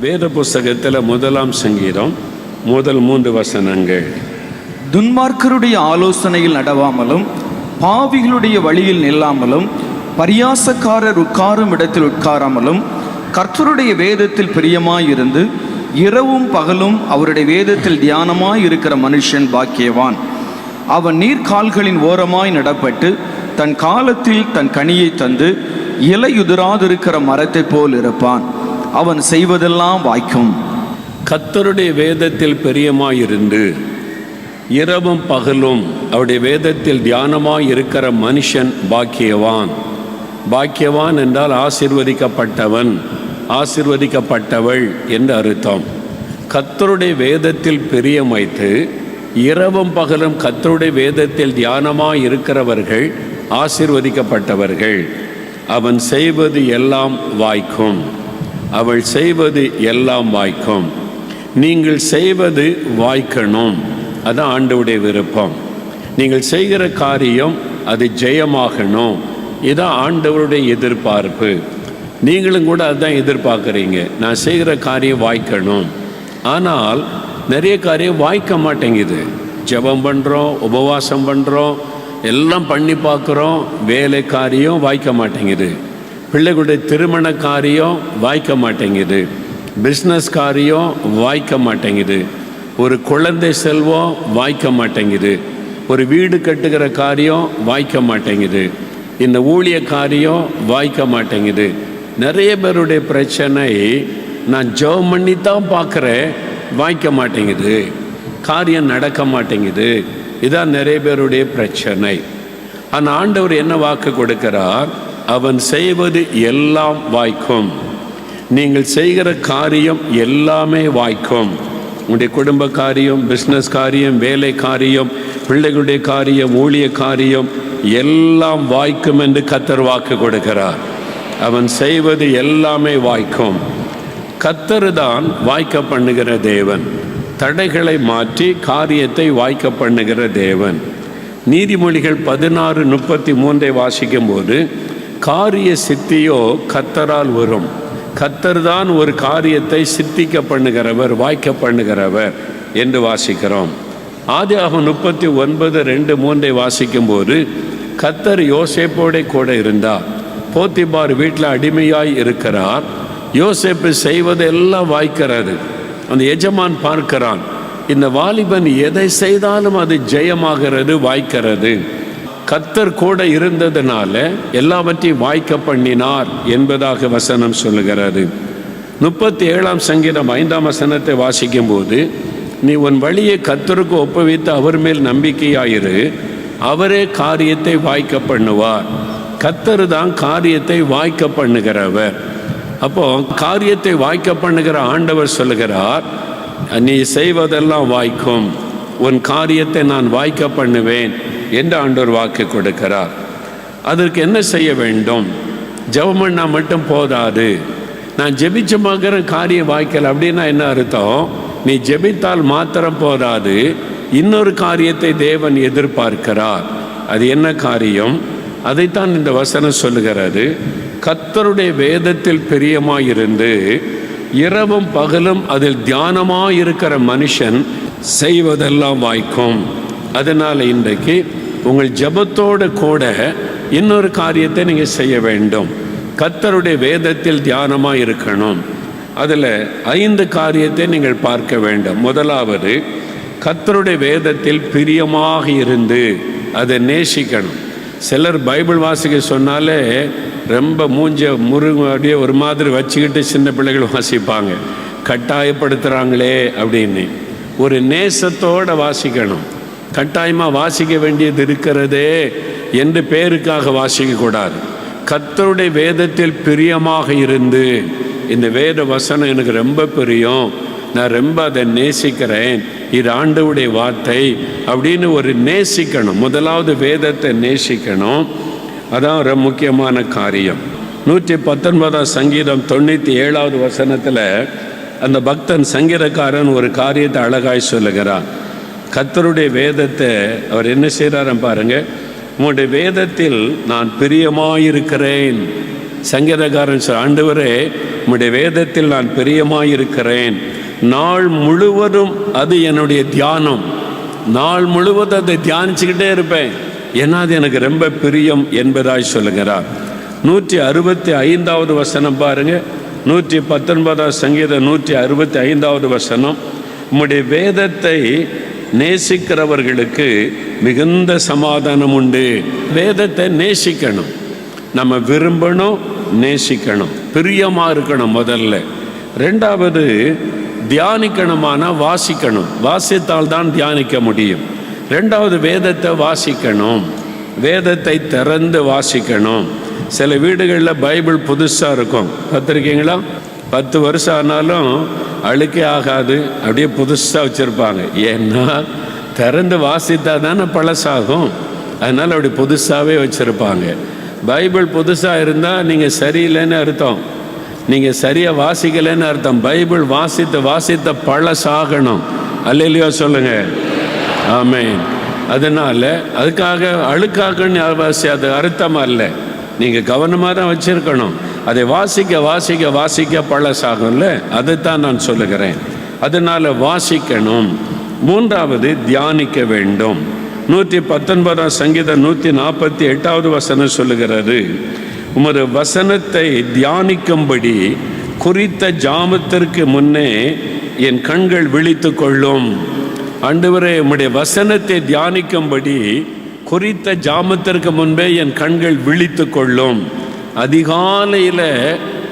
வேத புஸ்தகத்தில் 1ஆம் சங்கீதம் முதல் 3 வசனங்கள். துன்மார்க்கருடைய ஆலோசனையில் நடவாமலும் பாவிகளுடைய வழியில் நில்லாமலும் பரியாசக்காரர் உட்காரும் இடத்தில் உட்காராமலும் கர்த்தருடைய வேதத்தில் பிரியமாயிருந்து இரவும் பகலும் அவருடைய வேதத்தில் தியானமாயிருக்கிற மனுஷன் பாக்கியவான். அவன் நீர்க்கால்களின் ஓரமாய் நடப்பட்டு தன் காலத்தில் தன் கனியை தந்து இலையுதிராதிருக்கிற மரத்தை போல் இருப்பான். அவன் செய்வதெல்லாம் வாய்க்கும். கர்த்தருடைய வேதத்தில் பிரியமாயிருந்து இரவும் பகலும் அவருடைய வேதத்தில் தியானமாய் இருக்கிற மனுஷன் பாக்கியவான். பாக்கியவான் என்றால் ஆசீர்வதிக்கப்பட்டவன், ஆசீர்வதிக்கப்பட்டவள் என்று அர்த்தம். கர்த்தருடைய வேதத்தில் பிரியம் வைத்து இரவும் பகலும் கர்த்தருடைய வேதத்தில் தியானமாய் இருக்கிறவர்கள் ஆசீர்வதிக்கப்பட்டவர்கள். அவன் செய்வது எல்லாம் வாய்க்கும், அவள் செய்வது எல்லாம் வாய்க்கும். நீங்கள் செய்வது வாய்க்கணும், அதான் ஆண்டவருடைய விருப்பம். நீங்கள் செய்கிற காரியம் அது ஜெயமாகணும், இதான் ஆண்டவருடைய எதிர்பார்ப்பு. நீங்களும் கூட அதுதான் எதிர்பார்க்குறீங்க, நான் செய்கிற காரியம் வாய்க்கணும். ஆனால் நிறைய காரியம் வாய்க்க மாட்டேங்குது. ஜெபம் பண்ணுறோம், உபவாசம் பண்ணுறோம், எல்லாம் பண்ணி பார்க்குறோம், வேலை காரியம் வாய்க்க மாட்டேங்குது. பிள்ளைகளுடைய திருமண காரியம் வாய்க்க மாட்டேங்குது, பிஸ்னஸ் காரியம் வாய்க்க மாட்டேங்குது, ஒரு குழந்தை செல்வம் வாய்க்க மாட்டேங்குது, ஒரு வீடு கட்டுகிற காரியம் வாய்க்க மாட்டேங்குது, இந்த ஊழிய காரியம் வாய்க்க மாட்டேங்குது. நிறைய பேருடைய பிரச்சனை, நான் ஜெபம் பண்ணி தான் பார்க்குறேன், வாய்க்க மாட்டேங்குது, காரியம் நடக்க மாட்டேங்குது. இதான் நிறைய பேருடைய பிரச்சனை. ஆனால் ஆண்டவர் என்ன வாக்கு கொடுக்கிறார்? அவன் செய்வது எல்லாம் வாய்க்கும். நீங்கள் செய்கிற காரியம் எல்லாமே வாய்க்கும். உங்களுடைய குடும்ப காரியம், பிஸ்னஸ் காரியம், வேலை காரியம், பிள்ளைகளுடைய காரியம், ஊழிய காரியம் எல்லாம் வாய்க்கும் என்று கர்த்தர் வாக்கு கொடுக்கிறார். அவன் செய்வது எல்லாமே வாய்க்கும். கர்த்தர் தான் வாய்க்க பண்ணுகிற தேவன். தடைகளை மாற்றி காரியத்தை வாய்க்க பண்ணுகிற தேவன். நீதிமொழிகள் 16:33 வாசிக்கும் போது, காரிய சித்தியோ கர்த்தரால் வரும். கர்த்தர் தான் ஒரு காரியத்தை சித்திக்க பண்ணுகிறவர், வாய்க்க பண்ணுகிறவர் என்று வாசிக்கிறோம். ஆதியாகமம் 39:2-3 வாசிக்கும் போது, கர்த்தர் யோசேப்போட கூட இருந்தார். போத்திபார் வீட்டில் அடிமையாய் இருக்கிறார். யோசேப்பு செய்வதெல்லாம் வாய்க்கிறது. அந்த எஜமான் பார்க்கிறான், இந்த வாலிபன் எதை செய்தாலும் அது ஜெயமாகிறது, வாய்க்கிறது. கர்த்தர் கூட இருந்ததுனால எல்லாவற்றையும் வாய்க்க பண்ணினார் என்பதாக வசனம் சொல்லுகிறது. 37ஆம் சங்கீதம் 5ஆம் வசனத்தை வாசிக்கும் போது, நீ உன் வழியை கர்த்தருக்கு ஒப்புவித்து அவர் மேல் நம்பிக்கையாயிரு, அவரே காரியத்தை வாய்க்க பண்ணுவார். கர்த்தர் தான் காரியத்தை வாய்க்க பண்ணுகிறவர். அப்போ காரியத்தை வாய்க்க பண்ணுகிற ஆண்டவர் சொல்லுகிறார், நீ செய்வதெல்லாம் வாய்க்கும், உன் காரியத்தை நான் வாய்க்க பண்ணுவேன் என்று ஆண்டவர் வாக்கு கொடுக்கிறார். அதற்கு என்ன செய்ய வேண்டும்? ஜெபம் பண்ணா மட்டும் போதாது. நான் ஜெபிச்ச மகிற காரியம் வாய்க்கல அப்படின்னா என்ன அர்த்தம்? நீ ஜெபித்தால் மாத்திரம் போதாது, இன்னொரு காரியத்தை தேவன் எதிர்பார்க்கிறார். அது என்ன காரியம்? அதைத்தான் இந்த வசனம் சொல்லுகிறது. கர்த்தருடைய வேதத்தில் பிரியமாயிருந்து இரவும் பகலும் அதில் தியானமாயிருக்கிற மனுஷன் செய்வதெல்லாம் வாய்க்கும். அதனால் இன்றைக்கு உங்கள் ஜெபத்தோடு கூட இன்னொரு காரியத்தை நீங்கள் செய்ய வேண்டும். கர்த்தருடைய வேதத்தில் தியானமாக இருக்கணும். அதில் 5 காரியத்தை நீங்கள் பார்க்க வேண்டும். முதலாவது, கர்த்தருடைய வேதத்தில் பிரியமாக இருந்து அதை நேசிக்கணும். சிலர் பைபிள் வாசிக்க சொன்னாலே ரொம்ப மூஞ்ச முருங்கையே ஒரு மாதிரி வச்சுக்கிட்டு சின்ன பிள்ளைகள் வாசிப்பாங்க, கட்டாயப்படுத்துகிறாங்களே அப்படின்னு. ஒரு நேசத்தோடு வாசிக்கணும். கட்டாயமாக வாசிக்க வேண்டியது இருக்கிறதே என்று பேருக்காக வாசிக்கக்கூடாது. கர்த்தருடைய வேதத்தில் பிரியமாக இருந்து, இந்த வேத வசனம் எனக்கு ரொம்ப பிரியம், நான் ரொம்ப அதை நேசிக்கிறேன், இது ஆண்டவருடைய வார்த்தை அப்படின்னு ஒரு நேசிக்கணும். முதலாவது வேதத்தை நேசிக்கணும். அதான் ஒரு முக்கியமான காரியம். 119ஆம் சங்கீதம் 97வது வசனத்தில் அந்த பக்தன் சங்கீதக்காரன் ஒரு காரியத்தை அழகாய் சொல்லுகிறான். கர்த்தருடைய வேதத்தை அவர் என்ன செய்கிறாரு பாருங்க, உங்களுடைய வேதத்தில் நான் பிரியமாயிருக்கிறேன். சங்கீதக்காரன் ஆண்டவரே உம்முடைய வேதத்தில் நான் பிரியமாயிருக்கிறேன். நாள் முழுவதும் அது என்னுடைய தியானம். நாள் முழுவதும் அதை தியானிச்சுக்கிட்டே இருப்பேன். ஏன்னா அது எனக்கு ரொம்ப பிரியம் என்பதாய் சொல்லுகிறார். 165வது வசனம் பாருங்க. 119 சங்கீதம் 165வது வசனம். உம்முடைய வேதத்தை நேசிக்கிறவர்களுக்கு மிகுந்த சமாதானம் உண்டு. வேதத்தை நேசிக்கணும், நம்ம விரும்பணும், நேசிக்கணும், பிரியமாக இருக்கணும் முதல்ல. ரெண்டாவது தியானிக்கணுமானா வாசிக்கணும். வாசித்தால் தான் தியானிக்க முடியும். ரெண்டாவது வேதத்தை வாசிக்கணும், வேதத்தை திறந்து வாசிக்கணும். சில வீடுகளில் பைபிள் புதுசாக இருக்கும், பார்த்துருக்கீங்களா? 10 வருஷம் ஆனாலும் அழுக்கே ஆகாது, அப்படியே புதுசாக வச்சுருப்பாங்க. ஏன்னா திறந்து வாசித்தா தானே பழசாகும், அதனால் அப்படி புதுசாகவே வச்சுருப்பாங்க. பைபிள் புதுசாக இருந்தால் நீங்கள் சரியில்லைன்னு அர்த்தம், நீங்கள் சரியாக வாசிக்கலைன்னு அர்த்தம். பைபிள் வாசித்த பழசாகணும். அல்லேலூயா சொல்லுங்கள். ஆமென். அதனால் அதுக்காக அழுக்காகன்னு அது அர்த்தமாக இல்லை. நீங்கள் கவனமாக தான் வச்சுருக்கணும். அதை வாசிக்க பழசாகும்ல, அதைத்தான் நான் சொல்லுகிறேன். அதனால் வாசிக்கணும். மூன்றாவது தியானிக்க வேண்டும். 119 சங்கீதம் 148வது வசனம் சொல்லுகிறது, உமது வசனத்தை தியானிக்கும்படி குறித்த ஜாமத்திற்கு முன்னே என் கண்கள் விழித்து கொள்ளும். ஆண்டவரே, உம்முடைய வசனத்தை தியானிக்கும்படி குறித்த ஜாமத்திற்கு முன்பே என் கண்கள் விழித்து கொள்ளும். அதிகாலையில்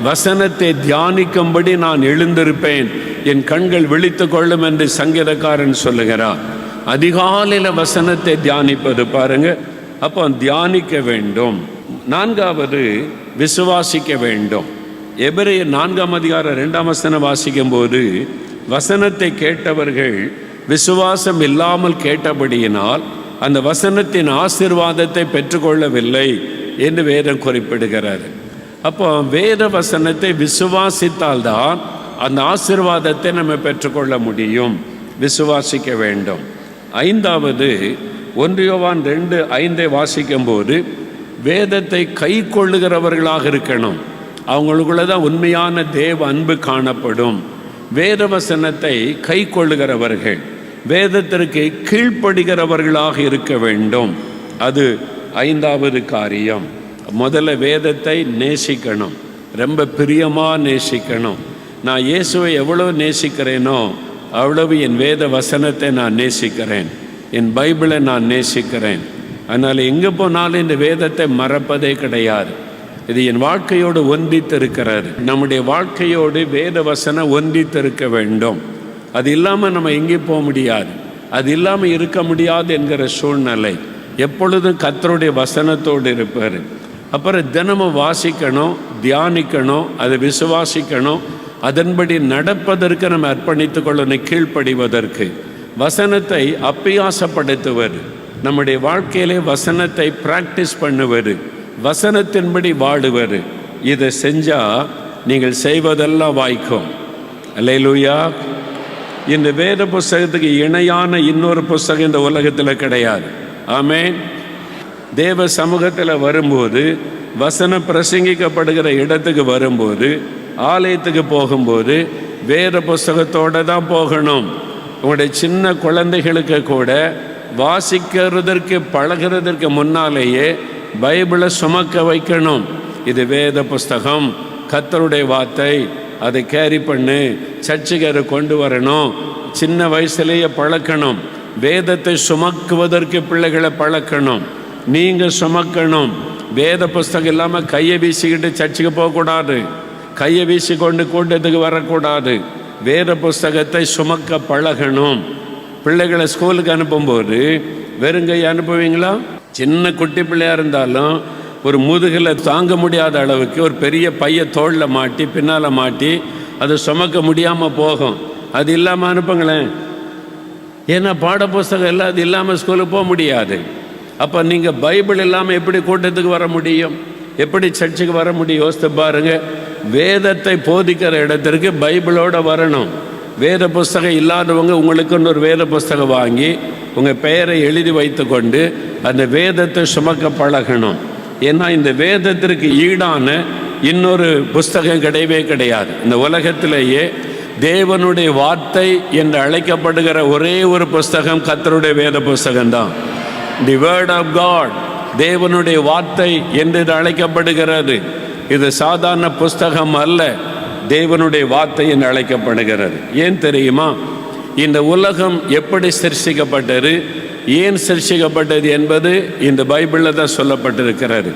வசனத்தை தியானிக்கும்படி நான் எழுந்திருப்பேன், என் கண்கள் விழித்து கொள்ளும் என்று சங்கீதக்காரன் சொல்லுகிறார். அதிகாலையில் வசனத்தை தியானிப்பது பாருங்க. அப்போ தியானிக்க வேண்டும். நான்காவது விசுவாசிக்க வேண்டும். எபிரேயர் 4ஆம் அதிகாரம் 2ஆம் வசனம் வாசிக்கும் போது, வசனத்தை கேட்டவர்கள் விசுவாசம் இல்லாமல் கேட்டபடியினால் அந்த வசனத்தின் ஆசீர்வாதத்தை பெற்றுக்கொள்ளவில்லை என்று வேதம் குறிப்பிடுகிறார். அப்போ வேத வசனத்தை விசுவாசித்தால்தான் அந்த ஆசீர்வாதத்தை நம்ம பெற்றுக்கொள்ள முடியும். விசுவாசிக்க வேண்டும். ஐந்தாவது 1 யோவான் 2:5 வாசிக்கும்போது, வேதத்தை கை கொள்ளுகிறவர்களாக இருக்கணும். அவங்களுக்குள்ள தான் உண்மையான தேவ அன்பு காணப்படும். வேத வசனத்தை கை கொள்ளுகிறவர்கள், வேதத்திற்கு கீழ்ப்படுகிறவர்களாக இருக்க வேண்டும். அது 5வது காரியம். முதல்ல வேதத்தை நேசிக்கணும், ரொம்ப பிரியமாக நேசிக்கணும். நான் இயேசுவை எவ்வளவு நேசிக்கிறேனோ அவ்வளவு என் வேத வசனத்தை நான் நேசிக்கிறேன், என் பைபிளை நான் நேசிக்கிறேன். அதனால் எங்கே போனாலும் இந்த வேதத்தை மறப்பதே கிடையாது. இது என் வாழ்க்கையோடு ஒன்றித்திருக்கிறது. நம்முடைய வாழ்க்கையோடு வேத வசனம் ஒன்றித்திருக்க வேண்டும். அது இல்லாமல் நம்ம எங்கேயும் போக முடியாது, அது இல்லாமல் இருக்க முடியாது என்கிற சூழ்நிலை. எப்பொழுதும் கர்த்தருடைய வசனத்தோடு இருப்பார். அப்புறம் தினமும் வாசிக்கணும், தியானிக்கணும், அதை விசுவாசிக்கணும், அதன்படி நடப்பதற்கு நம்ம அர்ப்பணித்து கொள்ளணும். கீழ்ப்படிவதற்கு வசனத்தை அப்பியாசப்படுத்துவது, நம்முடைய வாழ்க்கையிலே வசனத்தை பிராக்டிஸ் பண்ணுவது, வசனத்தின்படி வாடுவது. இதை செஞ்சால் நீங்கள் செய்வதெல்லாம் வாய்க்கும். அல்லேலூயா. இந்த வேத புஸ்தகத்துக்கு இணையான இன்னொரு புஸ்தகம் இந்த உலகத்தில் கிடையாது. ஆமென். தேவ சமூகத்தில் வரும்போது, வசனம் பிரசங்கிக்கப்படுகிற இடத்துக்கு வரும்போது, ஆலயத்துக்கு போகும்போது வேத புஸ்தகத்தோடு தான் போகணும். உங்களுடைய சின்ன குழந்தைகளுக்கு கூட வாசிக்கிறதற்கு பழகிறதற்கு முன்னாலேயே பைபிளை சுமக்க வைக்கணும். இது வேத புஸ்தகம், கர்த்தருடைய வார்த்தை, அதை கேரி பண்ணு, சர்ச்சுக்கு அதை கொண்டு வரணும். சின்ன வயசுலேயே பழக்கணும். வேதத்தை சுமக்குவதற்கு பிள்ளைகளை பழக்கணும். நீங்கள் சுமக்கணும். வேத புஸ்தகம் இல்லாமல் கையை வீசிக்கிட்டு சர்ச்சுக்கு போகக்கூடாது, கையை வீசி கொண்டு கூட்டத்துக்கு வரக்கூடாது. வேத புஸ்தகத்தை சுமக்க பழகணும். பிள்ளைகளை ஸ்கூலுக்கு அனுப்பும்போது வெறுங்கை அனுப்புவீங்களா? சின்ன குட்டி பிள்ளையாக இருந்தாலும் ஒரு முதுகில் தாங்க முடியாத அளவுக்கு ஒரு பெரிய பைய தோளில் மாட்டி பின்னால் மாட்டி அதை சுமக்க முடியாமல் போகும். அது இல்லாமல் அனுப்புங்களேன். ஏன்னா பாடப்புஸ்தகம் எல்லாம் அது இல்லாமல் ஸ்கூலுக்கு போக முடியாது. அப்போ நீங்கள் பைபிள் இல்லாமல் எப்படி கூட்டத்துக்கு வர முடியும், எப்படி சர்ச்சுக்கு வர முடியும்? யோசித்து பாருங்கள். வேதத்தை போதிக்கிற இடத்திற்கு பைபிளோடு வரணும். வேத புஸ்தகம் இல்லாதவங்க உங்களுக்குன்னு ஒரு வேத புஸ்தகம் வாங்கி உங்கள் பெயரை எழுதி வைத்து கொண்டு அந்த வேதத்தை சுமக்க பழகணும். ஏன்னா இந்த வேதத்திற்கு ஈடான இன்னொரு புஸ்தகம் கிடையவே கிடையாது. இந்த உலகத்திலேயே தேவனுடைய வார்த்தை என்று அழைக்கப்படுகிற ஒரே ஒரு புஸ்தகம் கர்த்தருடைய வேத புஸ்தகம்தான். தி வேர்ட் ஆஃப் காட், தேவனுடைய வார்த்தை என்று இது அழைக்கப்படுகிறது. இது சாதாரண புஸ்தகம் அல்ல, தேவனுடைய வார்த்தை என்று அழைக்கப்படுகிறது. ஏன் தெரியுமா? இந்த உலகம் எப்படி சிருஷ்டிக்கப்பட்டது, ஏன் சிருஷ்டிக்கப்பட்டது என்பது இந்த பைபிளில் தான் சொல்லப்பட்டிருக்கிறது.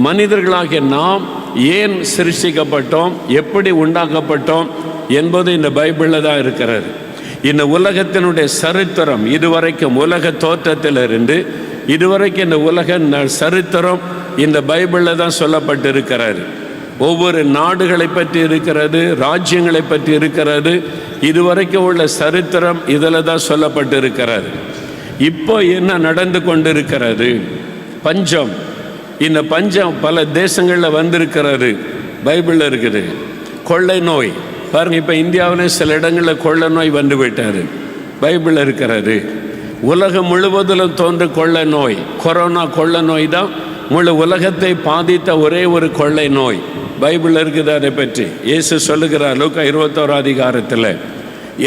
மனிதர்களாகிய நாம் ஏன் சிருஷ்டிக்கப்பட்டோம், எப்படி உண்டாக்கப்பட்டோம் என்பது இந்த பைபிளில் தான் இருக்கிறது. இந்த உலகத்தினுடைய சரித்திரம் இதுவரைக்கும், உலக தோற்றத்திலிருந்து இதுவரைக்கும் இந்த உலக சரித்திரம் இந்த பைபிளில் தான் சொல்லப்பட்டிருக்கிறது. ஒவ்வொரு நாடுகளை பற்றி இருக்கிறது, ராஜ்யங்களை பற்றி இருக்கிறது. இதுவரைக்கும் உள்ள சரித்திரம் இதில் தான் சொல்லப்பட்டிருக்கிறது. இப்போ என்ன நடந்து கொண்டிருக்கிறது? பஞ்சம். இந்த பஞ்சம் பல தேசங்களில் வந்திருக்கிறது, பைபிளில் இருக்குது. கொள்ளை நோய் பாருங்க, இப்போ இந்தியாவிலே சில இடங்களில் கொள்ளை நோய் வந்து விட்டார், பைபிளில் இருக்கிறது. உலகம் முழுவதிலும் தோன்ற கொள்ளை நோய், கொரோனா கொள்ளை நோய் தான் முழு உலகத்தை பாதித்த ஒரே ஒரு கொள்ளை நோய். பைபிளில் இருக்குது. அதை பற்றி இயேசு சொல்லுகிறார் லூக்கா 21 அதிகாரத்தில்.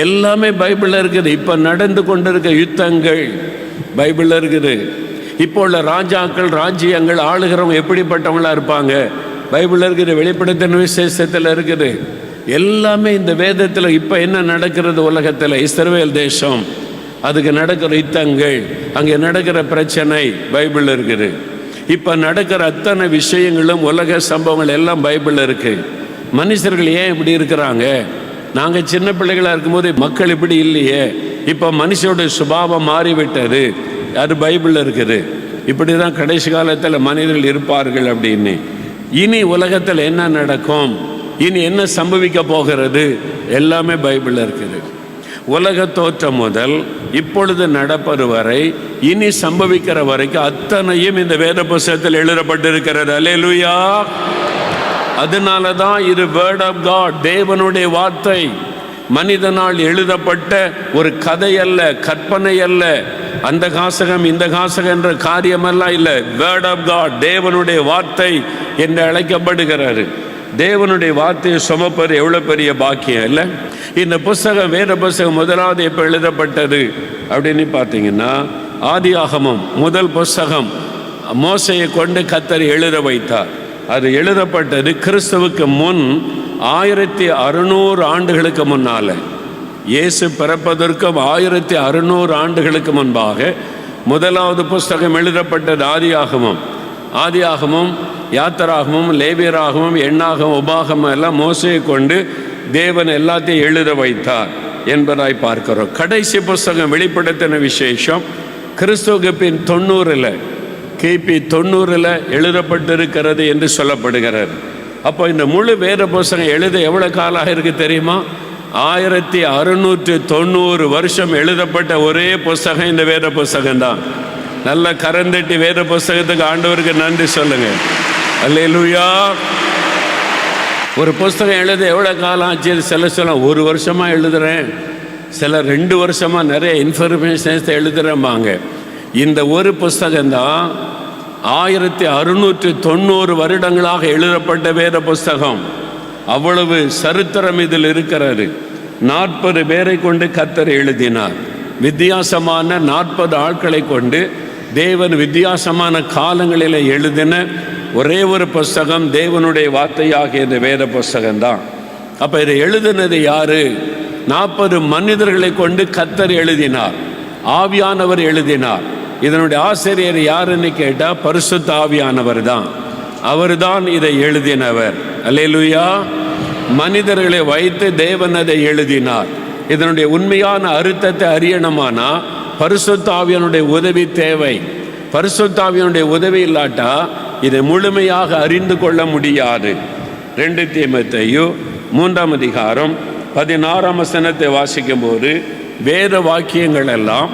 எல்லாமே பைபிளில் இருக்குது. இப்போ நடந்து கொண்டிருக்க யுத்தங்கள் பைபிளில் இருக்குது. இப்போ உள்ள ராஜாக்கள், ராஜ்யங்கள், ஆளுகிறவங்க எப்படிப்பட்டவங்களாக இருப்பாங்க பைபிளில் இருக்குது. வெளிப்படுத்தின விசேஷத்தில் இருக்குது. எல்லாமே இந்த வேதத்தில். இப்போ என்ன நடக்கிறது உலகத்தில்? இஸ்ரவேல் தேசம், அதுக்கு நடக்கிற யுத்தங்கள், அங்கே நடக்கிற பிரச்சனை பைபிளில் இருக்குது. இப்போ நடக்கிற அத்தனை விஷயங்களும் உலக சம்பவங்கள் எல்லாம் பைபிளில் இருக்குது. மனுஷர்கள் ஏன் இப்படி இருக்கிறாங்க? நாங்கள் சின்ன பிள்ளைகளாக இருக்கும்போது மக்கள் இப்படி இல்லையே. இப்போ மனுஷனுடைய சுபாவம் மாறிவிட்டது, அது பைபிளில் இருக்குது. இப்படி தான் கடைசி காலத்தில் மனிதர்கள் இருப்பார்கள் அப்படின்னு. இனி உலகத்தில் என்ன நடக்கும், இனி என்ன சம்பவிக்க போகிறது, எல்லாமே பைபிளில் இருக்குது. உலக தோற்றம் முதல் இப்பொழுது நடப்பது வரை, இனி சம்பவிக்கிற வரைக்கும் அத்தனையும் இந்த வேத புஸ்தகத்தில் எழுதப்பட்டிருக்கிறது. அல்லேலூயா. அதனால தான் இது வேர்ட் ஆஃப் காட், தேவனுடைய வார்த்தை. மனிதனால் எழுதப்பட்ட ஒரு கதை அல்ல, கற்பனை அல்ல, அந்த காசகம் இந்த காசகம் என்ற காரியமெல்லாம் இல்லை. வேர்ட் ஆஃப் காட், தேவனுடைய வார்த்தை என்று அழைக்கப்படுகிறது. தேவனுடைய வார்த்தையை சுமப்பது எவ்வளோ பெரிய பாக்கியம் இல்லை? இந்த புஸ்தகம், வேத புஸ்தகம் முதலாவது எப்போ எழுதப்பட்டது அப்படின்னு பார்த்தீங்கன்னா, ஆதியாகமம் முதல் புஸ்தகம் மோசையை கொண்டு கர்த்தர் எழுத வைத்தார். அது எழுதப்பட்டது கிறிஸ்துவுக்கு முன் 1600 ஆண்டுகளுக்கு முன்னால். இயேசு பிறப்பதற்கும் 1600 ஆண்டுகளுக்கு முன்பாக முதலாவது புஸ்தகம் எழுதப்பட்டது ஆதியாகமம். ஆதியாகமும், யாத்திராகமும், லேவியராகமும், எண்ணாகமும், உபாகமும் எல்லாம் மோசையை கொண்டு தேவன் எல்லாத்தையும் எழுத வைத்தார் என்பதாய் பார்க்கிறோம். கடைசி புஸ்தகம் வெளிப்படுத்தின விசேஷம் கிறிஸ்துவுக்கு பின் 90 கிபி 90 எழுதப்பட்டிருக்கிறது என்று சொல்லப்படுகிறது. அப்போ இந்த முழு வேத புஸ்தகம் எழுத எவ்வளோ காலம் இருக்குது தெரியுமா? 1690 வருஷம் எழுதப்பட்ட ஒரே புஸ்தகம் இந்த வேத புஸ்தகம்தான். நல்ல கரந்தட்டி வேத புஸ்தகத்துக்கு ஆண்டவருக்கு நன்றி சொல்லுங்க. அல்லேலூயா. ஒரு புஸ்தகம் எழுத எவ்வளோ காலம் ஆச்சு? சில ஒரு வருஷமாக எழுதுகிறேன், சில 2 வருஷமாக நிறைய இன்ஃபர்மேஷன்ஸ் எழுதுகிறேம்பாங்க. இந்த ஒரு புஸ்தகம்தான் 1690 வருடங்களாக எழுதப்பட்ட வேத புஸ்தகம். அவ்வளவு சரித்திரம் இதில் இருக்கிறது. 40 பேரை கொண்டு கர்த்தர் எழுதினார். வித்தியாசமான 40 ஆட்களை கொண்டு தேவன் வித்தியாசமான காலங்களில் எழுதின ஒரே ஒரு புஸ்தகம் தேவனுடைய வார்த்தையாகிய இந்த வேத புஸ்தகம்தான். அப்போ இதை எழுதினது யாரு? 40 மனிதர்களை கொண்டு கர்த்தர் எழுதினார். ஆவியானவர் எழுதினார். இதனுடைய ஆசிரியர் யாருன்னு கேட்டால் பரிசுத்த ஆவியானவர் தான். அவர் தான் இதை எழுதினவர். அல்லேலூயா. மனிதர்களை வைத்து தேவன் அதை எழுதினார். இதனுடைய உண்மையான அர்த்தத்தை அறியணுமானா பரிசுத்த ஆவியானுடைய உதவி தேவை. பரிசுத்த ஆவியானுடைய உதவி இல்லாட்டா இதை முழுமையாக அறிந்து கொள்ள முடியாது. 2 தீமோத்தேயு 3 அதிகாரம் 16 வசனத்தை வாசிக்கும் போது வேத வாக்கியங்கள் எல்லாம்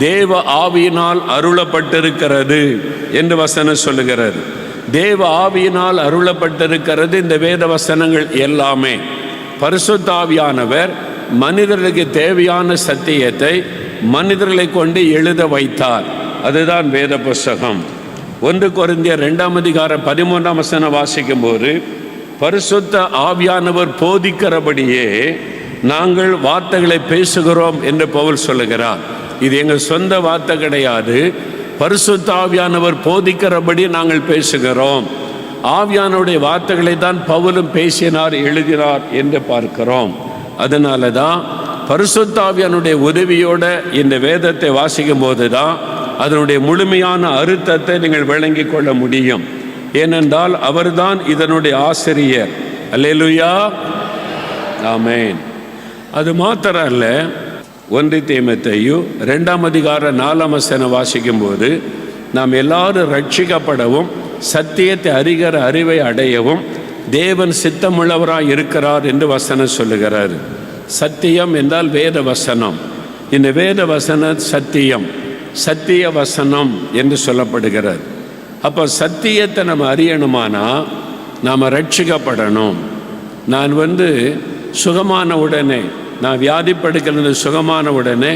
தேவ ஆவியினால் அருளப்பட்டிருக்கிறது என்று வசனம் சொல்லுகிறது. தேவ ஆவியினால் அருளப்பட்டிருக்கிறது இந்த வேத வசனங்கள் எல்லாமே. பரிசுத்த ஆவியானவர் மனிதர்களுக்கு தேவையான சத்தியத்தை மனிதர்களை கொண்டு எழுத வைத்தார். அதுதான் வேத புஸ்தகம். 1 கொரிந்தியர் 2 அதிகாரம் 13 வசனம் வாசிக்கும் போது பரிசுத்த ஆவியானவர் போதிக்கிறபடியே நாங்கள் வார்த்தைகளை பேசுகிறோம் என்று பவுல் சொல்லுகிறார். இது எங்கள் சொந்த வார்த்தை கிடையாது. பரிசுத்த ஆவியானவர் போதிக்கிறபடி நாங்கள் பேசுகிறோம். ஆவியானுடைய வார்த்தைகளை தான் பவுலும் பேசினார், எழுதினார் என்று பார்க்கிறோம். அதனால தான் பரிசுத்த ஆவியானுடைய உதவியோட இந்த வேதத்தை வாசிக்கும் போது தான் அதனுடைய முழுமையான அர்த்தத்தை நீங்கள் விளங்கி கொள்ள முடியும். ஏனென்றால் அவர்தான் இதனுடைய ஆசிரியர். அல்லேலூயா, ஆமென். அது மாத்திரம் அல்ல, 1 தீமோத்தேயு 2ஆம் அதிகாரம் 4ஆம் வசனம் வாசிக்கும் போது நாம் எல்லாரும் ரட்சிக்கப்படவும் சத்தியத்தை அறிகிற அறிவை அடையவும் தேவன் சித்தமுள்ளவராய் இருக்கிறார் என்று வசனம் சொல்லுகிறார். சத்தியம் என்றால் வேத வசனம். இந்த வேத வசனம் சத்தியம், சத்திய வசனம் என்று சொல்லப்படுகிறது. அப்போ சத்தியத்தை நம்ம அறியணுமானா நாம் ரட்சிக்கப்படணும். நான் சுகமான உடனே, நான் வியாதிப்படுக்கிறது சுகமான உடனே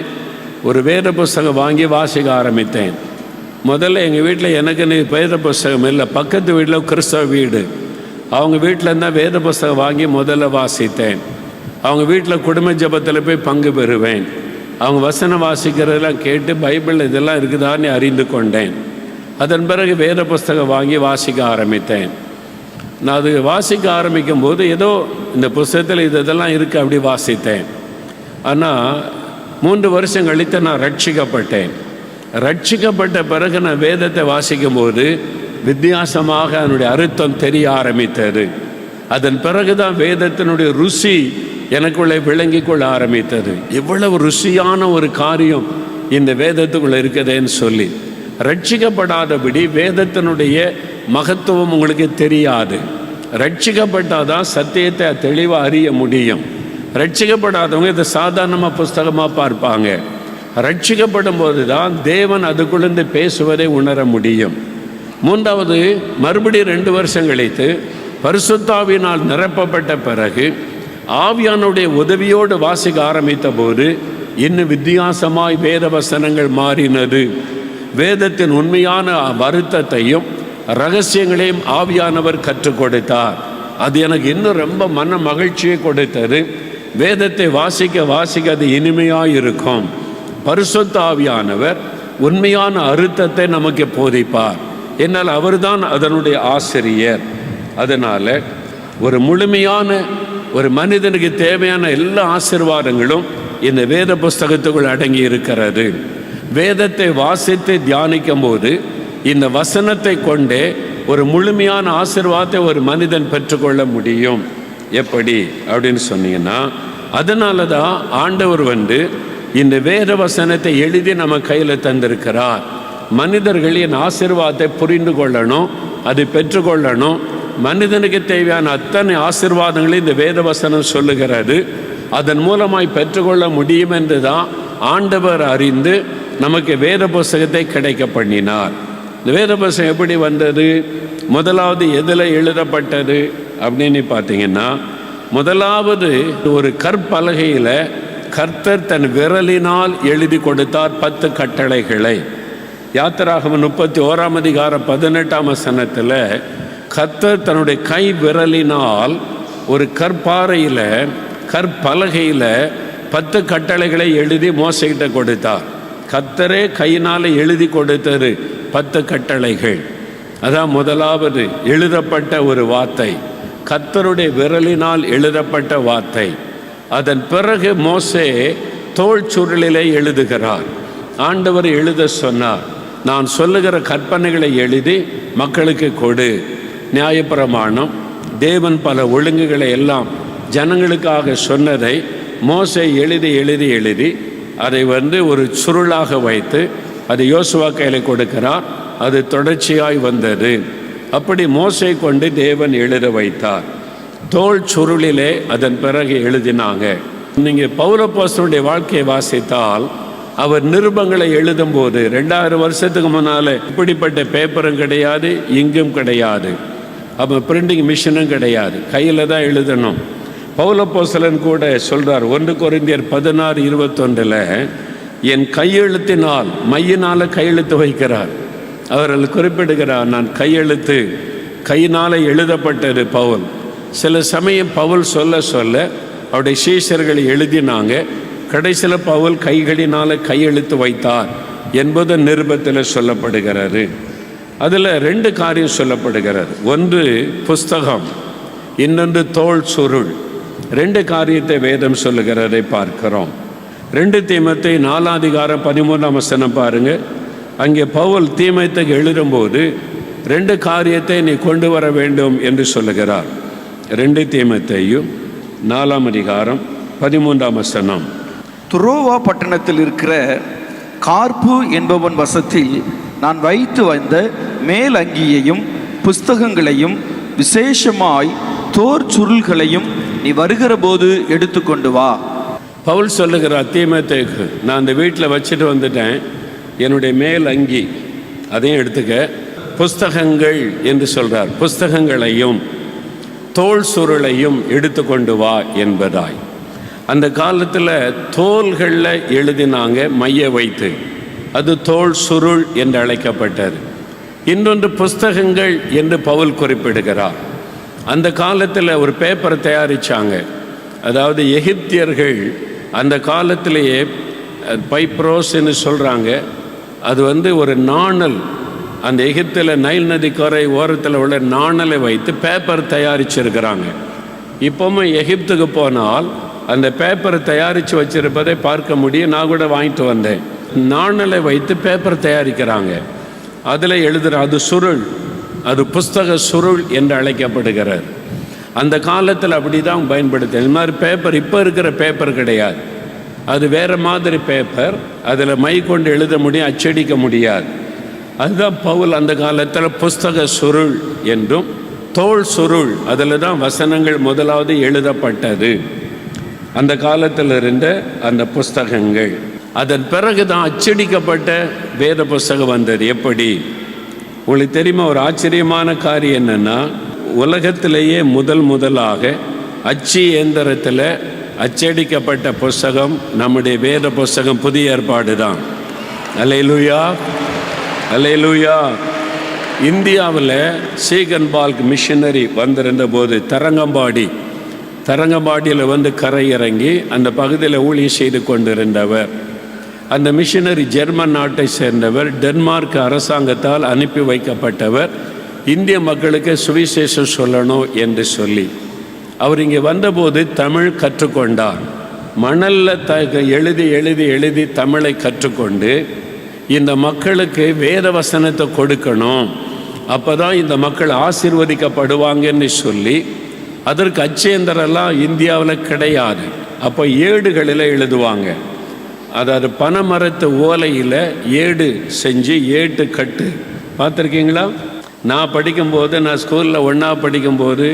ஒரு வேத புஸ்தகம் வாங்கி வாசிக்க ஆரம்பித்தேன். முதல்ல எங்கள் வீட்டில் எனக்குன்னு வேத புஸ்தகம் இல்லை, பக்கத்து வீட்டில் கிறிஸ்தவ வீடு, அவங்க வீட்டில் இருந்தால் வேத புஸ்தகம் வாங்கி முதல்ல வாசித்தேன். அவங்க வீட்டில் குடும்ப ஜெபத்தில் போய் பங்கு பெறுவேன். அவங்க வசனம் வாசிக்கிறதெல்லாம் கேட்டு பைபிள் இதெல்லாம் இருக்குதான்னு அறிந்து கொண்டேன். அதன் பிறகு வேத புஸ்தகம் வாங்கி வாசிக்க ஆரம்பித்தேன். நான் அது வாசிக்க ஆரம்பிக்கும் போது ஏதோ இந்த புஸ்தகத்தில் இதெல்லாம் இருக்குது, அப்படி வாசித்தேன். ஆனால் 3 வருஷம் கழித்து நான் ரட்சிக்கப்பட்டேன். ரட்சிக்கப்பட்ட பிறகு நான் வேதத்தை வாசிக்கும்போது வித்தியாசமாக அதனுடைய அர்த்தம் தெரிய ஆரம்பித்தது. அதன் பிறகு தான் வேதத்தினுடைய ருசி எனக்குள்ளே விளங்கி கொள்ள ஆரம்பித்தது. எவ்வளவு ருசியான ஒரு காரியம் இந்த வேதத்துக்குள்ளே இருக்குதுன்னு சொல்லி. ரட்சிக்கப்படாதபடி வேதத்தினுடைய மகத்துவம் உங்களுக்கு தெரியாது. ரட்சிக்கப்பட்டாதான் சத்தியத்தை தெளிவாக அறிய முடியும். ரட்சிக்கப்படாதவங்க இதை சாதாரணமாக புஸ்தகமாக பார்ப்பாங்க. ரட்சிக்கப்படும் போது தான் தேவன் அதுக்குள்ளேருந்து பேசுவதை உணர முடியும். 3வது, மறுபடியும் 2 வருஷம் கழித்து பரிசுத்தாவினால் நிரப்பப்பட்ட பிறகு ஆவியானுடைய உதவியோடு வாசிக்க ஆரம்பித்த போது இன்னும் வித்தியாசமாய் வேத வசனங்கள் மாறினது. வேதத்தின் உண்மையான வருத்தத்தையும் ரகசியங்களையும் ஆவியானவர் கற்றுக் கொடுத்தார். அது எனக்கு இன்னும் ரொம்ப மன மகிழ்ச்சியை கொடுத்தது. வேதத்தை வாசிக்க வாசிக்க அது இனிமையாக இருக்கும். பரிசுத்த ஆவியானவர் உண்மையான அர்த்தத்தை நமக்கு போதிப்பார். என்னால் அவர்தான் அதனுடைய ஆசிரியர். அதனால் ஒரு முழுமையான ஒரு மனிதனுக்கு தேவையான எல்லா ஆசீர்வாதங்களும் இந்த வேத புஸ்தகத்துக்குள் அடங்கி இருக்கிறது. வேதத்தை வாசித்து தியானிக்கும் போது இந்த வசனத்தை கொண்டே ஒரு முழுமையான ஆசீர்வாதத்தை ஒரு மனிதன் பெற்றுக்கொள்ள முடியும். எப்படி அப்படின்னு சொன்னீங்கன்னா, அதனால தான் ஆண்டவர் இந்த வேத வசனத்தை எழுதி நம்ம கையில் தந்திருக்கிறார். மனிதர்களின் ஆசீர்வாதத்தை புரிந்து கொள்ளணும், அது பெற்றுக்கொள்ளணும். மனிதனுக்கு தேவையான அத்தனை ஆசீர்வாதங்களையும் இந்த வேத வசனம் சொல்லுகிறது. அதன் மூலமாய் பெற்றுக்கொள்ள முடியும் என்று தான் ஆண்டவர் அறிந்து நமக்கு வேத புஸ்தகத்தை கிடைக்க பண்ணினார். இந்த வேத புஸ்தகம் எப்படி வந்தது? முதலாவது எதில் எழுதப்பட்டது அப்படின்னு பார்த்தீங்கன்னா, முதலாவது ஒரு கற்பலகையில் கர்த்தர் தன் விரலினால் எழுதி கொடுத்தார் 10 கட்டளைகளை. யாத்திராகமம் 31ஆம் அதிகாரம் 18ஆம் வசனத்தில் கர்த்தர் தன்னுடைய கை விரலினால் ஒரு கற்பாறையில் கற்பலகையில் 10 கட்டளைகளை எழுதி மோசைகிட்ட கொடுத்தார். கர்த்தரே கையினால் எழுதி கொடுத்தது 10 கட்டளைகள். அதான் முதலாவது எழுதப்பட்ட ஒரு வார்த்தை, கர்த்தருடைய விரலினால் எழுதப்பட்ட வார்த்தை. அதன் பிறகு மோசே தோள் சுருளிலே எழுதுகிறார். ஆண்டவர் எழுத சொன்னார், நான் சொல்லுகிற கற்பனைகளை எழுதி மக்களுக்கு கொடு. நியாயப்பிரமாணம், தேவன் பல ஒழுங்குகளை எல்லாம் ஜனங்களுக்காக சொன்னதை மோசே எழுதி எழுதி எழுதி அதை ஒரு சுருளாக வைத்து அதை யோசுவா கையில் கொடுக்கிறார். அது தொடர்ச்சியாய் வந்தது. அப்படி மோசே கொண்டு தேவன் எழுத வைத்தார். தோள் சுருளிலே அதன் பிறகு எழுதினாங்க. நீங்கள் பவுலப்போஸ்தலனுடைய வாழ்க்கையை வாசித்தால் அவர் நிருபங்களை எழுதும்போது 2000 வருஷத்துக்கு முன்னால் இப்படிப்பட்ட பேப்பரும் கிடையாது, இங்கும் கிடையாது, அப்போ பிரிண்டிங் மிஷினும் கிடையாது, கையில் தான் எழுதணும். பவுலப்போஸ்தலன் கூட சொல்கிறார் 1 கொரிந்தியர் 16:21 என் கையெழுத்தினால் மையினால் கையெழுத்து வைக்கிறார். அவர்கள் குறிப்பிடுகிறார், நான் கையெழுத்து கையினால் எழுதப்பட்டது பவுல். சில சமயம் பவுல் சொல்ல சொல்ல அவருடைய சீஷர்கள் எழுதினாங்க. கடைசியில் பவுல் கைகளினால் கையெழுத்து வைத்தார் என்பது நிருபத்தில் சொல்லப்படுகிறது. அதில் 2 காரியம் சொல்லப்படுகிறது. ஒன்று புஸ்தகம், இன்னொன்று தோல் சுருள். 2 காரியத்தை வேதம் சொல்லுகிறதை பார்க்கிறோம். 2 தீமோத்தேயு 4:13 பாருங்க. அங்கே பவுல் தீமோத்தேயுக்கு எழுதும்போது 2 காரியத்தை நீ கொண்டு வர வேண்டும் என்று சொல்லுகிறார். 2 தீமோத்தேயு 4:13. துரோவா பட்டணத்தில் இருக்கிற கார்ப்பு என்பவன் வசத்தில் நான் வைத்து வந்த மேல் அங்கியையும் புஸ்தகங்களையும் விசேஷமாய் தோர் சுருள்களையும் நீ வருகிற போது எடுத்துக்கொண்டு வா. பவுல் சொல்லுகிறார் தீமோத்தேயுக்கு, நான் அந்த வீட்டில் வச்சுட்டு வந்துட்டேன், என்னுடைய மேல் அங்கி அதையும் எடுத்துக்க, புஸ்தகங்கள் என்று சொல்கிறார், புஸ்தகங்களையும் தோல் சுருளையும் எடுத்துக்கொண்டு வா என்பதாய். அந்த காலத்தில் தோள்களில் எழுதினாங்க மைய வைத்து, அது தோல் சுருள் என்று அழைக்கப்பட்டது. இன்னொன்று புஸ்தகங்கள் என்று பவுல் குறிப்பிடுகிறார். அந்த காலத்தில் ஒரு பேப்பரை தயாரித்தாங்க. அதாவது எகிப்தியர்கள் அந்த காலத்திலேயே பைப்ரோஸ் என்று சொல்கிறாங்க. அது ஒரு நாணல், அந்த எகிப்தில் நைல் நதி கரை ஓரத்தில் உள்ள நாணலை வைத்து பேப்பர் தயாரிச்சிருக்கிறாங்க. இப்போவும் எகிப்துக்கு போனால் அந்த பேப்பரை தயாரித்து வச்சிருப்பதை பார்க்க முடியும். நான் கூட வாங்கிட்டு வந்தேன். நாணலை வைத்து பேப்பர் தயாரிக்கிறாங்க. அதில் எழுதுகிற அது சுருள், அது புஸ்தக சுருள் என்று அழைக்கப்படுகிறது. அந்த காலத்தில் அப்படி தான் பயன்படுத்த. இது மாதிரி பேப்பர் இப்போ இருக்கிற பேப்பர் கிடையாது, அது வேறு மாதிரி பேப்பர். அதில் மை கொண்டு எழுத முடியும், அச்சடிக்க முடியாது. அதுதான் பவுல் அந்த காலத்தில் புஸ்தக சுருள் என்றும் தோல் சுருள், அதில் தான் வசனங்கள் முதலாவது எழுதப்பட்டது. அந்த காலத்தில் இருந்த அந்த புஸ்தகங்கள். அதன் பிறகு தான் அச்சடிக்கப்பட்ட வேத புஸ்தகம் வந்தது. எப்படி உங்களுக்கு தெரியுமா? ஒரு ஆச்சரியமான காரியம் என்னென்னா, உலகத்திலேயே முதலாக அச்சு இயந்திரத்தில் அச்சடிக்கப்பட்ட புஸ்தகம் நம்முடைய வேத புஸ்தகம் புதிய ஏற்பாடு தான். அல்லேலூயா, அல்லேலூயா. இந்தியாவில் சீகன்பால்க் மிஷனரி வந்திருந்த போது தரங்கம்பாடியில் கரை இறங்கி அந்த பகுதியில் ஊழியம் செய்து கொண்டிருந்தவர். அந்த மிஷனரி ஜெர்மன் நாட்டை சேர்ந்தவர், டென்மார்க் அரசாங்கத்தால் அனுப்பி வைக்கப்பட்டவர். இந்திய மக்களுக்கு சுவிசேஷம் சொல்லணும் என்று சொல்லி அவர் இங்கே வந்தபோது தமிழ் கற்றுக்கொண்டார். மணலில் எழுதி தமிழை கற்றுக்கொண்டு இந்த மக்களுக்கு வேத வசனத்தை கொடுக்கணும், அப்போ தான் இந்த மக்கள் ஆசீர்வதிக்கப்படுவாங்கன்னு சொல்லி, அதற்கு அச்சேந்தரெல்லாம் இந்தியாவில் கிடையாது. அப்போ ஏடுகளில் எழுதுவாங்க. அதாவது பனைமரத்து ஓலையில் ஏடு செஞ்சு ஏட்டு கட்டு பார்த்துருக்கீங்களா? நான் படிக்கும்போது, நான் ஸ்கூலில் 1ஆவது படிக்கும்போது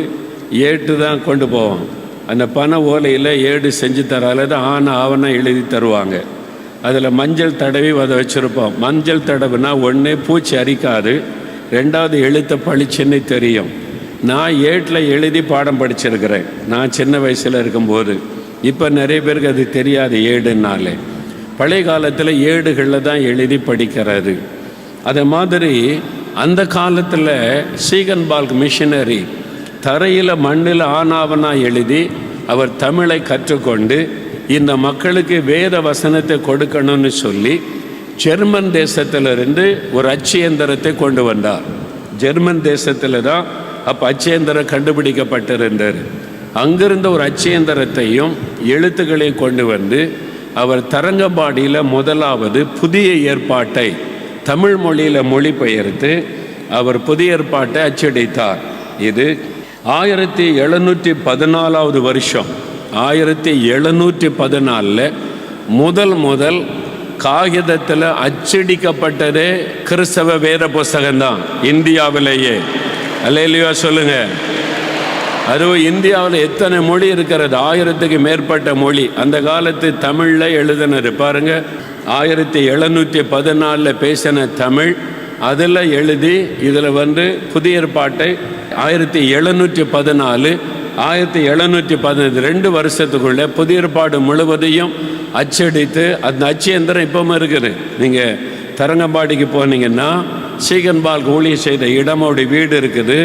ஏட்டு தான் கொண்டு போவோம். அந்த பனை ஓலையில் ஏடு செஞ்சு தரால தான் ஆவணம் எழுதி தருவாங்க. அதில் மஞ்சள் தடவி அதை வச்சுருப்போம். மஞ்சள் தடவுனா ஒன்று பூச்சி அரிக்காது, 2வது எழுத்த பளிச்சுன்னு தெரியும். நான் ஏட்டில் எழுதி பாடம் படிச்சிருக்கிறேன் நான் சின்ன வயசில் இருக்கும்போது. இப்போ நிறைய பேருக்கு அது தெரியாது ஏடுனாலே. பழைய காலத்தில் ஏடுகளில் தான் எழுதி படிக்கிறது. அதே மாதிரி அந்த காலத்தில் சீகன்பால்க் மிஷனரி தரையில் மண்ணில் ஆனாவனா எழுதி அவர் தமிழை கற்றுக்கொண்டு இந்த மக்களுக்கு வேத வசனத்தை கொடுக்கணும்னு சொல்லி ஜெர்மன் தேசத்திலிருந்து ஒரு அச்சியந்திரத்தை கொண்டு வந்தார். ஜெர்மன் தேசத்தில் தான் அப்போ அச்சியந்திரம் கண்டுபிடிக்கப்பட்டிருந்தார். அங்கிருந்த ஒரு அச்சியந்திரத்தையும் எழுத்துக்களையும் கொண்டு வந்து அவர் தரங்கம்பாடியில் முதலாவது புதிய ஏற்பாட்டை தமிழ் மொழியில் மொழிபெயர்த்து அவர் புதிய ஏற்பாட்டை அச்சடித்தார். இது 1714 வருஷம். 1714 முதல் காகிதத்தில் அச்சடிக்கப்பட்டதே கிறிஸ்தவ வேத புஸ்தகம்தான் இந்தியாவிலேயே. அல்லேலூயா சொல்லுங்க. அதுவும் இந்தியாவில் எத்தனை மொழி இருக்கிறது? 1000க்கு மேற்பட்ட மொழி. அந்த காலத்து தமிழில் எழுதினது பாருங்க. 1714 பேசின தமிழ் அதில் எழுதி இதில் புதிய ஏற்பாட்டை 1714 1715 2 வருஷத்துக்குள்ளே புதிய ஏற்பாடு முழுவதையும் அச்சடித்து அந்த அச்சியந்திரம் இப்பவும் இருக்குது. நீங்கள் தரங்கம்பாடிக்கு போனீங்கன்னா சீகன்பால்க் ஊழியம் செய்த இடமோடைய வீடு இருக்குது.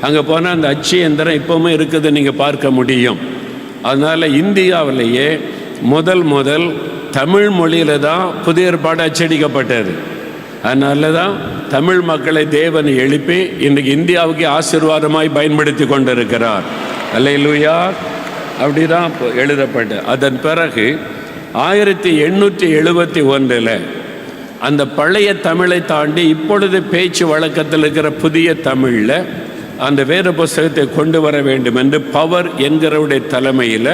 அங்கே போனால் அந்த அச்சு எந்திரம் இப்போவுமே இருக்குது, நீங்கள் பார்க்க முடியும். அதனால் இந்தியாவிலேயே முதல் தமிழ் மொழியில் தான் புதிய ஏற்பாடு அச்சடிக்கப்பட்டது. அதனால தான் தமிழ் மக்களை தேவன் எழுப்பி இன்றைக்கு இந்தியாவுக்கு ஆசீர்வாதமாய் பயன்படுத்தி கொண்டிருக்கிறார். அல்லேலூயா. அப்படி தான் எழுதப்பட்டு அதன் பிறகு 1871 அந்த பழைய தமிழை தாண்டி இப்பொழுது பேச்சு வழக்கத்தில் இருக்கிற புதிய தமிழில் அந்த வேத புஸ்தகத்தை கொண்டு வர வேண்டும் என்று பவர் என்கிறவருடைய தலைமையில்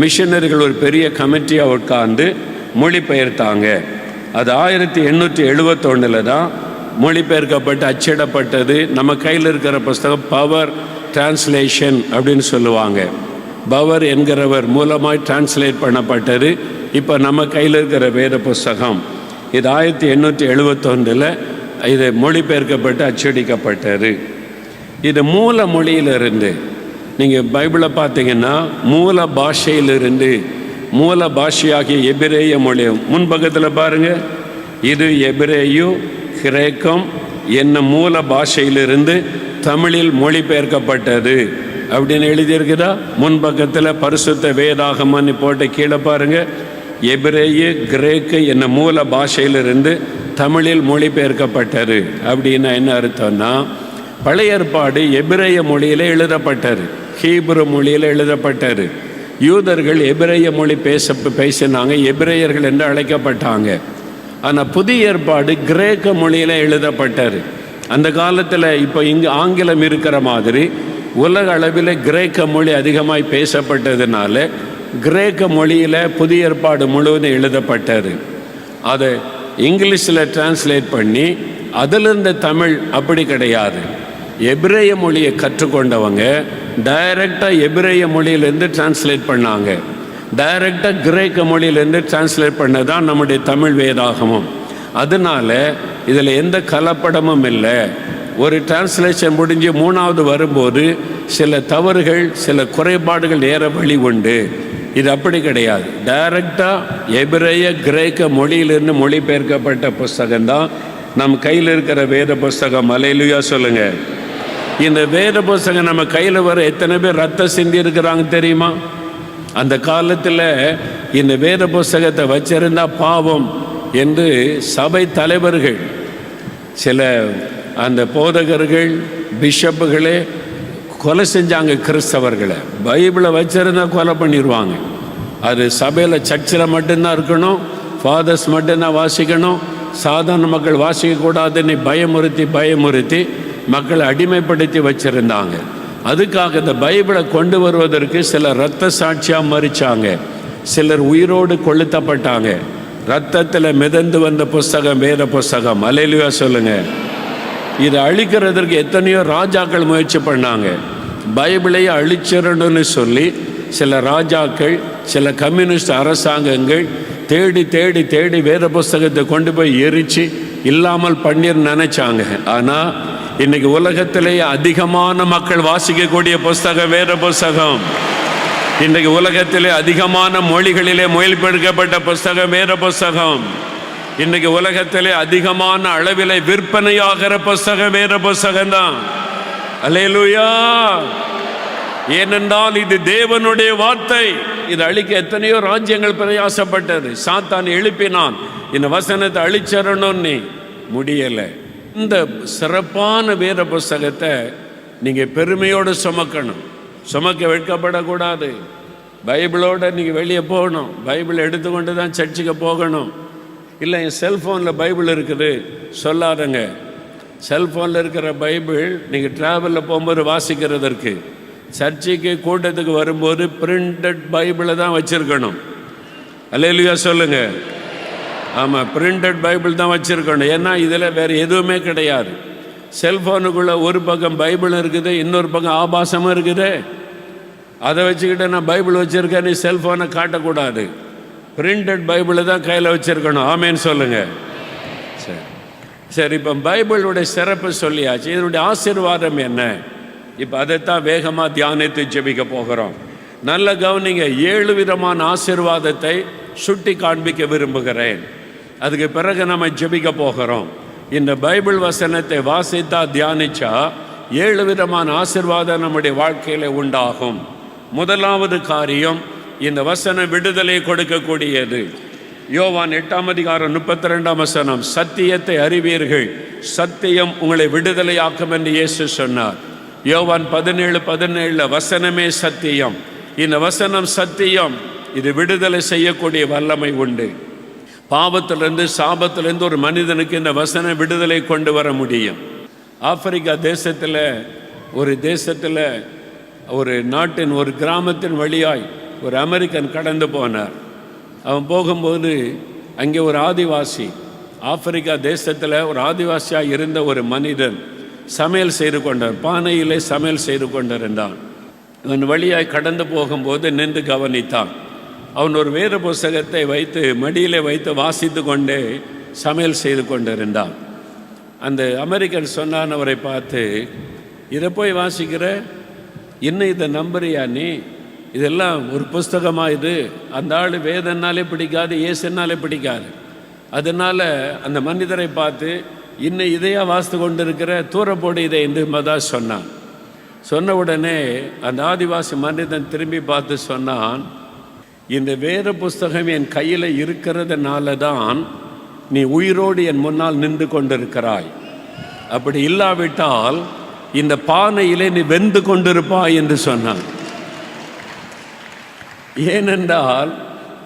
மிஷனரிகள் ஒரு பெரிய கமிட்டியாக உட்கார்ந்து மொழிபெயர்த்தாங்க. அது 1871 தான் மொழிபெயர்க்கப்பட்டு அச்சிடப்பட்டது. நம்ம கையில் இருக்கிற புஸ்தகம் பவர் டிரான்ஸ்லேஷன் அப்படின்னு சொல்லுவாங்க. பவர் என்கிறவர் மூலமாய் டிரான்ஸ்லேட் பண்ணப்பட்டது. இப்போ நம்ம கையில் இருக்கிற வேத புஸ்தகம் இது 1871 இது மொழிபெயர்க்கப்பட்டு அச்சடிக்கப்பட்டது. இது மூல மொழியிலிருந்து நீங்கள் பைபிளை பார்த்தீங்கன்னா மூல பாஷையிலிருந்து மூல பாஷையாகிய எபிரேய மொழி முன்பக்கத்தில் பாருங்கள். இது எபிரேயு கிரேக்கம் என்ன மூல பாஷையிலிருந்து தமிழில் மொழிபெயர்க்கப்பட்டது அப்படின்னு எழுதியிருக்குதா? முன்பக்கத்தில் பரிசுத்த வேதாகமன்னு போட்டு கீழே பாருங்கள். எபிரேய கிரேக்கு என்ன மூல பாஷையிலிருந்து தமிழில் மொழிபெயர்க்கப்பட்டது. அப்படின்னா என்ன அர்த்தம்னா, பழைய ஏற்பாடு எபிரேய மொழியில் எழுதப்பட்டது, ஹீப்ரு மொழியில் எழுதப்பட்டது. யூதர்கள் எபிரேய மொழி பேசினாங்க, எபிரேயர்கள் என்று அழைக்கப்பட்டாங்க. ஆனால் புதிய ஏற்பாடு கிரேக்க மொழியில் எழுதப்பட்டது. அந்த காலத்தில் இப்போ இங்கே ஆங்கிலம் இருக்கிற மாதிரி உலக அளவில் கிரேக்க மொழி அதிகமாய் பேசப்பட்டதுனால கிரேக்க மொழியில் புதிய ஏற்பாடு முழுவதும் எழுதப்பட்டது. அதை இங்கிலீஷில் டிரான்ஸ்லேட் பண்ணி அதிலிருந்த தமிழ் அப்படி கிடையாது. எபிரேய மொழியை கற்றுக்கொண்டவங்க டைரெக்டாக எபிரேய மொழியிலேருந்து டிரான்ஸ்லேட் பண்ணாங்க. டைரெக்டாக கிரேக்க மொழியிலேருந்து டிரான்ஸ்லேட் பண்ணதான் நம்முடைய தமிழ் வேதாகமம். அதனால் இதில் எந்த கலப்படமும் இல்லை. ஒரு டிரான்ஸ்லேஷன் முடிஞ்சு மூணாவது வரும்போது சில தவறுகள் சில குறைபாடுகள் நேர வழி உண்டு. இது அப்படி கிடையாது. டைரெக்டாக எபிரேய கிரேக்க மொழியிலிருந்து மொழிபெயர்க்கப்பட்ட புஸ்தகம்தான் நம் கையில் இருக்கிற வேத புஸ்தகம். அல்லேலூயா சொல்லுங்கள். இந்த வேத புஸ்தகம் நம்ம கையில் வர எத்தனை பேர் ரத்தம் சிந்தி இருக்கிறாங்க தெரியுமா? அந்த காலத்தில் இந்த வேத புஸ்தகத்தை வச்சிருந்தா பாவம் என்று சபை தலைவர்கள் சில அந்த போதகர்கள் பிஷப்புகளே கொலை செஞ்சாங்க கிறிஸ்தவர்களை. பைபிளை வச்சிருந்தா கொலை பண்ணிடுவாங்க. அது சபையில் சர்ச்சில் மட்டும்தான் இருக்கணும், ஃபாதர்ஸ் மட்டும்தான் வாசிக்கணும், சாதாரண மக்கள் வாசிக்கக்கூடாதுன்னு பயமுறுத்தி மக்களை அடிமைப்படுத்தி வச்சுருந்தாங்க. அதுக்காக இந்த பைபிளை கொண்டு வருவதற்கு சிலர் இரத்த சாட்சியாக மறிச்சாங்க, சிலர் உயிரோடு கொளுத்தப்பட்டாங்க. இரத்தத்தில் மிதந்து வந்த புஸ்தகம் வேத புஸ்தகம். அல்லேலூயா சொல்லுங்கள். இதை அழிக்கிறதற்கு எத்தனையோ ராஜாக்கள் முயற்சி பண்ணாங்க. பைபிளையை அழிச்சிடணும்னு சொல்லி சில ராஜாக்கள் சில கம்யூனிஸ்ட் அரசாங்கங்கள் தேடி தேடி தேடி வேத புஸ்தகத்தை கொண்டு போய் எரித்து இல்லாமல் பண்ணிர் நினைச்சாங்க. ஆனால் இன்னைக்கு உலகத்திலேயே அதிகமான மக்கள் வாசிக்கக்கூடிய புஸ்தகம் வேத புஸ்தகம். இன்றைக்கு உலகத்திலே அதிகமான மொழிகளிலே மொழிபெயர்க்கப்பட்ட புஸ்தகம் வேத புஸ்தகம். இன்றைக்கு உலகத்திலே அதிகமான அளவிலே விற்பனையாகிற புஸ்தகம் வேத புஸ்தகம்தான். அல்லேலூயா. ஏனென்றால் இது தேவனுடைய வார்த்தை. இது அழிக்க எத்தனையோ ராஜ்யங்கள் பிரயாசப்பட்டது. சாத்தான் எழுப்பினான் இந்த வசனத்தை அழிச்சரணும்னு, முடியலை. இந்த சிறப்பான வேத புஸ்தகத்தை நீங்கள் பெருமையோடு சுமக்கணும். சுமக்க வெட்கப்படக்கூடாது. பைபிளோடு நீங்கள் வெளியே போகணும். பைபிள் எடுத்துக்கொண்டு தான் சர்ச்சுக்கு போகணும். இல்லை என் செல்ஃபோனில் பைபிள் இருக்குது சொல்லாதங்க. செல்ஃபோனில் இருக்கிற பைபிள் நீங்கள் ட்ராவலில் போகும்போது வாசிக்கிறதற்கு, சர்ச்சுக்கு கூட்டத்துக்கு வரும்போது பிரிண்டட் பைபிளை தான் வச்சுருக்கணும். அல்லேலூயா சொல்லுங்கள். ஆமாம், பிரிண்டட் பைபிள் தான் வச்சுருக்கணும். ஏன்னா இதில் வேறு எதுவுமே கிடையாது. செல்ஃபோனுக்குள்ளே ஒரு பக்கம் பைபிள் இருக்குது, இன்னொரு பக்கம் ஆபாசமும் இருக்குது. அதை வச்சுக்கிட்டு நான் பைபிள் வச்சுருக்கேன், நீ செல்ஃபோனை காட்டக்கூடாது. பிரிண்டட் பைபிளை தான் கையில் வச்சுருக்கணும். ஆமேன்னு சொல்லுங்கள். சரி, இப்போ பைபிளுடைய சிறப்பு சொல்லியாச்சு. இதனுடைய ஆசீர்வாதம் என்ன? இப்போ அதைத்தான் வேகமாக தியானித்து ஜெபிக்க போகிறோம். நல்ல கவனிங்க. 7 விதமான ஆசீர்வாதத்தை சுட்டி காண்பிக்க விரும்புகிறேன். அதுக்கு பிறகு நம்ம ஜெபிக்க போகிறோம். இந்த பைபிள் வசனத்தை வாசித்தா தியானிச்சா 7 விதமான ஆசீர்வாதம் நம்முடைய வாழ்க்கையில் உண்டாகும். முதலாவது காரியம், இந்த வசனம் விடுதலை கொடுக்கக்கூடியது. யோவான் 8:32 சத்தியத்தை அறிவீர்கள், சத்தியம் உங்களை விடுதலையாக்கும் என்று இயேசு சொன்னார். யோவான் 17:17 வசனமே சத்தியம். இந்த வசனம் சத்தியம், இது விடுதலை செய்யக்கூடிய வல்லமை உண்டு. பாவத்திலிருந்து சாபத்திலிருந்து ஒரு மனிதனுக்கு இந்த வசன விடுதலை கொண்டு வர முடியும். ஆப்பிரிக்கா தேசத்தில் ஒரு நாட்டின் ஒரு கிராமத்தின் வழியாய் ஒரு அமெரிக்கன் கடந்து போனார். அவன் போகும்போது அங்கே ஒரு ஆதிவாசி, ஆப்பிரிக்கா தேசத்தில் ஒரு ஆதிவாசியாக இருந்த ஒரு மனிதன் சமையல் செய்து கொண்டார், பானையிலே சமையல் செய்து கொண்டிருந்தான். அவன் வழியாய் கடந்து போகும்போது நின்று கவனித்தான். அவன் ஒரு வேத புஸ்தகத்தை வைத்து மடியிலே வைத்து வாசித்து கொண்டே சமையல் செய்து கொண்டிருந்தான். அந்த அமெரிக்கன் சொன்னான் அவரை பார்த்து, இதை போய் வாசிக்கிற, இன்னும் இதை நம்புறியா நீ? இதெல்லாம் ஒரு புஸ்தகமாக இது? அந்த ஆள் வேதனாலே பிடிக்காது, இயேசுனாலே பிடிக்காது. அதனால் அந்த மனிதரை பார்த்து, இன்னும் இதையா வாசித்து கொண்டு இருக்கிற, தூரப்போடு இதை என்று தான் சொன்னான். சொன்ன உடனே அந்த ஆதிவாசி மனிதன் திரும்பி பார்த்து சொன்னான், இந்த வேத புஸ்தகம் என் கையில் இருக்கிறதுனால தான் நீ உயிரோடு என் முன்னால் நின்று கொண்டிருக்கிறாய். அப்படி இல்லாவிட்டால் இந்த பானையிலே நீ வெந்து கொண்டிருப்பாய் என்று சொன்னான். ஏனென்றால்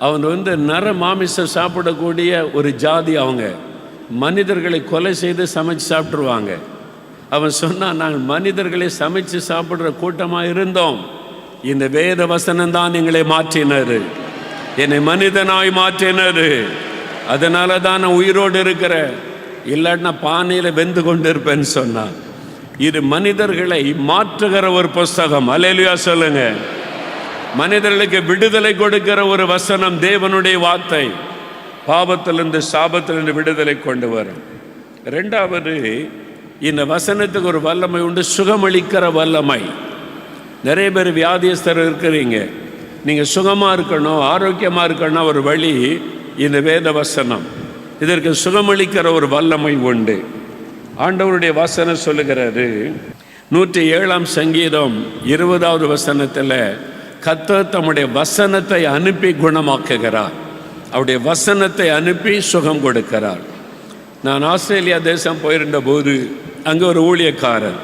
அவன் நர மாமிசம் சாப்பிடக்கூடிய ஒரு ஜாதி. அவங்க மனிதர்களை கொலை செய்து சமைச்சு சாப்பிட்ருவாங்க. அவன் சொன்னான், நாங்கள் மனிதர்களை சமைச்சு சாப்பிட்ற கூட்டமாக இருந்தோம், இந்த வேத வசனம் தான் எங்களை மாற்றினது, என்னை மனிதனாய் மாற்றினது. அதனால தான் நான் உயிரோடு இருக்கிறேன், இல்லாட்டினா பானையில் வெந்து கொண்டு இருப்பேன்னு சொன்னான். இது மனிதர்களை மாற்றுகிற ஒரு புஸ்தகம். அல்லேலூயா சொல்லுங்க. மனிதர்களுக்கு விடுதலை கொடுக்கிற ஒரு வசனம், தேவனுடைய வார்த்தை. பாவத்திலிருந்து சாபத்திலிருந்து விடுதலை கொண்டு வரும். ரெண்டாவது, இந்த வசனத்துக்கு ஒரு வல்லமை உண்டு, சுகமளிக்கிற வல்லமை. நிறைய பேர் வியாதியஸ்தர் இருக்கிறீங்க, நீங்கள் சுகமாக இருக்கணும், ஆரோக்கியமாக இருக்கணும், ஒரு வழி இந்த வேத வசனம். இதற்கு சுகமளிக்கிற ஒரு வல்லமை உண்டு. ஆண்டவருடைய வசனம் சொல்லுகிறது, 107 சங்கீதம் 20வது வசனத்தில், கர்த்தர் தம்முடைய வசனத்தை அனுப்பி குணமாக்குகிறார், அவருடைய வசனத்தை அனுப்பி சுகம் கொடுக்கிறார். நான் ஆஸ்திரேலியா தேசம் போயிருந்த போது அங்கே ஒரு ஊழியக்காரர்,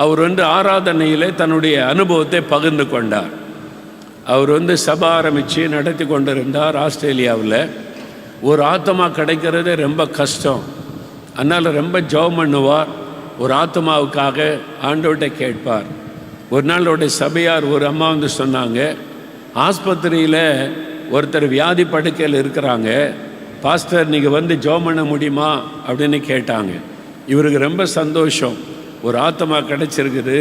அவர் ஆராதனையிலே தன்னுடைய அனுபவத்தை பகிர்ந்து கொண்டார். அவர் சபை ஆரம்பித்து நடத்தி கொண்டிருந்தார். ஆஸ்திரேலியாவில் ஒரு ஆத்மா கிடைக்கிறது ரொம்ப கஷ்டம். அதனால் ரொம்ப ஜெபம் பண்ணுவார், ஒரு ஆத்மாவுக்காக ஆண்டவர்கிட்ட கேட்பார். ஒரு நாள் அவருடைய சபையார் ஒரு அம்மா சொன்னாங்க, ஆஸ்பத்திரியில் ஒருத்தர் வியாதி படுக்கையில் இருக்கிறாங்க, பாஸ்டர் நீங்கள் ஜெபம் பண்ண முடியுமா அப்படின்னு கேட்டாங்க. இவருக்கு ரொம்ப சந்தோஷம், ஒரு ஆத்மா கிடைச்சிருக்குது.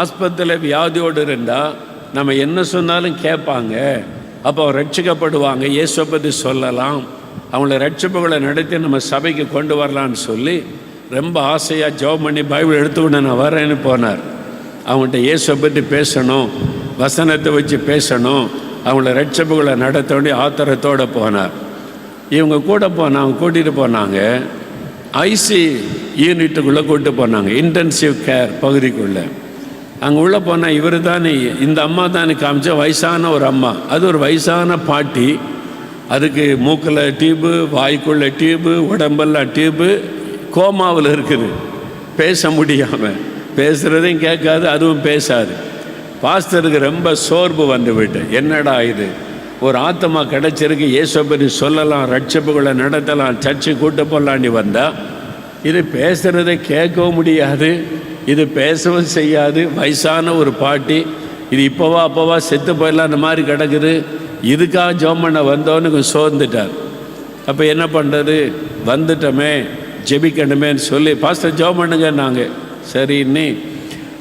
ஆஸ்பத்திரியில் வியாதியோடு இருந்தால் நம்ம என்ன சொன்னாலும் கேட்பாங்க, அப்போ ரட்சிக்கப்படுவாங்க, இயேசுவை பற்றி சொல்லலாம், அவங்கள ரட்சிப்புகளை நடத்தி நம்ம சபைக்கு கொண்டு வரலான்னு சொல்லி ரொம்ப ஆசையாக ஜெபம் பண்ணி பைபிள் எடுத்துக்கிட்டு நான் வரேன்னு போனார். அவங்கள்ட்ட இயேசுவை பற்றி பேசணும், வசனத்தை வச்சு பேசணும், அவங்கள ரட்சிப்புகளை நடத்த வேண்டிய ஆத்திரத்தோடு போனார். இவங்க கூட அவங்க கூட்டிகிட்டு போனாங்க, ஐசி யூனிட்டுக்குள்ளே கூப்பிட்டு போனாங்க, இன்டென்சிவ் கேர் பகுதிக்குள்ளே. அங்கே உள்ளே போனால் இவர் தானே, இந்த அம்மா தானே காமிச்ச வயசான ஒரு அம்மா. அது ஒரு வயசான பாட்டி, அதுக்கு மூக்கில் டியூபு, வாய்க்குள்ள டியூபு, உடம்பெல்லாம் டியூபு, கோமாவில் இருக்குது, பேச முடியாமல், பேசுகிறதையும் கேட்காது, அதுவும் பேசாது. பாஸ்டருக்கு ரொம்ப சோர்வு வந்து விட்டு, என்னடா இது, ஒரு ஆத்மா கிடச்சிருக்கு, இயேசுவை பற்றி சொல்லலாம், ரட்சிப்புகளை நடத்தலாம், சர்ச்சை கூட்ட போடலாண்டி வந்தால் இது பேசுகிறதை கேட்கவும் முடியாது, இது பேசவும் செய்யாது. வயசான ஒரு பாட்டி, இது அப்போவா செத்து போயிடலாம் அந்த மாதிரி கிடக்குது, இதுக்காக ஜெபம் பண்ண வந்தோன்னு கொஞ்சம் சோர்ந்துட்டார். அப்போ என்ன பண்ணுறது, வந்துட்டோமே ஜெபிக்கணுமேன்னு சொல்லி பாஸ்டர் ஜெபம் பண்ணுங்க நாங்கள். சரின்னு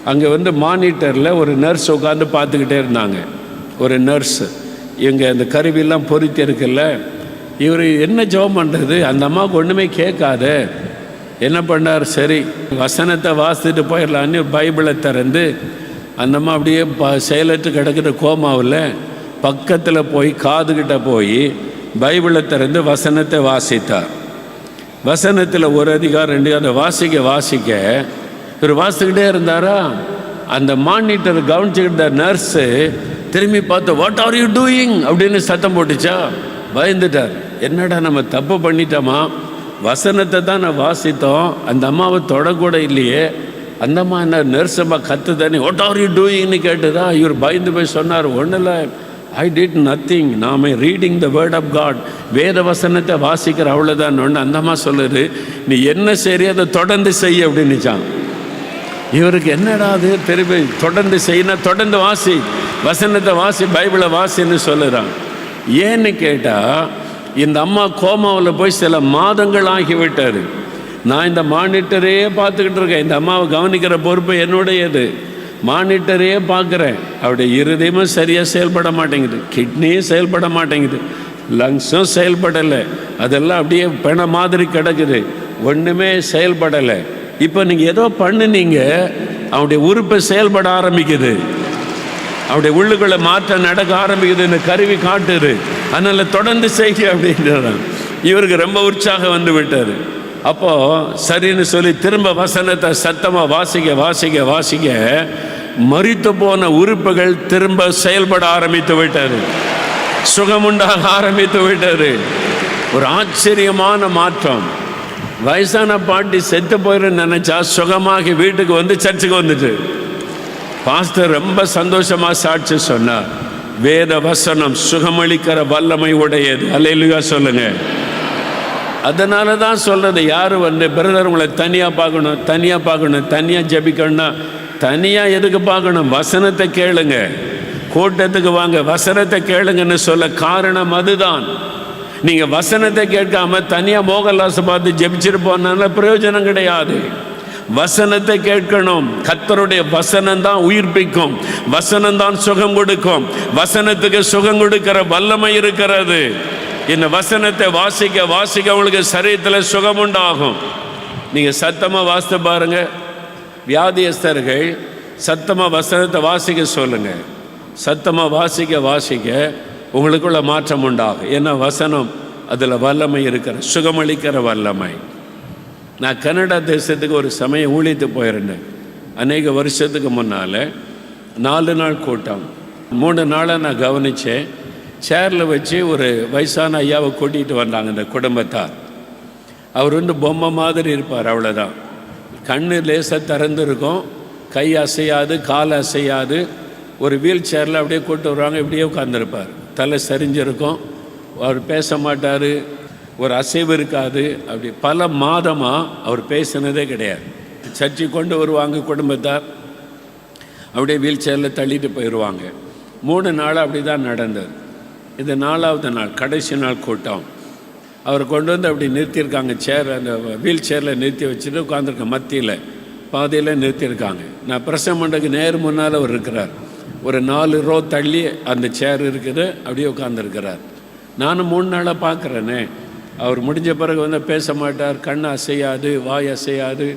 அங்கே மானிட்டரில் ஒரு நர்ஸ் உட்காந்து பார்த்துக்கிட்டே இருந்தாங்க. ஒரு நர்ஸு, இவங்க அந்த கருவியெல்லாம் பொருத்தி இருக்குல்ல, இவர் என்ன ஜெபம் பண்ணுறது, அந்த அம்மாவுக்கு ஒன்றுமே கேட்காத. என்ன பண்ணார், சரி வசனத்தை வாசித்துட்டு போயிடலான்னு பைபிளை திறந்து அந்த அம்மா அப்படியே செயலற்று கிடக்கிற கோமாவில் பக்கத்தில் போய் காதுகிட்ட போய் பைபிளை திறந்து வசனத்தை வாசித்தார். வசனத்தில் ஒரு அதிகாரம் 2 அதை வாசிக்க இவர் வாசிக்கிட்டே இருந்தாரா, அந்த மானிட்டர் கவனிச்சுக்கிட்ட நர்ஸு திரும்பி பார்த்து வாட் ஆர் யூ டூயிங் அப்படின்னு சத்தம் போட்டுச்சா. பயந்துட்டார். என்னடா நம்ம தப்பு பண்ணிட்டோமா, வசனத்தை தான் நான் வாசித்தோம், அந்த அம்மாவை தொடக்கூட இல்லையே, அந்த அம்மா என்ன நர்ஸ் அம்மா கற்று தானே வாட் ஆர் யூ டூயிங்னு கேட்டுதா. இவர் பயந்து போய் சொன்னார், ஒன்றும் இல்லை, ஐ டிட் நத்திங், நாம் reading the word of God, வேத வசனத்தை வாசிக்கிற அவ்வளோதான். ஒன்று அந்த அம்மா சொல்லுது, நீ என்ன சரி அதை தொடர்ந்து செய்ய அப்படின்னுச்சான். இவருக்கு என்னடா அது திரும்பி தொடர்ந்து செய்யணும், தொடர்ந்து வாசி, வசனத்தை வாசி, பைபிளை வாசின்னு சொல்லுறான். ஏன்னு கேட்டால் இந்த அம்மா கோமாவில் போய் சில மாதங்கள் ஆகிவிட்டார். நான் இந்த மானிட்டரே பார்த்துக்கிட்டு இருக்கேன், இந்த அம்மாவை கவனிக்கிற பொறுப்பு என்னுடையது, மானிட்டரே பார்க்குறேன். அவருடைய இருதயமும் சரியாக செயல்பட மாட்டேங்குது, கிட்னியும் செயல்பட மாட்டேங்குது, லங்ஸும் செயல்படலை, அதெல்லாம் அப்படியே பிண மாதிரி கிடக்குது, ஒன்றுமே செயல்படலை. இப்போ நீங்கள் ஏதோ பண்ணுனீங்க, அவனுடைய உறுப்பை செயல்பட ஆரம்பிக்குது, அவருடைய உள்ளுக்குள்ள மாற்றம் நடக்க ஆரம்பிக்குது, இந்த கருவி காட்டுது, அதனால் தொடர்ந்து செய்ய அப்படின்றான். இவருக்கு ரொம்ப உற்சாகம் வந்து விட்டார். அப்போது சரின்னு சொல்லி திரும்ப வசனத்தை சத்தமாக வாசிக்க வாசிக்க வாசிக்க மரித்து போன உறுப்புகள் திரும்ப செயல்பட ஆரம்பித்து விட்டார், சுகமுண்டாக ஆரம்பித்து விட்டார். ஒரு ஆச்சரியமான மாற்றம். வயசான பாட்டி செத்து போயிருந்து நினச்சா சுகமாகி வீட்டுக்கு வந்து சர்ச்சுக்கு வந்துட்டு பாஸ்டர் ரொம்ப சந்தோஷமாக சாட்சி சொன்னார். வேத வசனம் சுகமளிக்கிற வல்லமை உடையது. அல்லேலூயா சொல்லுங்க. அதனால தான் சொல்கிறது, யார் பிரதர் உங்களை தனியாக பார்க்கணும், தனியாக பார்க்கணும், தனியாக ஜெபிக்கணும்னா தனியாக எதுக்கு பார்க்கணும், வசனத்தை கேளுங்க, கூட்டத்துக்கு வாங்க, வசனத்தை கேளுங்கன்னு சொல்ல காரணம் அதுதான். நீங்கள் வசனத்தை கேட்காம தனியாக மோகன்லாஸை பார்த்து ஜெபிச்சிட்டு போனால பிரயோஜனம் கிடையாது. வசனத்தை கேட்கணும். கர்த்தருடைய வசனம் தான் உயிர்ப்பிக்கும், வசனம் தான் சுகம் கொடுக்கும், வசனத்துக்கு சுகம் கொடுக்கிற வல்லமை இருக்கிறது. இந்த வசனத்தை வாசிக்க வாசிக்க உங்களுக்கு சரீரத்தில் சுகம் உண்டாகும். நீங்கள் சத்தமாக வாசித்து பாருங்க, வியாதியஸ்தர்கள் சத்தமாக வசனத்தை வாசிக்க சொல்லுங்க, சத்தமாக வாசிக்க வாசிக்க உங்களுக்குள்ள மாற்றம் உண்டாகும். ஏன்னா வசனம் அதில் வல்லமை இருக்கிற, சுகமளிக்கிற வல்லமை. நான் கனடா தேசத்துக்கு ஒரு சமயம் ஊழியத்துக்கு போயிருந்தேன். அநேக வருஷத்துக்கு முன்னால் 4 நாள் கூட்டம். 3 நாளாக நான் கவனித்தேன். சேரில் வச்சு ஒரு வயசான ஐயாவை கூட்டிகிட்டு வந்தாங்க இந்த குடும்பத்தார். அவர் பொம்மை மாதிரி இருப்பார், அவ்வளோதான். கண்ணு லேசாக திறந்துருக்கும், கை அசையாது, கால் அசையாது. ஒரு வீல் சேரில் அப்படியே கூட்டு வருவாங்க, இப்படியே உட்காந்துருப்பார், தலை சரிஞ்சிருக்கும், அவர் பேச மாட்டார், ஒரு அசைவு இருக்காது. அப்படி பல மாதமாக அவர் பேசினதே கிடையாது. சர்ச்சை கொண்டு வருவாங்க குடும்பத்தார், அப்படியே வீல் சேரில் தள்ளிட்டு போயிடுவாங்க. 3 நாள் அப்படி தான் நடந்தது. இது 4வது நாள், கடைசி நாள் கூட்டம். அவர் கொண்டு வந்து அப்படி நிறுத்தியிருக்காங்க, சேர் அந்த வீல் சேரில் நிறுத்தி வச்சுட்டு உட்காந்துருக்க மத்தியில் பாதையில் நிறுத்தியிருக்காங்க. நான் பிரசங்கம் பண்ணுறதுக்கு நேர் முன்னால் அவர் இருக்கிறார், ஒரு 4 ரோ தள்ளி அந்த சேர் இருக்குது, அப்படியே உட்காந்துருக்கிறார். நானும் 3 நாளாக பார்க்குறேனே. அவர் முடிஞ்ச பிறகு பேச மாட்டார், கண் அசையாது, வாய் அசையாது,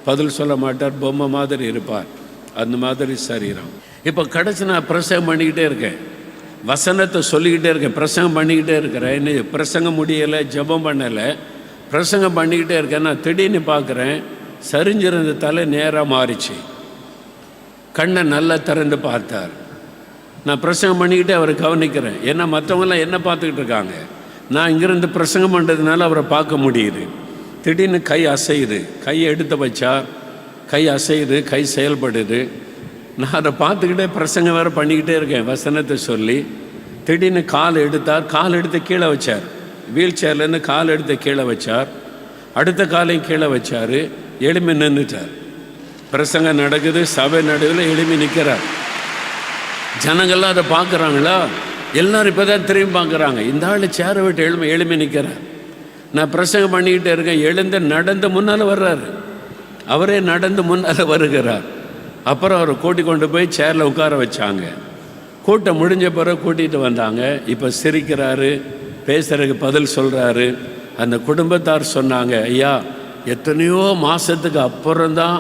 பதில் சொல்ல மாட்டார், பொம்மை மாதிரி இருப்பார். அந்த மாதிரி சரீரம். இப்போ கடைசி நான் பிரசங்கம் பண்ணிக்கிட்டே இருக்கேன், வசனத்தை சொல்லிக்கிட்டே இருக்கேன், பிரசங்கம் பண்ணிக்கிட்டே இருக்கிறேன். இன்னும் பிரசங்கம் முடியலை, ஜெபம் பண்ணலை, பிரசங்கம் பண்ணிக்கிட்டே இருக்கேன். நான் திடீர்னு பார்க்குறேன், சரிஞ்சிருந்த தலை நேராக மாறிச்சு, கண்ணை நல்லா திறந்து பார்த்தார். நான் பிரசங்கம் பண்ணிக்கிட்டே அவரை கவனிக்கிறேன். ஏன்னா மற்றவங்களாம் என்ன பார்த்துக்கிட்டு இருக்காங்க, நான் இங்கேருந்து பிரசங்கம் பண்ணுறதுனால அவரை பார்க்க முடியுது. திடீர்னு கை அசையுது, கையை எடுத்து வச்சா கை அசையுது, கை செயல்படுது. நான் அதை பார்த்துக்கிட்டே பிரசங்கம் வேறு பண்ணிக்கிட்டே இருக்கேன், வசனத்தை சொல்லி. திடீர்னு கால் எடுத்தார், கால் எடுத்து கீழே வச்சார், வீல் சேர்லேருந்து கால் எடுத்து கீழே வச்சார், அடுத்த காலையும் கீழே வச்சார், எளிமை நின்றுட்டார். பிரசங்கம் நடக்குது, சபை நடுவில் எளிமை நிற்கிறார். ஜனங்கள்லாம் அதை பார்க்குறாங்களா, எல்லோரும் இப்போ தான் திரும்பி பார்க்குறாங்க. இந்த ஆள் சேரை விட்டு எளிமை நிற்கிறார். நான் பிரசங்கம் பண்ணிக்கிட்டே இருக்கேன், எழுந்து நடந்து முன்னால் வர்றாரு, அவரே நடந்து முன்னால் வருகிறார். அப்புறம் அவரை கூட்டி கொண்டு போய் சேரில் உட்கார வச்சாங்க. கூட்டம் முடிஞ்ச பிறகு கூட்டிகிட்டு வந்தாங்க. இப்போ சிரிக்கிறாரு, பேசுகிறதுக்கு பதில் சொல்கிறாரு. அந்த குடும்பத்தார் சொன்னாங்க, ஐயா எத்தனையோ மாதத்துக்கு அப்புறம்தான்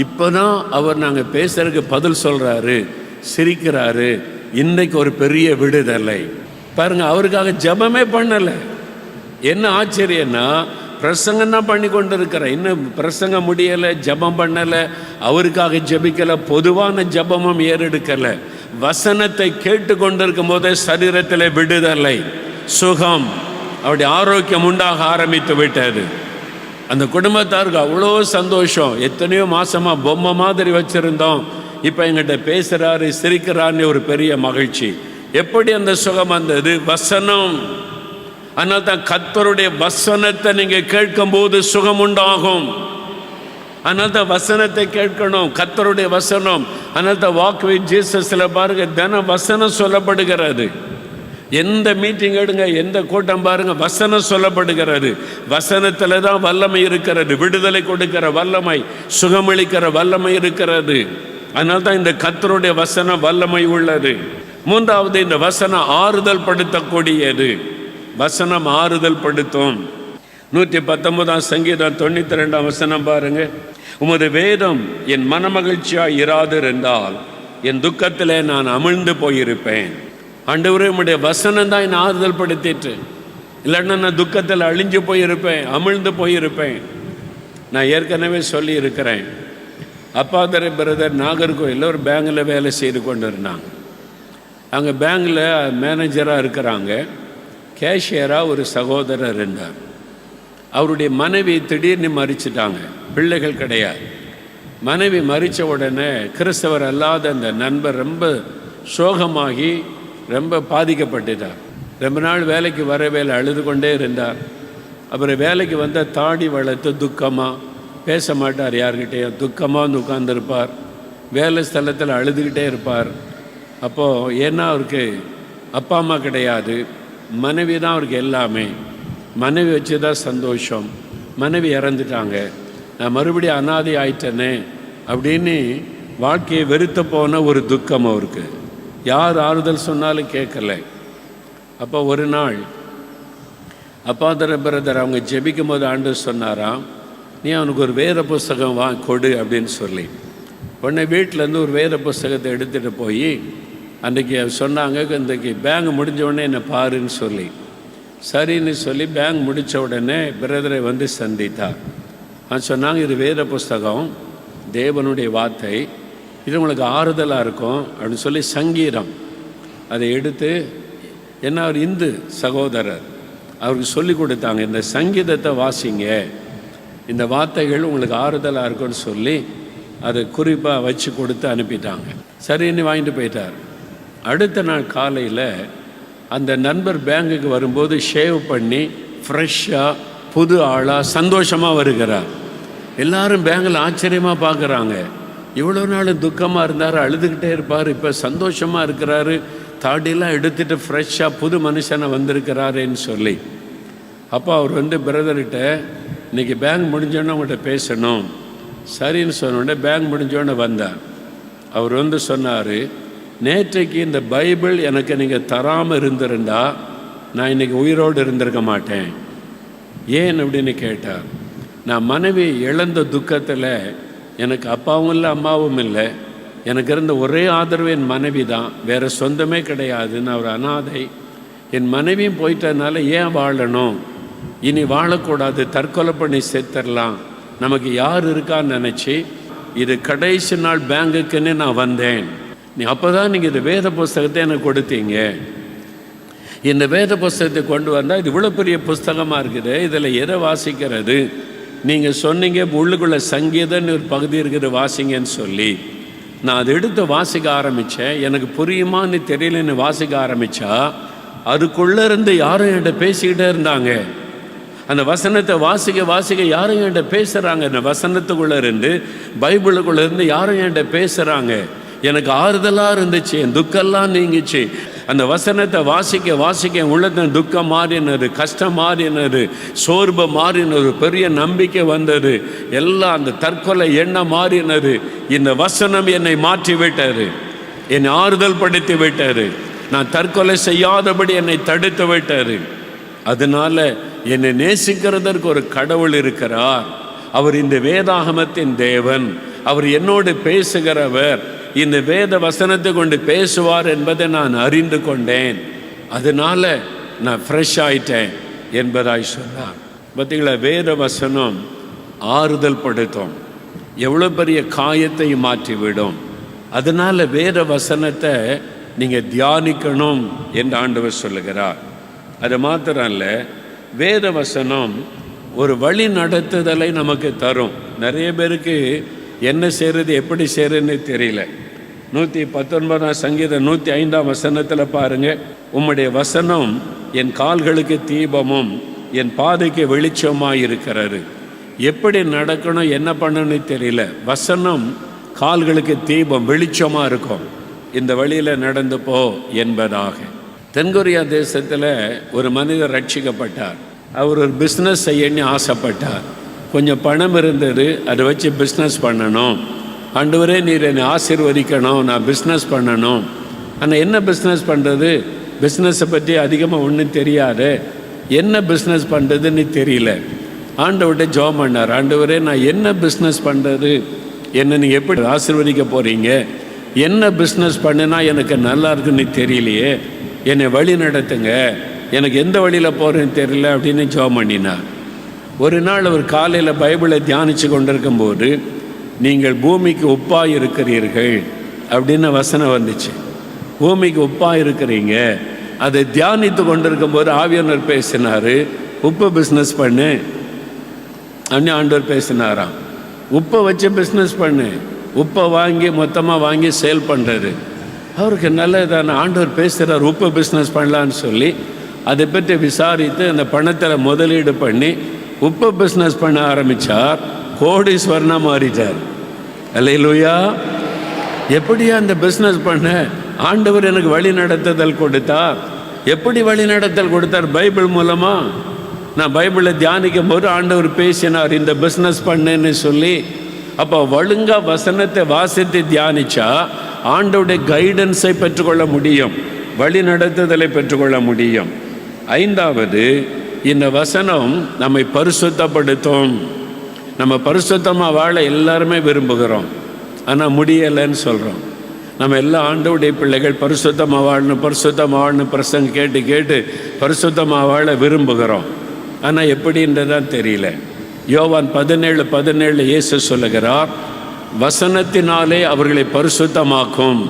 இப்போ தான் அவர் நாங்கள் பேசுகிறதுக்கு பதில் சொல்கிறாரு, சிரிக்கிறாரு, இன்றைக்கு ஒரு பெரிய விடுதலை. பாருங்கள், அவருக்காக ஜெபமே பண்ணலை. என்ன ஆச்சரியன்னா, பிரசங்கம் தான் பண்ணி கொண்டு இருக்கிறேன், இன்னும் பிரசங்கம் முடியலை, ஜெபம் பண்ணலை, அவருக்காக ஜெபிக்கலை, பொதுவான ஜெபமும் ஏறெடுக்கலை. வசனத்தை கேட்டு கொண்டிருக்கும் போதே சரீரத்தில் விடுதலை, சுகம், அவருடைய ஆரோக்கியம் உண்டாக ஆரம்பித்து விட்டது. அந்த குடும்பத்தாருக்கு அவ்வளோ சந்தோஷம். எத்தனையோ மாசமாக பொம்மை மாதிரி வச்சுருந்தோம், இப்போ எங்கிட்ட பேசுகிறாரு, சிரிக்கிறான்னு ஒரு பெரிய மகிழ்ச்சி. எப்படி அந்த சுகம் வந்தது? வசனம். அதனால தான் கர்த்தருடைய வசனத்தை நீங்கள் கேட்கும்போது சுகம் உண்டாகும். அதனால தான் வசனத்தை கேட்கணும், கர்த்தருடைய வசனம். அதனால தான் வாக் வித் ஜீசஸில் பாருங்க, தினம் வசனம் சொல்லப்படுகிறது. எந்த மீட்டிங் எடுங்க, எந்த கூட்டம் பாருங்க, வசனம் சொல்லப்படுகிறது. வசனத்தில் தான் வல்லமை இருக்கிறது, விடுதலை கொடுக்கிற வல்லமை, சுகமளிக்கிற வல்லமை இருக்கிறது. அதனால தான் இந்த கர்த்தருடைய வசனம் வல்லமை உள்ளது. மூன்றாவது, இந்த வசனம் ஆறுதல் படுத்தக்கூடியது. வசனம் ஆறுதல் படுத்தும். 119 சங்கீதம் 92 வசனம் பாருங்க. உமது வேதம் என் மனமகிழ்ச்சியாய் இராதிருந்தால் என் துக்கத்திலே நான் அமிழ்ந்து போயிருப்பேன். ஆண்டவரே, உம்முடைய வசனம் தான் என்னை ஆறுதல் படுத்திட்டு, இல்லைன்னா நான் துக்கத்தில் அழிஞ்சு போயிருப்பேன், அமிழ்ந்து போயிருப்பேன். நான் ஏற்கனவே சொல்லி இருக்கிறேன், அப்பாதர பிரதர் நாகர்கோயிலில் ஒரு பேங்கில் வேலை செய்து கொண்டு இருந்தாங்க. அங்கே பேங்கில் மேனேஜராக இருக்கிறாங்க. கேஷியராக ஒரு சகோதரர் இருந்தார். அவருடைய மனைவி திடீர்னு மறிச்சிட்டாங்க, பிள்ளைகள் கிடையாது. மனைவி மறித்த உடனே கிறிஸ்தவர் அல்லாத அந்த நண்பர் ரொம்ப சோகமாகி ரொம்ப பாதிக்கப்பட்டுட்டார். ரொம்ப நாள் வேலைக்கு வரவே இல்லை, அழுது கொண்டே இருந்தார். அப்புறம் வேலைக்கு வந்த தாடி வளர்த்து துக்கமாக பேச மாட்டார், யார்கிட்டையும் துக்கமாக வந்து உட்கார்ந்துருப்பார். வேலை ஸ்தலத்தில் அழுதுகிட்டே இருப்பார். அப்போது ஏன்னா அவருக்கு அப்பா அம்மா கிடையாது, மனைவி தான் அவருக்கு எல்லாமே. மனைவி வச்சு தான் சந்தோஷம். மனைவி இறந்துட்டாங்க, நான் மறுபடியும் அனாதை ஆயிட்டேனே அப்படின்னு வாழ்க்கையை வெறுத்த போன ஒரு துக்கம் அவருக்கு. யார் ஆறுதல் சொன்னாலும் கேட்கலை. அப்போ ஒரு நாள் அப்பாதர பிரதர் அவங்க ஜெபிக்கும் போது ஆண்டவர் சொன்னாராம், நீ அவனுக்கு ஒரு வேத புஸ்தகம் கொடு அப்படின்னு சொல்லி. உடனே வீட்டிலேருந்து ஒரு வேத புஸ்தகத்தை எடுத்துகிட்டு போய் அன்றைக்கி சொன்னாங்க, இன்றைக்கி பேங்க் முடிஞ்ச உடனே என்னை பாருன்னு சொல்லி. சரின்னு சொல்லி பேங்க் முடித்த உடனே பிரதரை வந்து சந்தித்தார். சொன்னாங்க, இது வேத புஸ்தகம், தேவனுடைய வார்த்தை, இது உங்களுக்கு ஆறுதலாக இருக்கும் அப்படின்னு சொல்லி சங்கீதம் அதை எடுத்து, என்ன அவர் இந்து சகோதரர், அவருக்கு சொல்லி கொடுத்தாங்க, இந்த சங்கீதத்தை வாசிங்க, இந்த வார்த்தைகள் உங்களுக்கு ஆறுதலாக இருக்கும்னு சொல்லி அதை குறிப்பாக வச்சு கொடுத்து அனுப்பிட்டாங்க. சரின்னு வாங்கிட்டு போயிட்டார். அடுத்த நாள் காலையில் அந்த நண்பர் பேங்குக்கு வரும்போது ஷேவ் பண்ணி ஃப்ரெஷ்ஷாக புது ஆளாக சந்தோஷமாக வருகிறார். எல்லாரும் பேங்கில் ஆச்சரியமாக பார்க்குறாங்க. இவ்வளோ நாள் துக்கமாக இருந்தார், அழுதுகிட்டே இருப்பார், இப்போ சந்தோஷமாக இருக்கிறாரு, தாடியெல்லாம் எடுத்துகிட்டு ஃப்ரெஷ்ஷாக புது மனுஷனை வந்திருக்கிறாருன்னு சொல்லி. அப்போ அவர் வந்து பிரதர்கிட்ட, இன்றைக்கி பேங்க் முடிஞ்சோடனே உங்கள்கிட்ட பேசணும். சரின்னு சொன்னோடனே பேங்க் முடிஞ்சோடனே வந்தார். அவர் வந்து சொன்னார், நேற்றைக்கு இந்த பைபிள் எனக்கு நீங்கள் தராமல் இருந்திருந்தா நான் இன்றைக்கி உயிரோடு இருந்திருக்க மாட்டேன். ஏன் அப்படின்னு கேட்டார். நான் மனைவி இழந்த துக்கத்தில் எனக்கு அப்பாவும் இல்லை அம்மாவும் இல்லை, எனக்கு இருந்த ஒரே ஆதரவு என் மனைவி தான், வேறு சொந்தமே கிடையாது, நான் ஒரு அனாதை. என் மனைவியும் போயிட்டதுனால ஏன் வாழணும், இனி வாழக்கூடாது, தற்கொலை பண்ணி செத்துடலாம், நமக்கு யார் இருக்கான்னு நினச்சி இது கடைசி நாள் பேங்குக்குன்னு நான் வந்தேன். நீ அப்போ தான் நீங்கள் இந்த வேத புஸ்தகத்தை எனக்கு கொடுத்தீங்க. இந்த வேத புஸ்தகத்தை கொண்டு வந்தால் இது இவ்வளோ பெரிய புஸ்தகமாக இருக்குது, இதில் எதை வாசிக்கிறது, நீங்கள் சொன்னீங்க உள்ளுக்குள்ளே சங்கீதம்னு ஒரு பகுதி இருக்குது வாசிங்கன்னு சொல்லி. நான் அதை எடுத்து வாசிக்க ஆரம்பித்தேன். எனக்கு புரியுமான்னு தெரியலன்னு வாசிக்க ஆரம்பித்தா அதுக்குள்ளே இருந்து யாரும் என்கிட்ட பேசிக்கிட்டே இருந்தாங்க. அந்த வசனத்தை வாசிக்க வாசிக்க யாரும் என்கிட்ட பேசுகிறாங்க. அந்த வசனத்துக்குள்ளே இருந்து பைபிளுக்குள்ளே இருந்து யாரும் என்கிட்ட பேசுகிறாங்க. எனக்கு ஆறுதலாக இருந்துச்சு, என் துக்கெல்லாம் நீங்கிச்சு. அந்த வசனத்தை வாசிக்க வாசிக்க என் உள்ளத்தின் துக்கம் மாறினது, கஷ்டம் மாறினது, சோர்வு மாறினது, பெரிய நம்பிக்கை வந்தது, எல்லாம் அந்த தற்கொலை எண்ணம் மாறினது. இந்த வசனம் என்னை மாற்றி விட்டது, என்னை ஆறுதல் படுத்தி விட்டது, நான் தற்கொலை செய்யாதபடி என்னை தடுத்து விட்டது. அதனால என்னை நேசிக்கிறதற்கு ஒரு கடவுள் இருக்கிறார், அவர் இந்த வேதாகமத்தின் தேவன், அவர் என்னோடு பேசுகிறவர், இந்த வேத வசனத்தை கொண்டு பேசுவார் என்பதை நான் அறிந்து கொண்டேன். அதனால நான் ஃப்ரெஷ் ஆயிட்டேன் என்பதாய் சொன்னார். பார்த்தீங்களா, வேத வசனம் ஆறுதல் படுத்தும், எவ்வளோ பெரிய காயத்தை மாற்றிவிடும். அதனால் வேத வசனத்தை நீங்கள் தியானிக்கணும் என்று ஆண்டவர் சொல்லுகிறார். அது மாத்திரம் இல்லை, வேத வசனம் ஒரு வழி நடத்துதலை நமக்கு தரும். நிறைய பேருக்கு என்ன செய்கிறது எப்படி செய்கிறதுன்னு தெரியல. 119 சங்கீதம் 105 வசனத்தில் பாருங்கள், உம்முடைய வசனம் என் கால்களுக்கு தீபமும் என் பாதைக்கு வெளிச்சமாக இருக்கிறது. எப்படி நடக்கணும் என்ன பண்ணணும்னு தெரியல, வசனம் கால்களுக்கு தீபம் வெளிச்சமாக இருக்கும். இந்த வழியில் நடந்து போ என்பதாக. தென்கொரியா தேசத்தில் ஒரு மனிதர் ரட்சிக்கப்பட்டார். அவர் ஒரு பிஸ்னஸ் செய்யணும்னு ஆசைப்பட்டார். கொஞ்சம் பணம் இருந்தது, அதை வச்சு பிஸ்னஸ் பண்ணணும். ஆண்டவரே நீர் என்னை ஆசீர்வதிக்கணும், நான் பிஸ்னஸ் பண்ணணும். ஆனால் என்ன பிஸ்னஸ் பண்ணுறது, பிஸ்னஸை பற்றி அதிகமாக ஒன்றும் தெரியாது, என்ன பிஸ்னஸ் பண்ணுறதுன்னு தெரியல. ஆண்டவர்கிட்ட ஜெபம் பண்ணார், ஆண்டவரே நான் என்ன பிஸ்னஸ் பண்ணுறது, என்னை நீங்கள் எப்படி ஆசீர்வதிக்க போகிறீங்க, என்ன பிஸ்னஸ் பண்ணுனா எனக்கு நல்லா இருக்குன்னு தெரியலையே, என்னை வழி நடத்துங்க, எனக்கு எந்த வழியில் போகிறேன்னு தெரியல அப்படின்னு ஜெபம் பண்ணினார். ஒரு நாள் அவர் காலையில் பைபிளை தியானித்து கொண்டிருக்கும்போது, நீங்கள் பூமிக்கு உப்பாக இருக்கிறீர்கள் அப்படின்னு வசனம் வந்துச்சு. பூமிக்கு உப்பாக இருக்கிறீங்க. அதை தியானித்து கொண்டிருக்கும்போது ஆவியானவர் பேசினார், உப்பு பிஸ்னஸ் பண்ணு அப்படின்னு ஆண்டவர் பேசினாராம். உப்பை வச்சு பிஸ்னஸ் பண்ணு, உப்பை வாங்கி மொத்தமாக வாங்கி சேல் பண்ணுறது. அவருக்கு நல்லதான ஆண்டவர் பேசுகிறார், உப்பு பிஸ்னஸ் பண்ணலான்னு சொல்லி அதை பற்றி விசாரித்து அந்த பணத்தில் முதலீடு பண்ணி உப்பு பிஸ்னஸ் பண்ண ஆரம்பித்தார். கோடீஸ்வரனாக மாறிட்டார். அல்லேலூயா. எப்படியா அந்த பிஸ்னஸ் பண்ண ஆண்டவர் எனக்கு வழி நடத்துதல் கொடுத்தார். எப்படி வழி நடத்தல் கொடுத்தார்? பைபிள் மூலமாக. நான் பைபிளை தியானிக்கும் போது ஆண்டவர் பேசினார், இந்த பிஸ்னஸ் பண்ணுன்னு சொல்லி. அப்போ ஒழுங்கா வசனத்தை வாசித்து தியானிச்சா ஆண்டவருடைய கைடன்ஸை பெற்றுக்கொள்ள முடியும், வழி நடத்துதலை பெற்றுக்கொள்ள முடியும். 5வது, இந்த வசனம் நம்மை பரிசுத்தப்படுத்தும். நம்ம பரிசுத்தமாக வாழ எல்லாருமே விரும்புகிறோம், ஆனால் முடியலைன்னு சொல்கிறோம். நம்ம எல்லா ஆண்டவருடைய பிள்ளைகள் பரிசுத்தமாக வாழணும் பிரசங்க கேட்டு கேட்டு பரிசுத்தமாக வாழ விரும்புகிறோம், ஆனால் எப்படின்றதான் தெரியல. யோவான் 17:17 இயேசு சொல்லுகிறார், வசனத்தினாலே அவர்களை பரிசுத்தமாக்கும்,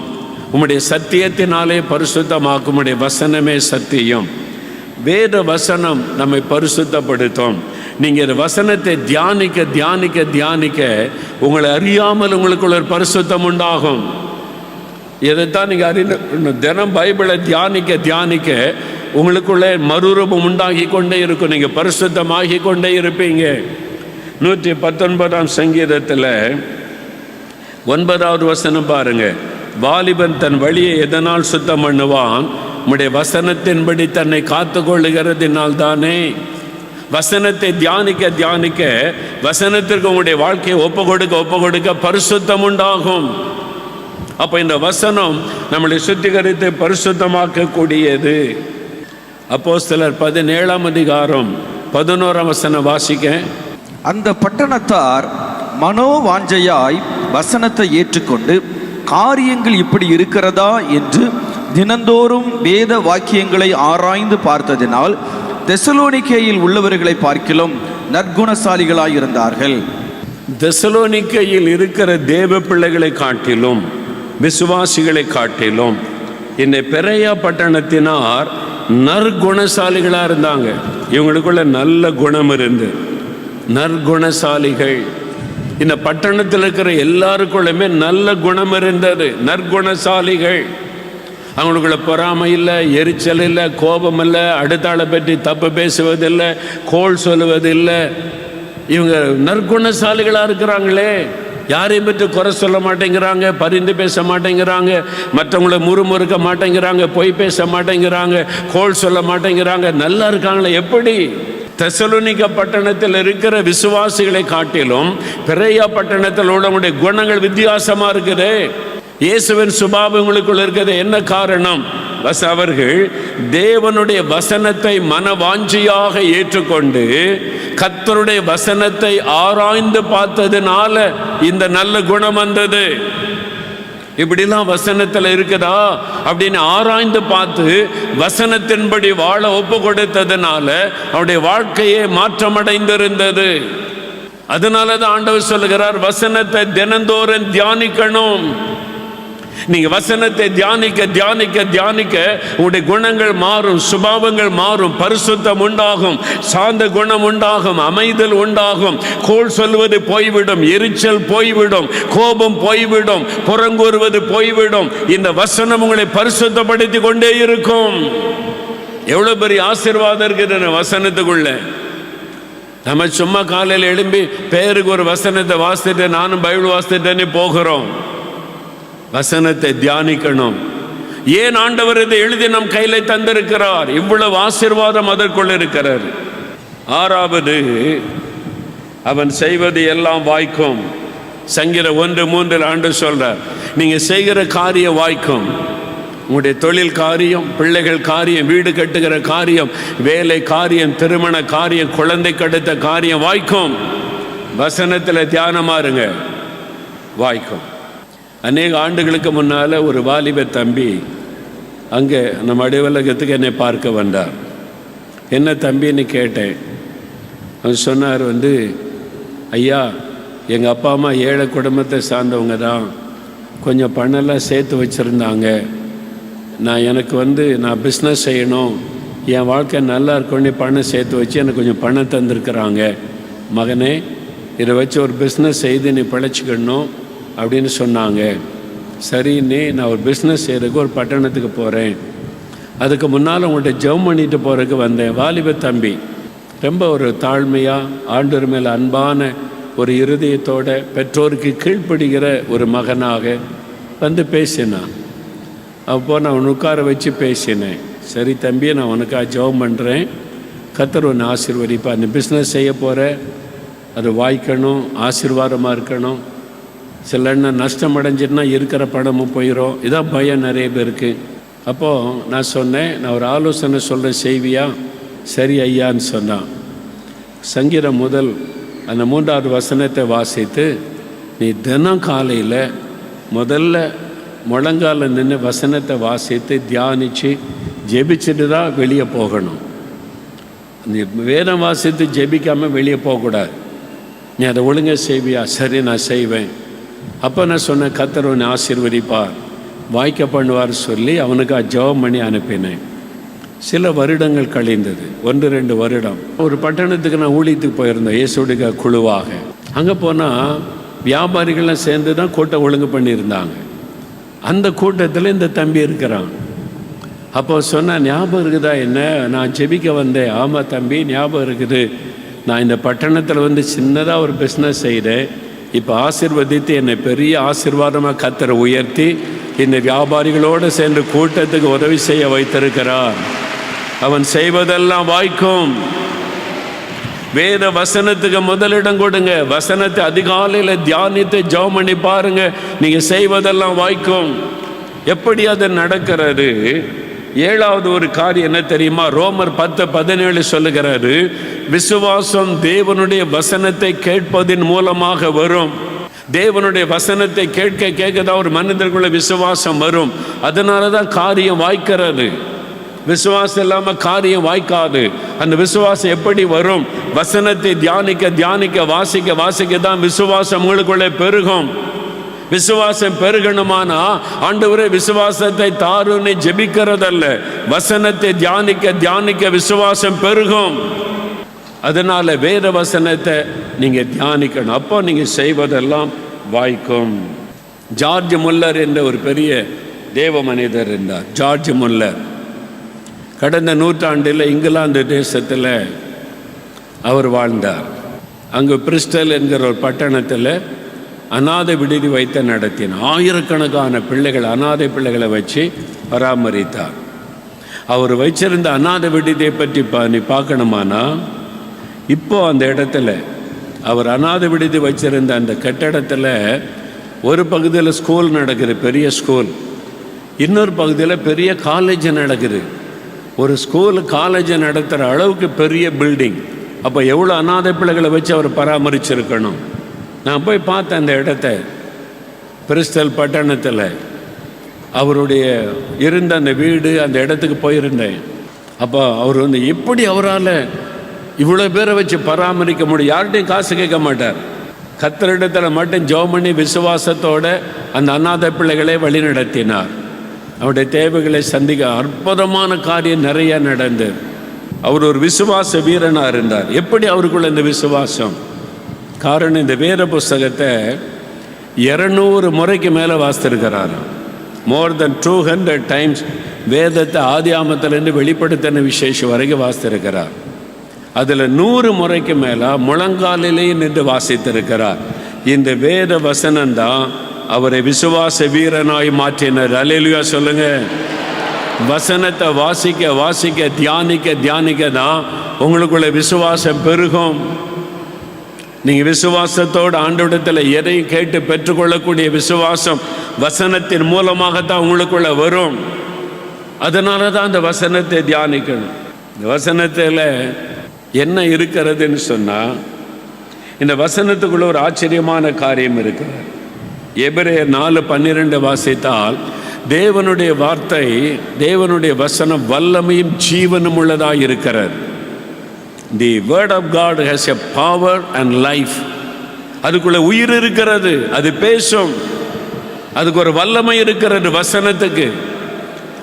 உம்முடைய சத்தியத்தினாலே பரிசுத்தமாக்கும், உம்முடைய வசனமே சத்தியம். வேத வசனம் நம்மை பரிசுத்தப்படுத்தும். நீங்கள் இந்த வசனத்தை தியானிக்க தியானிக்க தியானிக்க உங்களை அறியாமல் உங்களுக்குள்ள ஒரு பரிசுத்தம் உண்டாகும். இதைத்தான் நீங்கள் அறிந்து தினம் பைபிளை தியானிக்க தியானிக்க உங்களுக்குள்ளே மறுரூபம் உண்டாகி கொண்டே இருக்கும், நீங்கள் பரிசுத்தமாகி கொண்டே இருப்பீங்க. 119 சங்கீதத்தில் 9வது வசனம் பாருங்க, வாலிபன் தன் வழியை எதனால் சுத்தம் பண்ணுவான், உம்முடைய வசனத்தின்படி தன்னை காத்து கொள்ளுகிறதினால் தானே. வசனத்தை தியானிக்க தியானிக்க வசனத்திற்கு உங்களுடைய வாழ்க்கையை ஒப்பு கொடுக்க பரிசுத்தம் உண்டாகும். அப்போ இந்த வசனம் நம்மளை சுத்திகரித்து பரிசுத்தமாக்கக்கூடியது. அப்போஸ்தலர் 17:11 வசனம் வாசிக்க. அந்த பட்டணத்தார் மனோவாஞ்சையாய் வசனத்தை ஏற்றுக்கொண்டு காரியங்கள் இப்படி இருக்கிறதா என்று தினந்தோறும் வேத வாக்கியங்களை ஆராய்ந்து பார்த்ததினால் தெசலோனிக்கேயில் உள்ளவர்களை பார்க்கிலும் நற்குணசாலிகளாயிருந்தார்கள். தெசலோனிக்கேயில் இருக்கிற தேவ பிள்ளைகளை காட்டிலும் விசுவாசிகளை காட்டிலும் இந்த பெரையா பட்டணத்தினார் நற்குணசாலிகளாக இருந்தாங்க. இவங்களுக்குள்ள நல்ல குணம் இருந்து நற்குணசாலிகள். இந்த பட்டணத்தில் இருக்கிற எல்லாருக்குள்ளுமே நல்ல குணம் இருந்தது, நற்குணசாலிகள். அவங்களுக்குள்ள பொறாமை இல்லை, எரிச்சல் இல்லை, கோபம் இல்லை, அடுத்த ஆளை பற்றி தப்பு பேசுவதில்லை, கோள் சொல்லுவதில்லை. இவங்க நற்குணசாலிகளாக இருக்கிறாங்களே, யாரையும் பற்றி குறை சொல்ல மாட்டேங்கிறாங்க, பரிந்து பேச மாட்டேங்கிறாங்க, மற்றவங்கள முறுமுறுக்க மாட்டேங்கிறாங்க, பொய் பேச மாட்டேங்கிறாங்க, கோள் சொல்ல மாட்டேங்கிறாங்க, நல்லா இருக்காங்களே. எப்படி? தெசலோனிக்கா பட்டணத்தில் இருக்கிற விசுவாசிகளை காட்டிலும் பெரையா பட்டணத்தில் உள்ளவங்களுடைய குணங்கள் வித்தியாசமா இருக்குது. இயேசுவின் சுபாவம் உங்களுக்குள்ள இருக்கிறது. என்ன காரணம்? அவர்கள் தேவனுடைய வசனத்தை மனவாஞ்சியாக ஏற்றுக்கொண்டு கர்த்தருடைய வசனத்தை ஆராய்ந்து பார்த்ததுனால இந்த நல்ல குணம் வந்தது. இப்படிலாம் வசனத்தில் இருக்குதா அப்படின்னு ஆராய்ந்து பார்த்து வசனத்தின்படி வாழ ஒப்பு கொடுத்ததுனால அவருடைய வாழ்க்கையே மாற்றமடைந்திருந்தது. அதனால தான் ஆண்டவர் சொல்லுகிறார், வசனத்தை தினந்தோறும் தியானிக்கணும். நீங்க வசனத்தை தியானிக்க தியானிக்க தியானிக்க உங்களுடைய குணங்கள் மாறும், சுபாவங்கள் மாறும், பரிசுத்தம் உண்டாகும், சாந்த குணம் உண்டாகும், அமைதல் உண்டாகும், கோள் சொல்வது போய்விடும், எரிச்சல் போய்விடும், கோபம் போய்விடும், புறங்கூறுவது போய்விடும். இந்த வசனம் உங்களை பரிசுத்தப்படுத்தி கொண்டே இருக்கும். எவ்வளவு பெரிய ஆசீர்வாதம் இருக்குது வசனத்துக்குள்ள. நம்ம சும்மா காலையில் எழும்பி பேருக்கு ஒரு வசனத்தை வாசித்துட்டு நானும் பைபிள் வாசித்துட்டேன்னு போகிறோம். வசனத்தை தியானிக்கணும். ஏன் ஆண்டவர் இதை எழுதி நம் கையில தந்திருக்கிறார்? இவ்வளவு ஆசீர்வாதம் அதற்குள்ள இருக்கிறார். ஆறாவது, அவன் செய்வது எல்லாம் வாய்க்கும். சங்கீதம் 1:3 ஆண்டவர் சொல்றார், நீங்க செய்கிற காரியம் வாய்க்கும். உங்களுடைய தொழில் காரியம், பிள்ளைகள் காரியம், வீடு கட்டுகிற காரியம், வேலை காரியம், திருமண காரியம், குழந்தை கடுத்த காரியம் வாய்க்கும். வசனத்தில் தியானமா இருங்க, வாய்க்கும். அநேக ஆண்டுகளுக்கு முன்னால் ஒரு வாலிப தம்பி அங்கே நம்ம அலுவலகத்துக்கு என்னை பார்க்க வந்தார். என்ன தம்பின்னு கேட்டேன். அவர் சொன்னார், ஐயா, எங்கள் அப்பா அம்மா ஏழை குடும்பத்தை சார்ந்தவங்க தான், கொஞ்சம் பணம்லாம் சேர்த்து வச்சுருந்தாங்க. நான் பிஸ்னஸ் செய்யணும், என் வாழ்க்கை நல்லா இருக்கணும்னு பணம் சேர்த்து வச்சு எனக்கு கொஞ்சம் பணம் தந்திருக்கிறாங்க. மகனே, இதை வச்சு ஒரு பிஸ்னஸ் செய்து நீ பிழைச்சிக்கணும் அப்படின்னு சொன்னாங்க. சரின்னு நான் ஒரு பிஸ்னஸ் செய்கிறதுக்கு ஒரு பட்டணத்துக்கு போகிறேன். அதுக்கு முன்னால் உங்கள்கிட்ட ஜெபம் பண்ணிட்டு போகிறதுக்கு வந்தேன். வாலிப தம்பி ரொம்ப ஒரு தாழ்மையாக, ஆண்டவர் மேலே அன்பான ஒரு இருதயத்தோட, பெற்றோருக்கு கீழ்ப்படுகிற ஒரு மகனாக பேசினான். அப்போ நான் உன்னை உட்கார வச்சு பேசினேன். சரி தம்பி, நான் உனக்காக ஜெபம் பண்ணுறேன், கர்த்தர் உன்னை ஆசீர்வதிப்பா. நீ பிஸ்னஸ் செய்ய போகிற, அது வாய்க்கணும், ஆசீர்வாதமாக இருக்கணும். சில நஷ்டம் அடைஞ்சிட்டுனா இருக்கிற பணமும் போயிடும். இதான் பயம் நிறைய பேருக்கு. அப்போது நான் சொன்னேன், நான் ஒரு ஆலோசனை சொல்கிறேன், செய்வியா? சரி ஐயான்னு சொன்னான். சங்கீதம் முதல் அந்த 3வது வசனத்தை வாசித்து, நீ தினம் காலையில் முதல்ல முழங்கால நின்று வசனத்தை வாசித்து தியானித்து ஜெபிச்சுட்டு தான் வெளியே போகணும். நீ வேதம் வாசித்து ஜெபிக்காமல் வெளியே போகக்கூடாது. நீ அதை ஒழுங்காக செய்வியா? சரி நான் செய்வேன். அப்போ நான் சொன்னேன், கர்த்தர் உன்னை ஆசீர்வதிப்பார், வாய்க்க பண்ணுவார் சொல்லி அவனுக்கு ஜெபம் பண்ணி அனுப்பினேன். சில வருடங்கள் கழிந்தது, 1-2 வருடம். ஒரு பட்டணத்துக்கு நான் ஊழியத்துக்கு போயிருந்தேன், இயேசுடைய குழுவாக. அங்கே போனால் வியாபாரிகள்லாம் சேர்ந்து தான் கூட்டம் ஒழுங்கு பண்ணியிருந்தாங்க. அந்த கூட்டத்தில் இந்த தம்பி இருக்கிறான். அப்போ சொன்னால், ஞாபகம் இருக்குதா என்ன, நான் ஜெபிக்க வந்தேன். ஆமாம் தம்பி, ஞாபகம் இருக்குது. நான் இந்த பட்டணத்தில் சின்னதாக ஒரு பிஸ்னஸ் செய்தேன். இப்போ ஆசீர்வதித்து என்னை பெரிய ஆசீர்வாதமாக கர்த்தர் உயர்த்தி இந்த வியாபாரிகளோடு சேர்ந்து கூட்டத்துக்கு உதவி செய்ய வைத்திருக்கிறார். அவன் செய்வதெல்லாம் வாய்க்கும். வேத வசனத்துக்கு முதலிடம் கொடுங்க. வசனத்தை அதிகாலையில் தியானித்து ஜெபம் பண்ணி பாருங்க, நீங்க செய்வதெல்லாம் வாய்க்கும். எப்படி அது நடக்கிறது? 7வது ஒரு காரியம் என்ன தெரியுமா? ரோமர் 10:17 சொல்லுகிறாரு, விசுவாசம் தேவனுடைய வசனத்தை கேட்பதின் மூலமாக வரும். தேவனுடைய வசனத்தை கேட்க கேட்க தான் ஒரு மனிதனுக்குள்ள விசுவாசம் வரும். அதனால தான் காரியம் வாய்க்கிறது. விசுவாசம் இல்லாமல் காரியம் வாய்க்காது. அந்த விசுவாசம் எப்படி வரும்? வசனத்தை தியானிக்க தியானிக்க வாசிக்க வாசிக்க தான் விசுவாசம் உங்களுக்குள்ளே பெருகும். விசுவாசம் பெருகணுமானா ஆண்டவரே விசுவாசத்தை தாருன்னு ஜெபிக்கிறதல்ல, வசனத்தை தியானிக்க தியானிக்க விசுவாசம் பெருகும். அதனால வேத வசனத்தை நீங்க தியானிக்கணும். அப்போ நீங்க செய்வதெல்லாம் வாய்க்கும். ஜார்ஜ் முல்லர் என்ற ஒரு பெரிய தேவ மனிதர் இருந்தார். ஜார்ஜ் முல்லர் கடந்த நூற்றாண்டில் இங்கிலாந்து தேசத்தில் அவர் வாழ்ந்தார். அங்கு பிரிஸ்டல் என்கிற ஒரு பட்டணத்தில் அநாதை விடுதி வைத்து நடத்தினார். ஆயிரக்கணக்கான பிள்ளைகள், அநாதை பிள்ளைகளை வச்சு பராமரித்தார். அவர் வச்சிருந்த அநாதை விடுதியை பற்றி நீ பார்க்கணுமானா, இப்போ அந்த இடத்துல அவர் அநாதை விடுதி வச்சிருந்த அந்த கட்டடத்தில் ஒரு பகுதியில் ஸ்கூல் நடக்குது, பெரிய ஸ்கூல். இன்னொரு பகுதியில் பெரிய காலேஜ் நடக்குது. ஒரு ஸ்கூல் காலேஜை நடத்துகிற அளவுக்கு பெரிய பில்டிங். அப்போ எவ்வளோ அநாதை பிள்ளைகளை வச்சு அவர் பராமரிச்சிருக்கணும். நான் போய் பார்த்தேன் அந்த இடத்த. பிரிஸ்டல் பட்டணத்தில் அவருடைய இருந்த அந்த வீடு, அந்த இடத்துக்கு போயிருந்தேன். அப்போ அவர் வந்து எப்படி அவரால் இவ்வளோ பேரை வச்சு பராமரிக்க முடியும்? யார்கிட்டையும் காசு கேட்க மாட்டார். கர்த்தரிடத்தில் மட்டும் ஜெபம் பண்ணி விசுவாசத்தோட அந்த அநாதை பிள்ளைகளை வழி நடத்தினார். அவருடைய தேவைகளை சந்திக்க அற்புதமான காரியம் நிறைய நடந்தது. அவர் ஒரு விசுவாச வீரனாக இருந்தார். எப்படி அவருக்குள்ள இந்த விசுவாசம்? காரணம், இந்த வேத புஸ்தகத்தை 200 முறைக்கு மேலே வாசித்திருக்கிறார். மோர் தென் 200 டைம்ஸ் வேதத்தை ஆதியாமத்திலிருந்து வெளிப்படுத்தின விசேஷம் வரைக்கும் வாசித்திருக்கிறார். அதில் 100 முறைக்கு மேலே முழங்காலிலேயே நின்று வாசித்திருக்கிறார். இந்த வேத வசனம்தான் அவரை விசுவாச வீரனாய் மாற்றினார். அல்லேலூயா சொல்லுங்க. வசனத்தை வாசிக்க வாசிக்க தியானிக்க தியானிக்க தான் உங்களுக்குள்ள விசுவாசம் பெருகும். நீங்கள் விசுவாசத்தோடு ஆண்டவரிடத்தில் எதையும் கேட்டு பெற்றுக்கொள்ளக்கூடிய விசுவாசம் வசனத்தின் மூலமாகத்தான் உங்களுக்குள்ள வரும். அதனால தான் அந்த வசனத்தை தியானிக்கணும். இந்த வசனத்தில் என்ன இருக்கிறதுன்னு சொன்னால், இந்த வசனத்துக்குள்ள ஒரு ஆச்சரியமான காரியம் இருக்குது. எபிரேயர் 4:12 வாசித்தால், தேவனுடைய வார்த்தை, தேவனுடைய வசனம் வல்லமையும் ஜீவனும் உள்ளதாக இருக்கிறது. The word of God has a power and life. அதுக்குள்ள உயிர் இருக்கிறது, அது பேசும். அதுக்கு ஒரு வல்லமை இருக்கிறது வசனத்துக்கு.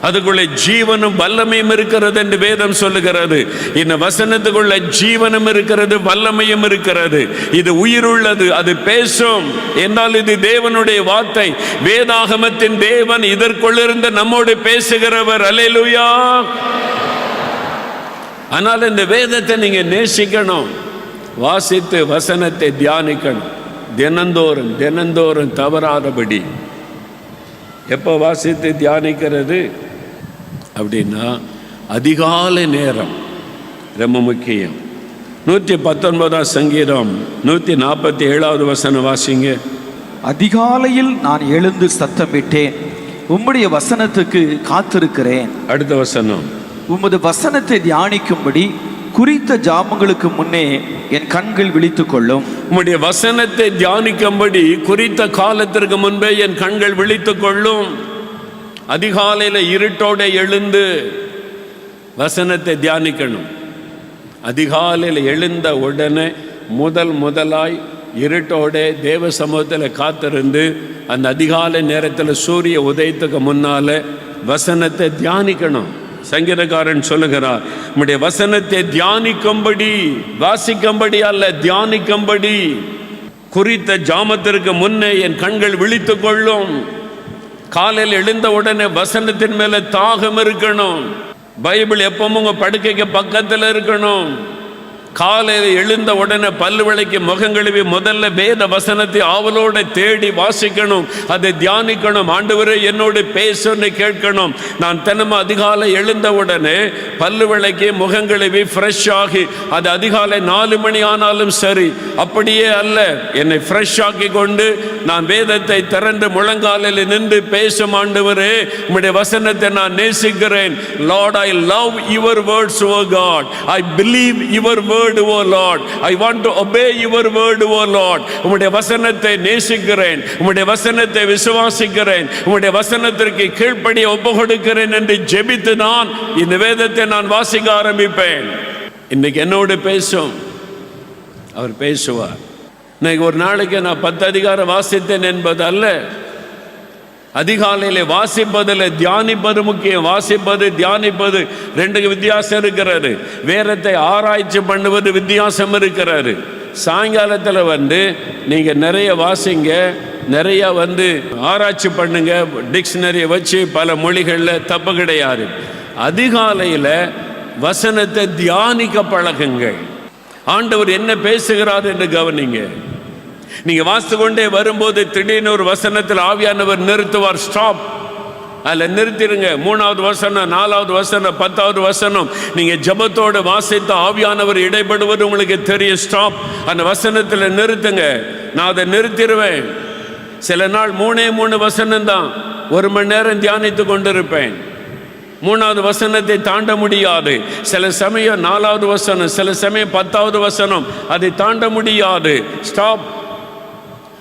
அதுக்குள்ள ஜீவனும் வல்லமையும் இருக்கிறது என்று வேதம் சொல்லுகிறது. இந்த வசனத்துக்குள்ள ஜீவனும் இருக்கிறது, வல்லமையும் இருக்கிறது. இது உயிருள்ளது, அது பேசும். என்றால் இது தேவனுடைய வார்த்தை. வேதாகமத்தின் தேவன் இதற்குள்ளிருந்து நம்மோடு பேசுகிறவர். அல்லேலூயா. ஆனால் இந்த வேதத்தை நீங்க நேசிக்கணும், வாசித்து வசனத்தை தியானிக்கணும். தினந்தோறும் தினந்தோறும் தவறாதபடி. எப்போ வாசித்து தியானிக்கிறது அப்படின்னா, அதிகாலை நேரம் ரொம்ப முக்கியம். 119 சங்கீதம் 147 வசனம் வாசிங்க. அதிகாலையில் நான் எழுந்து சத்தமிட்டேன், உம்முடைய வசனத்துக்கு காத்திருக்கிறேன். அடுத்த வசனம், உமது வசனத்தை தியானிக்கும்படி குறித்த ஜாமங்களுக்கு முன்னே என் கண்கள் விழித்துக் கொள்ளும். உம்முடைய வசனத்தை தியானிக்கும்படி குறித்த காலத்திற்கு முன்பே என் கண்கள் விழித்துக் கொள்ளும். அதிகாலையில் இருட்டோட எழுந்து வசனத்தை தியானிக்கணும். அதிகாலையில் எழுந்த உடனே முதலாய் இருட்டோட தேவ சமூகத்தில் காத்திருந்து அந்த அதிகாலை நேரத்தில் சூரிய உதயத்துக்கு முன்னால வசனத்தை தியானிக்கணும். சங்கீதக்காரன் சொல்லுகிறார், உம்முடைய வசனத்தை தியானிக்கும்படி, வாசிக்கும்படி அல்ல, தியானிக்கும்படி குறித்த ஜாமத்திற்கு முன்னே என் கண்கள் விழித்துக் கொள்ளும். காலையில் எழுந்த உடனே வசனத்தின் மேல தாகம் இருக்கணும். பைபிள் எப்பவும் உங்க படுக்கைக்கு பக்கத்தில் இருக்கணும். காலையில் எழுந்த உடனே பல்லு விளக்கி முகம் கழுவி முதல்ல வேத வசனத்தை ஆவலோட தேடி வாசிக்கணும், அதை தியானிக்கணும். ஆண்டவரே என்னோடு பேசுன்னு கேட்கணும். நான் தினமும் அதிகாலை எழுந்த உடனே பல்லு விளக்கி முகம் கழுவி ஃப்ரெஷ் ஆகி, அது அதிகாலை 4 மணி ஆனாலும் சரி, அப்படியே அல்ல, என்னை ஃப்ரெஷ் ஆக்கி கொண்டு நான் வேதத்தை திறந்து முழங்காலில் நின்று பேசும். ஆண்டவரே உம்முடைய வசனத்தை நான் நேசிக்கிறேன். Lord, I love your words O God. I believe your word O Lord. I want to obey your word O Lord. உம்முடைய வசனத்தை நேசிக்கிறேன், உம்முடைய வசனத்தை விசுவாசிக்கிறேன், உம்முடைய வசனத்திற்கு கீழ்ப்படிய ஒப்புக்கொடுக்கிறேன் என்று ஜெபித்து நான் இந்த வேதத்தை நான் வாசிக்க ஆரம்பிப்பேன். இன்னைக்கு என்னோடு பேசும், அவர் பேசுவார். இன்னைக்கு ஒரு நாளைக்கு நான் 10 அதிகாரம் வாசித்தேன் என்பது அல்ல. அதிகாலையில் வாசிப்பதில் தியானிப்பது முக்கியம். வாசிப்பது தியானிப்பது ரெண்டுக்கு வித்தியாசம் இருக்கிறது. வேதத்தை ஆராய்ச்சி பண்ணுவது வித்தியாசம் இருக்கிறது. சாயங்காலத்தில் நீங்கள் நிறைய வாசிங்க, நிறைய ஆராய்ச்சி பண்ணுங்க, டிக்ஷனரியை வச்சு பல மொழிகளில் தப்பு கிடையாது. அதிகாலையில் வசனத்தை தியானிக்க பழகுங்கள். ஆண்டவர் என்ன பேசுகிறார் என்று கவனிங்க. நீங்க வாசித்து கொண்டே வரும்போது திடீர்னு ஒரு வசனத்தில் ஆவியானவர் நிறுத்துவார். ஸ்டாப், அதில் நிறுத்திடுங்க. 3வது வசனம், 4வது வசனம், 10வது வசனம் நீங்க ஜபத்தோடு வாசித்த ஆவியானவர் இடைப்படுவது உங்களுக்கு தெரியும். ஸ்டாப், அந்த வசனத்தில் நிறுத்துங்க. நான் அதை நிறுத்திடுவேன். சில நாள் 3 வசனம் தான் 1 மணி நேரம் தியானித்து கொண்டிருப்பேன். 3வது வசனத்தை தாண்ட முடியாது. சில சமயம் 4வது வசனம், சில சமயம் 10வது வசனம், அதை தாண்ட முடியாது. ஸ்டாப்.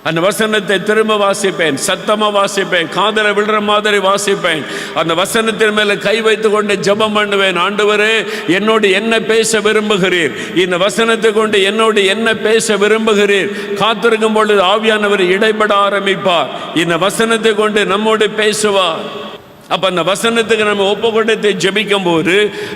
அந்த வசனத்தை திரும்ப வாசிப்பேன், சத்தமா வாசிப்பேன், காதல விழுற மாதிரி வாசிப்பேன். அந்த வசனத்தின் மேல கை வைத்து கொண்டு ஜெபம் பண்ணுவேன். ஆண்டவரே, என்னோடு என்ன பேச விரும்புகிறீர்? இந்த வசனத்தை கொண்டு என்னோடு என்ன பேச விரும்புகிறீர்? காத்திருக்கும் பொழுது ஆவியானவர் இடைப்பட ஆரம்பிப்பார். இந்த வசனத்தை கொண்டு நம்மோடு பேசுவார். அப்ப அந்த வசனத்துக்கு நம்ம ஒப்பு கொடுத்து ஜெபிக்கும் போது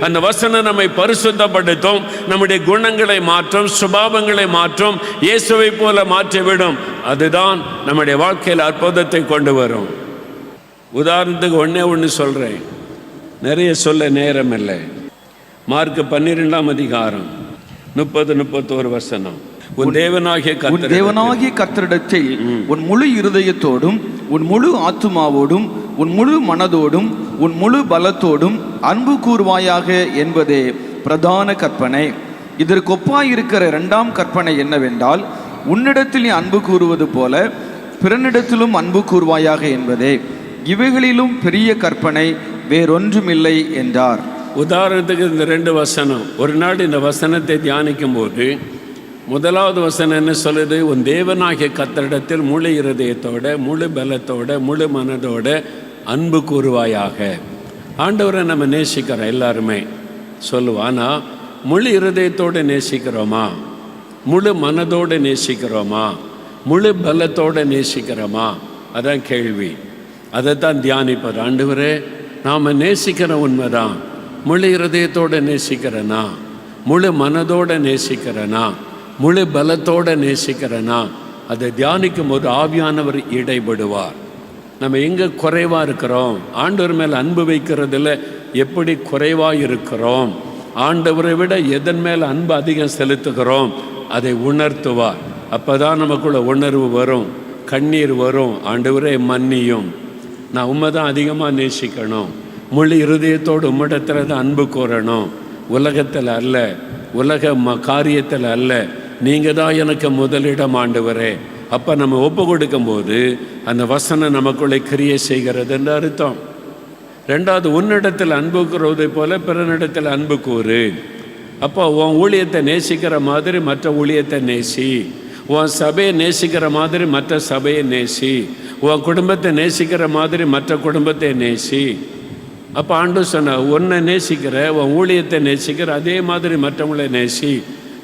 அந்த வசனம் நம்மை பரிசுத்தப்படுத்தும், நம்முடைய குணங்களை மாற்றும், சுபாவங்களை மாற்றும், இயேசுவை போல மாற்றிவிடும். அதுதான் நம்முடைய வாழ்க்கையில் அற்புதத்தை கொண்டு வரும். உதாரணத்துக்கு ஒண்ணு சொல்றேன், நிறைய சொல்ல நேரம் இல்லை. மார்க் 12ஆம் அதிகாரம் 30-31 வசனம். உன் தேவனாகிய கர்த்தரிடத்தில் உன் முழு இருதயத்தோடும் உன் முழு ஆத்துமாவோடும் உன் முழு மனதோடும் உன் முழு பலத்தோடும் அன்பு கூர்வாயாக என்பதே பிரதான கற்பனை. இதற்கு ஒப்பாயிருக்கிற 2ஆம் கற்பனை என்னவென்றால், உன்னிடத்தில் நீ அன்பு கூறுவது போல பிறனிடத்திலும் அன்பு கூர்வாயாக என்பதே. இவைகளிலும் பெரிய கற்பனை வேறொன்றுமில்லை என்றார். உதாரணத்துக்கு இந்த 2 வசனம். ஒரு நாள் இந்த வசனத்தை தியானிக்கும் போது முதலாவது வசனம் என்ன சொல்லுது? உன் தேவனாகிய கர்த்தரிடத்தில் முழு இருதயத்தோட முழு பலத்தோட முழு மனதோட அன்பு கூறுவாயாக. ஆண்டவரை நம்ம நேசிக்கிறோம், எல்லாருமே சொல்லுவோம். ஆனால் முழு இருதயத்தோடு நேசிக்கிறோமா? முழு மனதோடு நேசிக்கிறோமா? முழு பலத்தோடு நேசிக்கிறோமா? அதான் கேள்வி. அதைத்தான் தியானிப்பது. ஆண்டவரே, நாம் நேசிக்கிற உண்மைதான். முழு இருதயத்தோடு நேசிக்கிறனா? முழு மனதோடு நேசிக்கிறனா? முழு பலத்தோடு நேசிக்கிறனா? அதை தியானிக்கும் போது ஆவியானவர் இடைபடுவார். நம்ம எங்கே குறைவாக இருக்கிறோம்? ஆண்டவர் மேல் அன்பு வைக்கிறதுல எப்படி குறைவாக இருக்கிறோம்? ஆண்டவரை விட எதன் மேல் அன்பு அதிகம் செலுத்துகிறோம்? அதை உணர்த்துவார். அப்போ தான் நமக்குள்ள உணர்வு வரும், கண்ணீர் வரும். ஆண்டவரே மன்னியும், நான் உண்மை தான் அதிகமாக நேசிக்கணும், முழு இருதயத்தோடு உம்மிடத்தில் தான் அன்பு கூறணும், உலகத்தில் அல்ல, உலக காரியத்தில் அல்ல, நீங்கள் தான் எனக்கு முதலிடம் ஆண்டவரே. அப்போ நம்ம ஒப்பு கொடுக்கும்போது அந்த வசனம் நமக்குள்ளே கிரியை செய்கிறது என்று அர்த்தம். 2வது, உன்னிடத்தில் அன்பு கூறுவதை போல பிறனிடத்தில் அன்பு கூறு. அப்போ உன் ஊழியத்தை நேசிக்கிற மாதிரி மற்ற ஊழியத்தை நேசி, உன் சபையை நேசிக்கிற மாதிரி மற்ற சபையை நேசி, உன் குடும்பத்தை நேசிக்கிற மாதிரி மற்ற குடும்பத்தை நேசி. அப்போ ஆண்டவர் சொன்ன, உன்னை நேசிக்கிற, உன் ஊழியத்தை நேசிக்கிற, அதே மாதிரி மற்றவங்களை நேசி.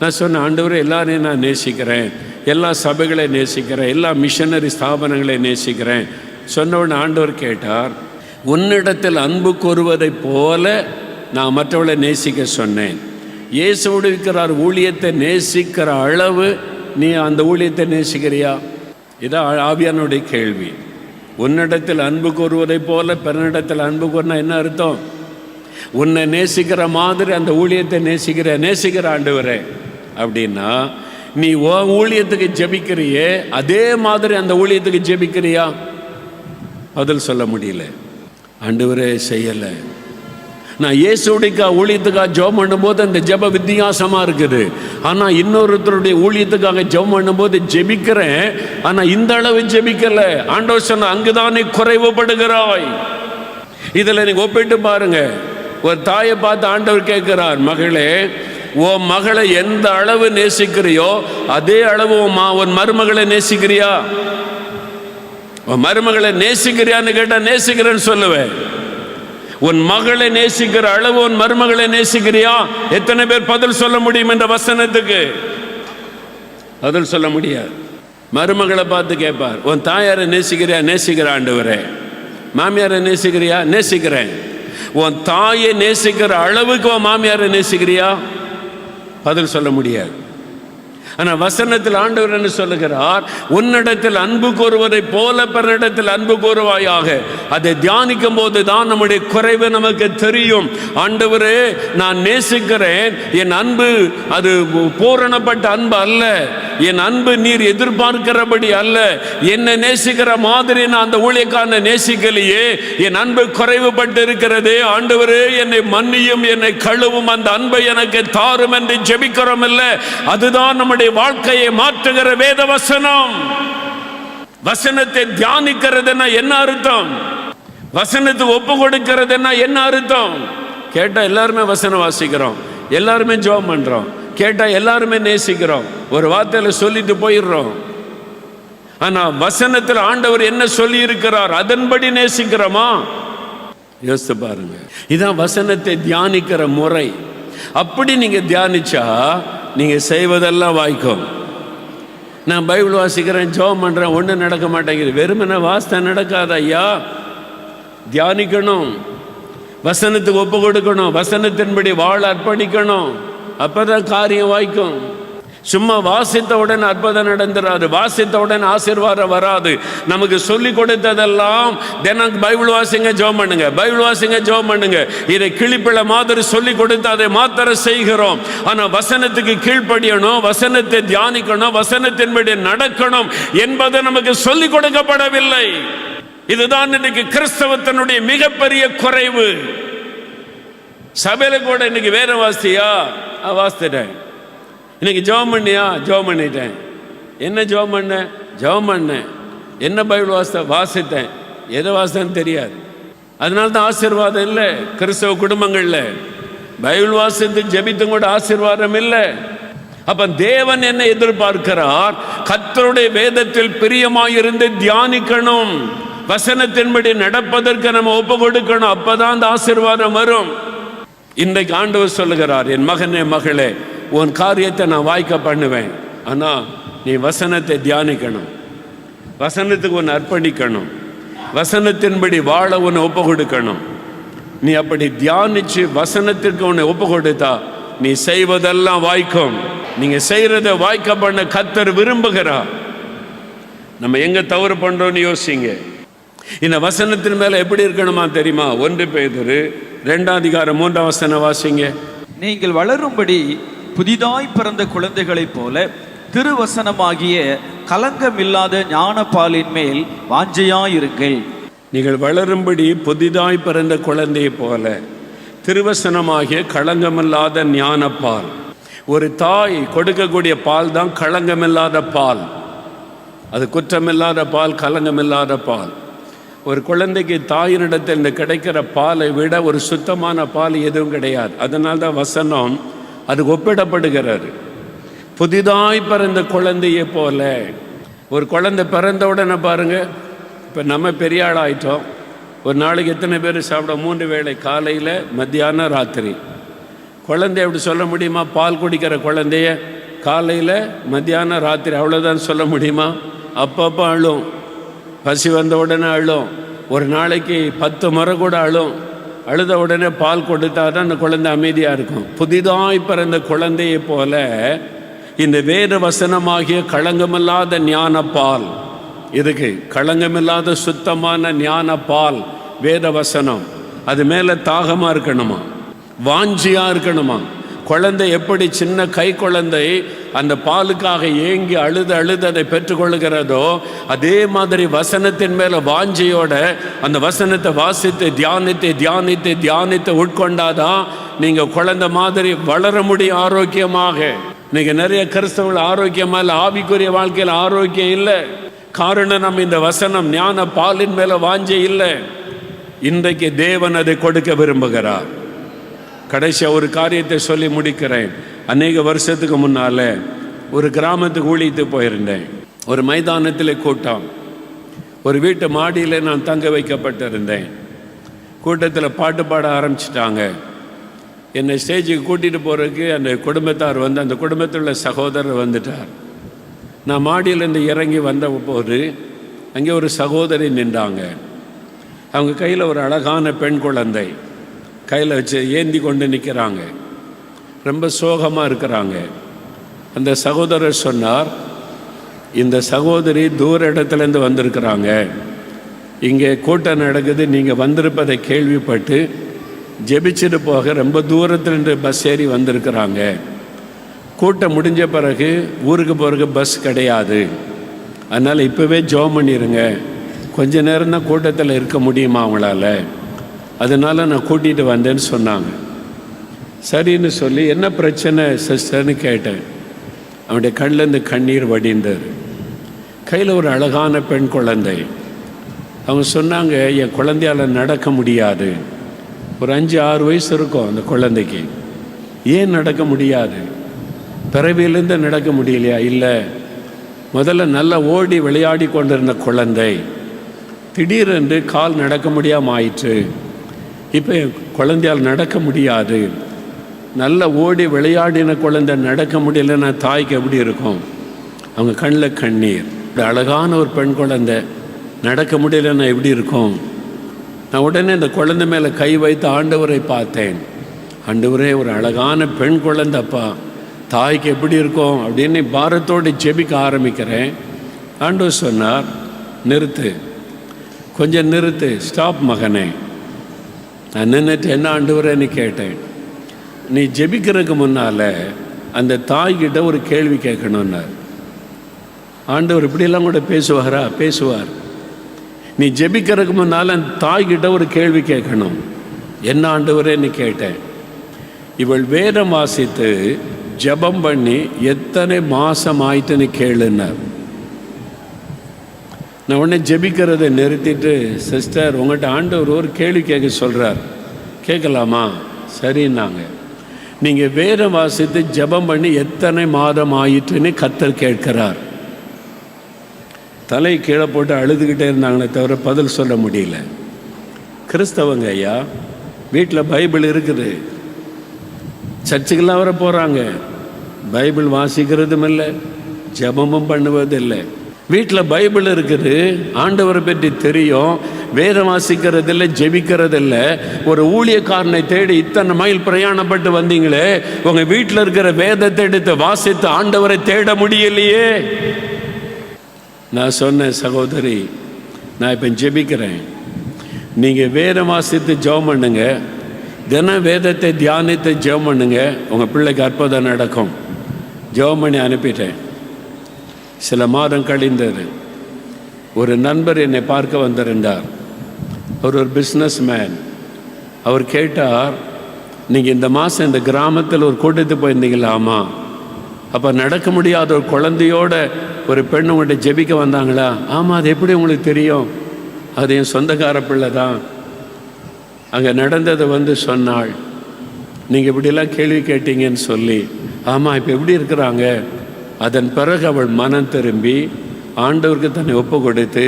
நான் சொன்னேன், ஆண்டவரை எல்லாரையும் நான் நேசிக்கிறேன், எல்லா சபைகளை நேசிக்கிறேன், எல்லா மிஷனரி ஸ்தாபனங்களை நேசிக்கிறேன். சொன்ன உடனே ஆண்டவர் கேட்டார், உன்னிடத்தில் அன்பு கூறுவதை போல நான் மற்றவளை நேசிக்க சொன்னேன். இயேசுவோடு இருக்கிறார், ஊழியத்தை நேசிக்கிற அளவு நீ அந்த ஊழியத்தை நேசிக்கிறியா? இதான் ஆவியானுடைய கேள்வி. உன்னிடத்தில் அன்பு கூறுவதை போல பிறனிடத்தில் அன்பு கூறினா என்ன அர்த்தம்? உன்னை நேசிக்கிற மாதிரி அந்த ஊழியத்தை நேசிக்கிற ஆண்டவரே அப்படின்னா, நீ உன் ஊழியத்துக்கு ஜெபிக்கிறியே அதே மாதிரி அந்த ஊழியத்துக்கு ஜெபிக்கிறியா? பதில் சொல்ல முடியல. ஆண்டவரே செய்யலை. நான் இயேசுடைய ஊழியத்துக்காக ஜெபம் பண்ணும்போது அந்த ஜெப வித்தியாசமாக இருக்குது. ஆனால் இன்னொருத்தருடைய ஊழியத்துக்காக ஜெபம் பண்ணும்போது ஜெபிக்கிறேன், ஆனால் இந்த அளவு ஜெபிக்கலை. ஆண்டவர் சொன்ன, அங்குதான் நீ குறைவுபடுகிறாய். இதில் நீங்கள் ஒப்பிட்டு பாருங்க. ஒரு தாயை பார்த்து ஆண்டவர் கேட்கிறார், மகளே, உன் மகளை எந்த அளவு நேசிக்கிறியோ அதே அளவு உன் மருமகளை நேசிக்கிறியா? உன் மருமகளை நேசிக்கிறியான்னு கேட்டால் நேசிக்கிறேன்னு சொல்லுவேன். உன் மகளை நேசிக்கிற அளவு உன் மருமகளை நேசிக்கிறியா? எத்தனை பேர் பதில் சொல்ல முடியும் என்ற வசனத்துக்கு? பதில் சொல்ல முடியாது. மருமகளை பார்த்து கேட்பார், உன் தாயாரை நேசிக்கிறியா? நேசிக்கிற ஆண்டவரே. மாமியாரை நேசிக்கிறியா? நேசிக்கிறேன். உன் தாயை நேசிக்கிற அளவுக்கு உன் மாமியாரை நேசிக்கிறியா? பதில் சொல்ல முடியாது. ஆனால் வசனத்தில் ஆண்டவர் என்ன சொல்லுகிறார்? உன்னிடத்தில் அன்பு கூறுவதை போல பிறனிடத்தில் அன்பு கூறுவாயாக. அதை தியானிக்கும் போது தான் நம்முடைய குறைவு நமக்கு தெரியும். ஆண்டவரே, நான் நேசிக்கிறேன், என் அன்பு அது பூரணப்பட்ட அன்பு அல்ல, என் அன்பு நீர் எதிர்பார்க்கிறபடி அல்ல, என்னை நேசிக்கிற மாதிரி நான் அந்த ஊழியக்காரனை நேசிக்கலையே, என் அன்பு குறைவுபட்டு இருக்கிறது. ஆண்டவரே, என்னை மன்னியும், என்னை கழுவும், அந்த அன்பை எனக்கு தாரும் என்று ஜெபிக்கிறோம். இல்ல, அதுதான் நம்முடைய வாழ்க்கையை மாற்றுகிற வேத வசனம். வசனத்தை தியானிக்கிறதுனா என்ன அர்த்தம்? வசனத்துக்கு ஒப்பு கொடுக்கிறதுனா என்ன அர்த்தம்? கேட்டா எல்லாருமே வசனம் வாசிக்கிறோம், எல்லாருமே ஜெபம் பண்றோம், கேட்டா எல்லாருமே நேசிக்கிறோம், ஒரு வார்த்தையில சொல்லிட்டு போயிடுறோம். ஆனா வசனத்தில் ஆண்டவர் என்ன சொல்லி இருக்கிறார் அதன்படி நேசிக்கிறோமா? யோசித்து பாருங்க. இதான் வசனத்தை தியானிக்கிற முறை. அப்படி நீங்க தியானிச்சா நீங்க செய்வதெல்லாம் வாய்க்கும். நான் பைபிள் வாசிக்கிறேன், ஜெபம் பண்றேன், ஒன்றும் நடக்க மாட்டேங்குது. வெறுமனே வாஸ்தா நடக்காத ஐயா. தியானிக்கணும், வசனத்துக்கு ஒப்பு கொடுக்கணும், வசனத்தின்படி வாழ அர்ப்பணிக்கணும். அப்பதான் காரியம் வாய்க்கும். சும்மா வாசித்த உடனே அற்புதம் நடந்துராது, வாசித்த உடனே ஆசீர்வாதம் வராது. நமக்கு சொல்லி கொடுத்ததெல்லாம் தினம் பைபிள் வாசிங்க, ஜெபம் பண்ணுங்க, பைபிள் வாசிங்க, ஜெபம் பண்ணுங்க. இதை கிளிப்பிள்ளை மாதிரி சொல்லி கொடுத்து அதை மாத்திர செய்கிறோம். ஆனா வசனத்துக்கு கீழ்ப்படியணும், வசனத்தை தியானிக்கணும், வசனத்தின்படி நடக்கணும் என்பது நமக்கு சொல்லி கொடுக்கப்படவில்லை. இதுதான் இன்னைக்கு கிறிஸ்தவத்தினுடைய மிகப்பெரிய குறைவு. சபையில கூட இன்னைக்கு வேற வாசியா வாசிட்டேன், இன்னைக்கு ஜெபம் பண்ணியா, ஜெபம் பண்ணிட்டேன். என்ன ஜெபம் பண்ண? ஜெபம் பண்ணேன். என்ன பைபிள் வாசித்தேன், எதை வாசித்தேன்னு தெரியாது. அதனால தான் ஆசீர்வாதம் இல்லை கிறிஸ்தவ குடும்பங்கள்ல. பைபிள் வாசித்து ஜெபித்தும் கூட ஆசீர்வாதம் இல்லை. அப்ப தேவன் என்ன எதிர்பார்க்கிறார்? கர்த்தருடைய வேதத்தில் பிரியமாயிருந்து தியானிக்கணும், வசனத்தின்படி நடப்பதற்கு நம்ம ஒப்பு கொடுக்கணும். அப்பதான் அந்த ஆசீர்வாதம் வரும். இன்றைக்கு ஆண்டவர் சொல்லுகிறார், என் மகனே மகளே, உன் காரியத்தை நான் வாய்க்க பண்ணுவேன். ஆனா நீ வசனத்தை தியானிக்கணும், வசனத்துக்கு உன்னை அர்ப்பணிக்கணும், வசனத்தின்படி வாழ உன்னை ஒப்பு கொடுக்கணும். நீ அப்படி தியானிச்சு வசனத்திற்கு உன்னை ஒப்பு கொடுத்தா நீ செய்வதெல்லாம் வாய்க்கும். நீங்க செய்யறத வாய்க்க பண்ண கர்த்தர் விரும்புகிறார். நம்ம எங்க தவறு பண்றோம்னு யோசிங்க. இந்த வசனத்தின் மேல எப்படி இருக்கணுமா தெரியுமா? 1 பேதுரு 2:3 வாசிங்க. நீங்கள் வளரும்படி புதிதாய் பிறந்த குழந்தைகளைப் போல திருவசனமாகிய கலங்கமில்லாத ஞானப்பாலின் மேல் வாஞ்சையாயிருங்கள். நீங்கள் வளரும்படி புதிதாய் பிறந்த குழந்தையை போல திருவசனமாகிய களங்கமில்லாத ஞானப்பால். ஒரு தாய் கொடுக்கக்கூடிய பால் தான் களங்கமில்லாத பால். அது குற்றமில்லாத பால், கலங்கமில்லாத பால். ஒரு குழந்தைக்கு தாயினிடத்தில் இந்த கிடைக்கிற பாலை விட ஒரு சுத்தமான பால் எதுவும் கிடையாது. அதனால்தான் வசனம் அதுக்கு ஒப்பிடப்படுகிறார். புதிதாய் பிறந்த குழந்தையை போல. ஒரு குழந்தை பிறந்த உடனே பாருங்க, இப்போ நம்ம பெரிய ஆள் ஆயிட்டோம். ஒரு நாளைக்கு எத்தனை பேர் சாப்பிட? 3 வேளை, காலையில், மத்தியானம், ராத்திரி. குழந்தைய அப்படி சொல்ல முடியுமா? பால் குடிக்கிற குழந்தைய காலையில், மத்தியானம், ராத்திரி அவ்வளோதான் சொல்ல முடியுமா? அப்பப்போ அழும், பசி வந்த உடனே அழும், ஒரு நாளைக்கு 10 முறை கூட அழும். அழுத உடனே பால் கொடுத்தா தான் அந்த குழந்தை அமைதியாக இருக்கும். புதிதாய் பிறந்த குழந்தையை போல இந்த வேத வசனமாகிய களங்கமில்லாத ஞான பால் இருக்கு. களங்கமில்லாத சுத்தமான ஞான பால் வேத வசனம். அது மேலே தாகமாக இருக்கணுமா, வாஞ்சியாக இருக்கணுமா. குழந்தை எப்படி சின்ன கை குழந்தை அந்த பாலுக்காக ஏங்கி அழுது அதை பெற்றுக்கொள்ளுகிறதோ, அதே மாதிரி வசனத்தின் மேல வாஞ்சையோட அந்த வசனத்தை வாசித்து தியானித்து உட்கொண்டாதான் நீங்க குழந்தை மாதிரி வளர முடியும் ஆரோக்கியமாக. நீங்க நிறைய கிறிஸ்தவர்கள் ஆரோக்கியமா இல்லை, ஆவிக்குரிய வாழ்க்கையில் ஆரோக்கியம் இல்லை. காரணம் நம்ம இந்த வசனம் ஞான பாலின் மேல வாஞ்சை இல்லை. இன்றைக்கு தேவன் அதை கொடுக்க விரும்புகிறார். கடைசியாக ஒரு காரியத்தை சொல்லி முடிக்கிறேன். அநேக வருஷத்துக்கு முன்னால் ஒரு கிராமத்துக்கு ஊழித்து போயிருந்தேன். ஒரு மைதானத்தில் கூட்டம். ஒரு வீட்டு மாடியில் நான் தங்க வைக்கப்பட்டிருந்தேன். கூட்டத்தில் பாட்டு பாட ஆரம்பிச்சிட்டாங்க. என்னை ஸ்டேஜுக்கு கூட்டிகிட்டு போகிறதுக்கு அந்த குடும்பத்தார் வந்து, அந்த குடும்பத்தில் உள்ள சகோதரர் வந்துட்டார். நான் மாடியிலேருந்து இறங்கி வந்த போது அங்கே ஒரு சகோதரி நின்றாங்க. அவங்க கையில் ஒரு அழகான பெண் குழந்தை கையில் வச்சு ஏந்தி கொண்டு நிற்கிறாங்க. ரொம்ப சோகமாக இருக்கிறாங்க. அந்த சகோதரர் சொன்னார், இந்த சகோதரி தூர இடத்துலேருந்து வந்திருக்கிறாங்க, இங்கே கூட்டம் நடக்குது, நீங்கள் வந்திருப்பதை கேள்விப்பட்டு ஜெபிச்சுட்டு போக ரொம்ப தூரத்துலேருந்து பஸ் ஏறி வந்திருக்கிறாங்க. கூட்டம் முடிஞ்ச பிறகு ஊருக்கு போகிறதுக்கு பஸ் கிடையாது, அதனால் இப்போவே ஜெபம் பண்ணிடுங்க, கொஞ்ச நேரம் தான் கூட்டத்தில் இருக்க முடியுமா அவங்களால, அதனால் நான் கூட்டிகிட்டு வந்தேன்னு சொன்னாங்க. சரின்னு சொல்லி என்ன பிரச்சனை சிஸ்டர்னு கேட்டேன். அவனுடைய கண்ணிலேருந்து கண்ணீர் வடிந்தார். கையில் ஒரு அழகான பெண் குழந்தை. அவங்க சொன்னாங்க, என் குழந்தையால் நடக்க முடியாது. ஒரு 5-6 வயசு இருக்கும் அந்த குழந்தைக்கு. ஏன் நடக்க முடியாது? பிறவியிலேருந்து நடக்க முடியலையா? இல்லை, முதல்ல நல்லா ஓடி விளையாடி கொண்டிருந்த குழந்தை திடீரென்று கால் நடக்க முடியாமல் ஆயிற்று. இப்போ குழந்தையால் நடக்க முடியாது. நல்லா ஓடி விளையாடின குழந்தை நடக்க முடியலன்னா தாய்க்கு எப்படி இருக்கும்? அவங்க கண்ணில் கண்ணீர். அழகான ஒரு பெண் குழந்தை நடக்க முடியலன்னா எப்படி இருக்கும்? நான் உடனே இந்த குழந்தை மேலே கை வைத்து ஆண்டவரை பார்த்தேன். ஆண்டவரே, ஒரு அழகான பெண் குழந்தைப்பா, தாய்க்கு எப்படி இருக்கும் அப்படின்னு பாரத்தோடு ஜெபிக்க ஆரம்பிக்கிறேன். ஆண்டவர் சொன்னார், நிறுத்து, கொஞ்சம் நிறுத்து, ஸ்டாப் மகனே. நான் நின்றுட்டு, என்ன ஆண்டவரேன்னு கேட்டேன். நீ ஜெபிக்கிறதுக்கு முன்னால் அந்த தாய்கிட்ட ஒரு கேள்வி கேட்கணுன்னார். ஆண்டவர் இப்படியெல்லாம் கூட பேசுவாரா? பேசுவார். நீ ஜெபிக்கிறதுக்கு முன்னால் அந்த தாய்கிட்ட ஒரு கேள்வி கேட்கணும். என்ன ஆண்டவரேன்னு கேட்டேன். இவள் வேதம் வாசித்து ஜெபம் பண்ணி எத்தனை மாதம் ஆயிட்டுன்னு கேளுன்னார். நான் உடனே ஜெபிக்கிறதை நிறுத்திட்டு, சிஸ்டர், உங்கள்கிட்ட ஆண்டவர் ஒரு கேள்வி கேட்க சொல்கிறார், கேட்கலாமா? சரின்னாங்க. நீங்கள் வேதம் வாசித்து ஜெபம் பண்ணி எத்தனை மாதம் ஆயிட்டுன்னு கர்த்தர் கேட்கிறார். தலை கீழே போட்டு அழுதுகிட்டே இருந்தாங்களே தவிர பதில் சொல்ல முடியல. கிறிஸ்தவங்க ஐயா, வீட்டில் பைபிள் இருக்குது, சர்ச்சுக்கெல்லாம் வர போகிறாங்க, பைபிள் வாசிக்கிறதும் இல்லை, ஜெபமும் பண்ணுவதில்லை. வீட்டில் பைபிள் இருக்குது, ஆண்டவரை பற்றி தெரியும், வேதம் வாசிக்கிறதில்லை, ஜெபிக்கிறதில்லை. ஒரு ஊழியக்காரனை தேடி இத்தனை மைல் பிரயாணப்பட்டு வந்தீங்களே, உங்கள் வீட்டில் இருக்கிற வேதத்தை எடுத்து வாசித்து ஆண்டவரை தேட முடியலையே. நான் சொன்னேன், சகோதரி, நான் இப்போ ஜெபிக்கிறேன், நீங்கள் வேதம் வாசித்து ஜெபம் பண்ணுங்க, தினம் வேதத்தை தியானித்து ஜெபம் பண்ணுங்க, உங்கள் பிள்ளைக்கு அற்புதம் நடக்கும். ஜெபம் பண்ணி அனுப்பிட்டேன். சில மாதம் கழிந்தது. ஒரு நண்பர் என்னை பார்க்க வந்திருந்தார். அவர் ஒரு பிஸ்னஸ் மேன். அவர் கேட்டார், நீங்கள் இந்த மாதம் இந்த கிராமத்தில் ஒரு கூட்டத்துக்கு போயிருந்தீங்களாமா? அப்போ நடக்க முடியாத ஒரு குழந்தையோட ஒரு பெண் உங்கள்கிட்ட ஜெபிக்க வந்தாங்களா? ஆமாம். அது எப்படி உங்களுக்கு தெரியும்? அது என் சொந்தக்கார பிள்ளை தான். அங்கே நடந்ததை சொன்னாள். நீங்கள் இப்படிலாம் கேள்வி கேட்டீங்கன்னு சொல்லி. ஆமாம், இப்போ எப்படி இருக்கிறாங்க? அதன் பிறகு அவள் மனம் திரும்பி ஆண்டவருக்கு தன்னை ஒப்பு கொடுத்து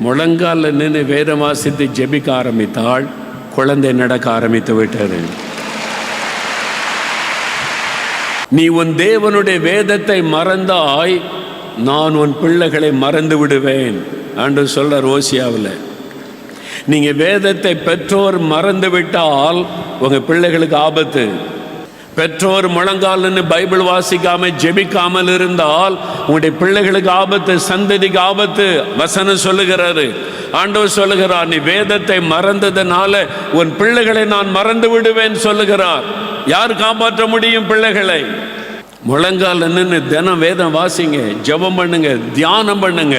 முழங்காலில் நின்று வேதம் வாசித்து ஜெபிக்க ஆரம்பித்தாள். குழந்தை நடக்க ஆரம்பித்து விட்டது. நீ உன் தேவனுடைய வேதத்தை மறந்தாய், நான் உன் பிள்ளைகளை மறந்து விடுவேன் ஆண்டவர் சொல்றார் ஓசியாவில். நீங்கள் வேதத்தை பெற்றோர் மறந்து விட்டால் உங்கள் பிள்ளைகளுக்கு ஆபத்து. பெற்றோர் முழங்கால்னு பைபிள் வாசிக்காமல் ஜெபிக்காமல் இருந்தால் உங்களுடைய பிள்ளைகளுக்கு ஆபத்து, சந்ததிக்கு ஆபத்து. வசனம் சொல்லுகிறாரு, ஆண்டவர் சொல்லுகிறார், நீ வேதத்தை மறந்ததுனால உன் பிள்ளைகளை நான் மறந்து விடுவேன் சொல்லுகிறார். யார் காப்பாற்ற முடியும் பிள்ளைகளை? முழங்கால் நின்று தினம் வேதம் வாசிங்க, ஜெபம் பண்ணுங்க, தியானம் பண்ணுங்க,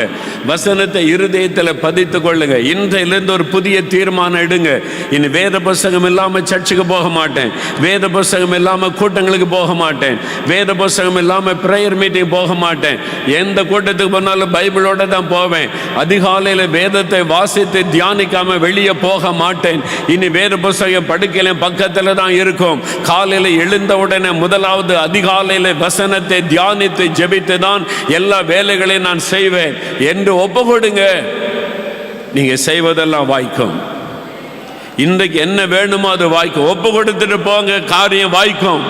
வசனத்தை இருதயத்தில் பதித்து கொள்ளுங்க. இன்றையிலிருந்து ஒரு புதிய தீர்மானம் எடுங்க. இனி வேத புஸ்தகம் இல்லாமல் சர்ச்சுக்கு போக மாட்டேன், வேத புஸ்தகம் இல்லாமல் கூட்டங்களுக்கு போக மாட்டேன், வேத புஸ்தகம் இல்லாமல் ப்ரேயர் மீட்டிங் போக மாட்டேன். எந்த கூட்டத்துக்கு போனாலும் பைபிளோட தான் போவேன். அதிகாலையில் வேதத்தை வாசித்து தியானிக்காமல் வெளியே போக மாட்டேன். இனி வேத புஸ்தகம் படுக்கையில பக்கத்தில் தான் இருக்கும். காலையில் எழுந்த உடனே முதலாவது அதிகாலையில் வசனத்தை தியானித்து ஜெபித்து தான் எல்லா வேலைகளையும் நான் செய்வேன் என்று ஒப்பு கொடுங்க. நீங்க செய்வதெல்லாம் வாய்க்கும். இன்றைக்கு என்ன வேணுமோ அது வாய்க்கும். ஒப்பு கொடுத்துட்டு போங்க, காரியம் வாய்க்கும்.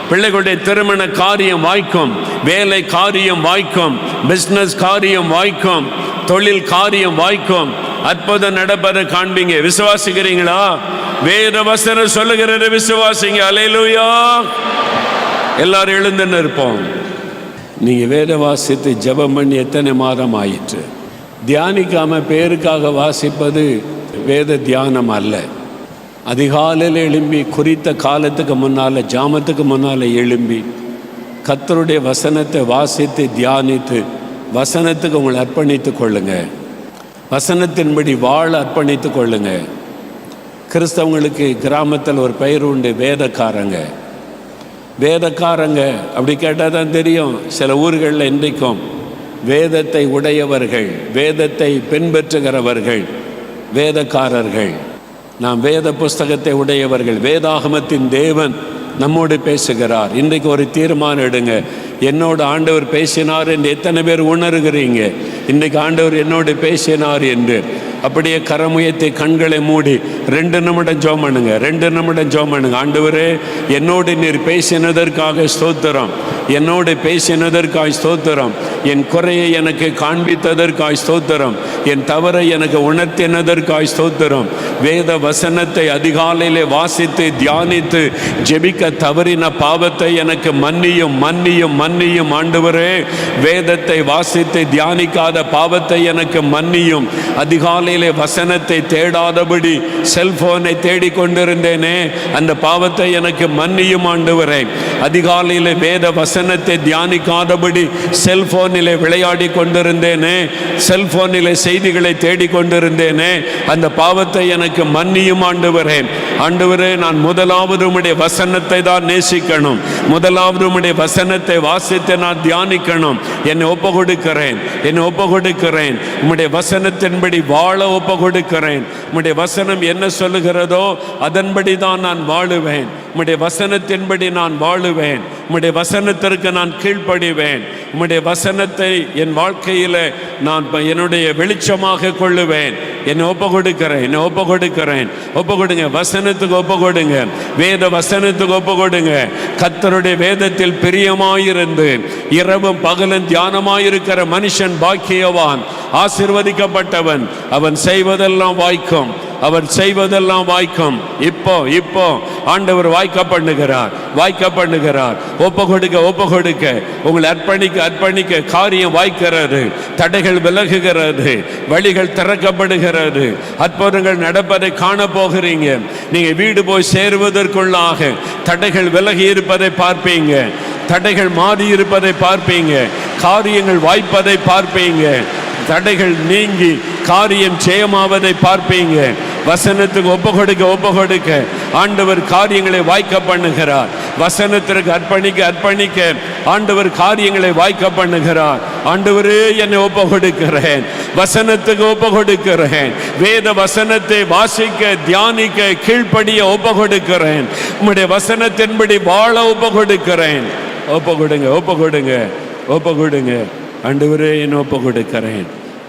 பிள்ளைகளுடைய திருமண காரியம் வாய்க்கும், வேலை காரியம் வாய்க்கும், பிசினஸ் காரியம் வாய்க்கும், தொழில் காரியம் வாய்க்கும். அற்புதம் நடப்பதை காண்பீங்க. விசுவாசிக்கிறீங்களா? வேத வசனம் சொல்லுகிறது, விசுவாசிங்க. அல்லேலூயா. எல்லாரும் எழுந்துன்னு இருப்போம். நீங்கள் வேத வாசித்து ஜெபம் பண்ணி எத்தனை மாதம் ஆயிற்று? தியானிக்காம பேருக்காக வாசிப்பது வேத தியானம் அல்ல. அதிகாலையில் எழும்பி குறித்த காலத்துக்கு முன்னால், ஜாமத்துக்கு முன்னால் எழும்பி கர்த்தருடைய வசனத்தை வாசித்து தியானித்து வசனத்துக்கு உங்களை அர்ப்பணித்து கொள்ளுங்க. வசனத்தின்படி வாழ அர்ப்பணித்து கொள்ளுங்க. கிறிஸ்தவங்களுக்கு கிராமத்தில் ஒரு பெயர் உண்டு, வேதக்காரங்க. வேதக்காரங்க அப்படி கேட்டால் தான் தெரியும். சில ஊர்களில் இன்றைக்கும் வேதத்தை உடையவர்கள், வேதத்தை பின்பற்றுகிறவர்கள் வேதக்காரர்கள். நாம் வேத புஸ்தகத்தை உடையவர்கள். வேதாகமத்தின் தேவன் நம்மோடு பேசுகிறார். இன்றைக்கு ஒரு தீர்மானம் எடுங்க. என்னோட ஆண்டவர் பேசினார் என்று எத்தனை பேர் உணர்கிறீங்க? இன்னைக்கு ஆண்டவர் என்னோடு பேசினார் என்று. அப்படியே கரமுயத்தை கண்களை மூடி 2 நிமிடம் ஜெபம் பண்ணுங்க. 2 நிமிடம் ஜெபம் பண்ணுங்க. ஆண்டவரே, என்னோடு நீர் பேசினதற்காக ஸ்தோத்திரம், என்னோடு பேசினதற்காய் ஸ்தோத்திரம், என் குறையை எனக்கு காண்பித்ததற்காய் ஸ்தோத்திரம், என் தவறை எனக்கு உணர்த்தினதற்காய் ஸ்தோத்திரம். வேத வசனத்தை அதிகாலையிலே வாசித்து தியானித்து ஜெபிக்க தவறின பாவத்தை எனக்கு மன்னியும் மன்னியும் மன்னியும். ஆண்டவரே, வேதத்தை வாசித்து தியானிக்காத பாவத்தை எனக்கு மன்னியும். அதிகாலையிலே வசனத்தை தேடாதபடி செல்போனை தேடிக்கொண்டிருந்தேனே, அந்த பாவத்தை எனக்கு மன்னியும் ஆண்டவரே. அதிகாலையிலே வேத வசனத்தை தியானிக்காதபடி செல்போனிலே விளையாடி கொண்டிருந்தேனே, செல்போனிலே செய்திகளை தேடிக்கொண்டிருந்தேனே, அந்த பாவத்தை எனக்கு மன்னியும் ஆண்டவரே. ஆண்டவரே, நான் முதலாவது உம்முடைய வசனத்தை தான் நேசிக்கணும், முதலாவது உம்முடைய வசனத்தை வாசித்து நான் தியானிக்கணும். என்னை ஒப்பு கொடுக்கிறேன், என்னை ஒப்பு கொடுக்கிறேன். உம்முடைய வசனத்தின்படி வாழ ஒப்பு கொடுக்கிறேன். உம்முடைய வசனம் என்ன சொல்லுகிறதோ அதன்படி தான் நான் வாழுவேன். உம்முடைய வசனத்தின்படி நான் வாழுவேன். உம்முடைய வசனத்திற்கு நான் கீழ்ப்படிவேன். உம்முடைய வசனத்தை என் வாழ்க்கையில் நான் என்னுடைய வெளிச்சமாக கொள்ளுவேன். என்னை ஒப்பு கொடுக்கிறேன், என்னை ஒப்பு கொடுக்கிறேன். ஒப்பு கொடுங்க, வசனத்துக்கு ஒப்பு கொடுங்க, வேத வசனத்துக்கு ஒப்பு கொடுங்க. கர்த்தருடைய வேதத்தில் பிரியமாயிருந்து இரவும் பகலும் தியானமாயிருக்கிற மனுஷன் பாக்கியவான், ஆசீர்வதிக்கப்பட்டவன். அவன் செய்வதெல்லாம் வாய்க்கும், அவர் செய்வதெல்லாம் வாய்க்கும். இப்போ ஆண்டவர் வாய்க்க பண்ணுகிறார், வாய்க்க பண்ணுகிறார். ஒப்பு கொடுக்க ஒப்பு கொடுக்க, உங்களை அர்ப்பணிக்க அர்ப்பணிக்க காரியம் வாய்க்கிறது, தடைகள் விலகுகிறது, வழிகள் திறக்கப்படுகிறது, அற்புதங்கள் நடப்பதை காண போகிறீங்க. நீங்க வீடு போய் சேருவதற்குள்ளாக தடைகள் விலகி இருப்பதை பார்ப்பீங்க, தடைகள் மாறி இருப்பதை பார்ப்பீங்க, காரியங்கள் வாய்ப்பதை பார்ப்பீங்க, தடைகள் நீங்கி காரியம் ஜெயமாவதை பார்ப்பீங்க. வசனத்துக்கு ஒப்பு கொடுக்க ஒப்பு கொடுக்க ஆண்டவர் காரியங்களை வாய்க்க பண்ணுகிறார். வசனத்திற்கு அர்ப்பணிக்க அர்ப்பணிக்க ஆண்டவர் காரியங்களை வாய்க்க பண்ணுகிறார். ஆண்டவரே, என்னை ஒப்பு கொடுக்கிறேன், வசனத்துக்கு ஒப்பு கொடுக்கிறேன். வேத வசனத்தை வாசிக்க தியானிக்க கீழ்ப்படிய ஒப்பு கொடுக்கிறேன். உம்முடைய வசனத்தின்படி வாழ ஒப்பு கொடுக்கிறேன். ஒப்பு கொடுங்க ஒப்பு கொடுங்க ஒப்பு கொடுங்க. ஆண்டவரே, என்னை ஒப்பு கொடுக்கிறேன்.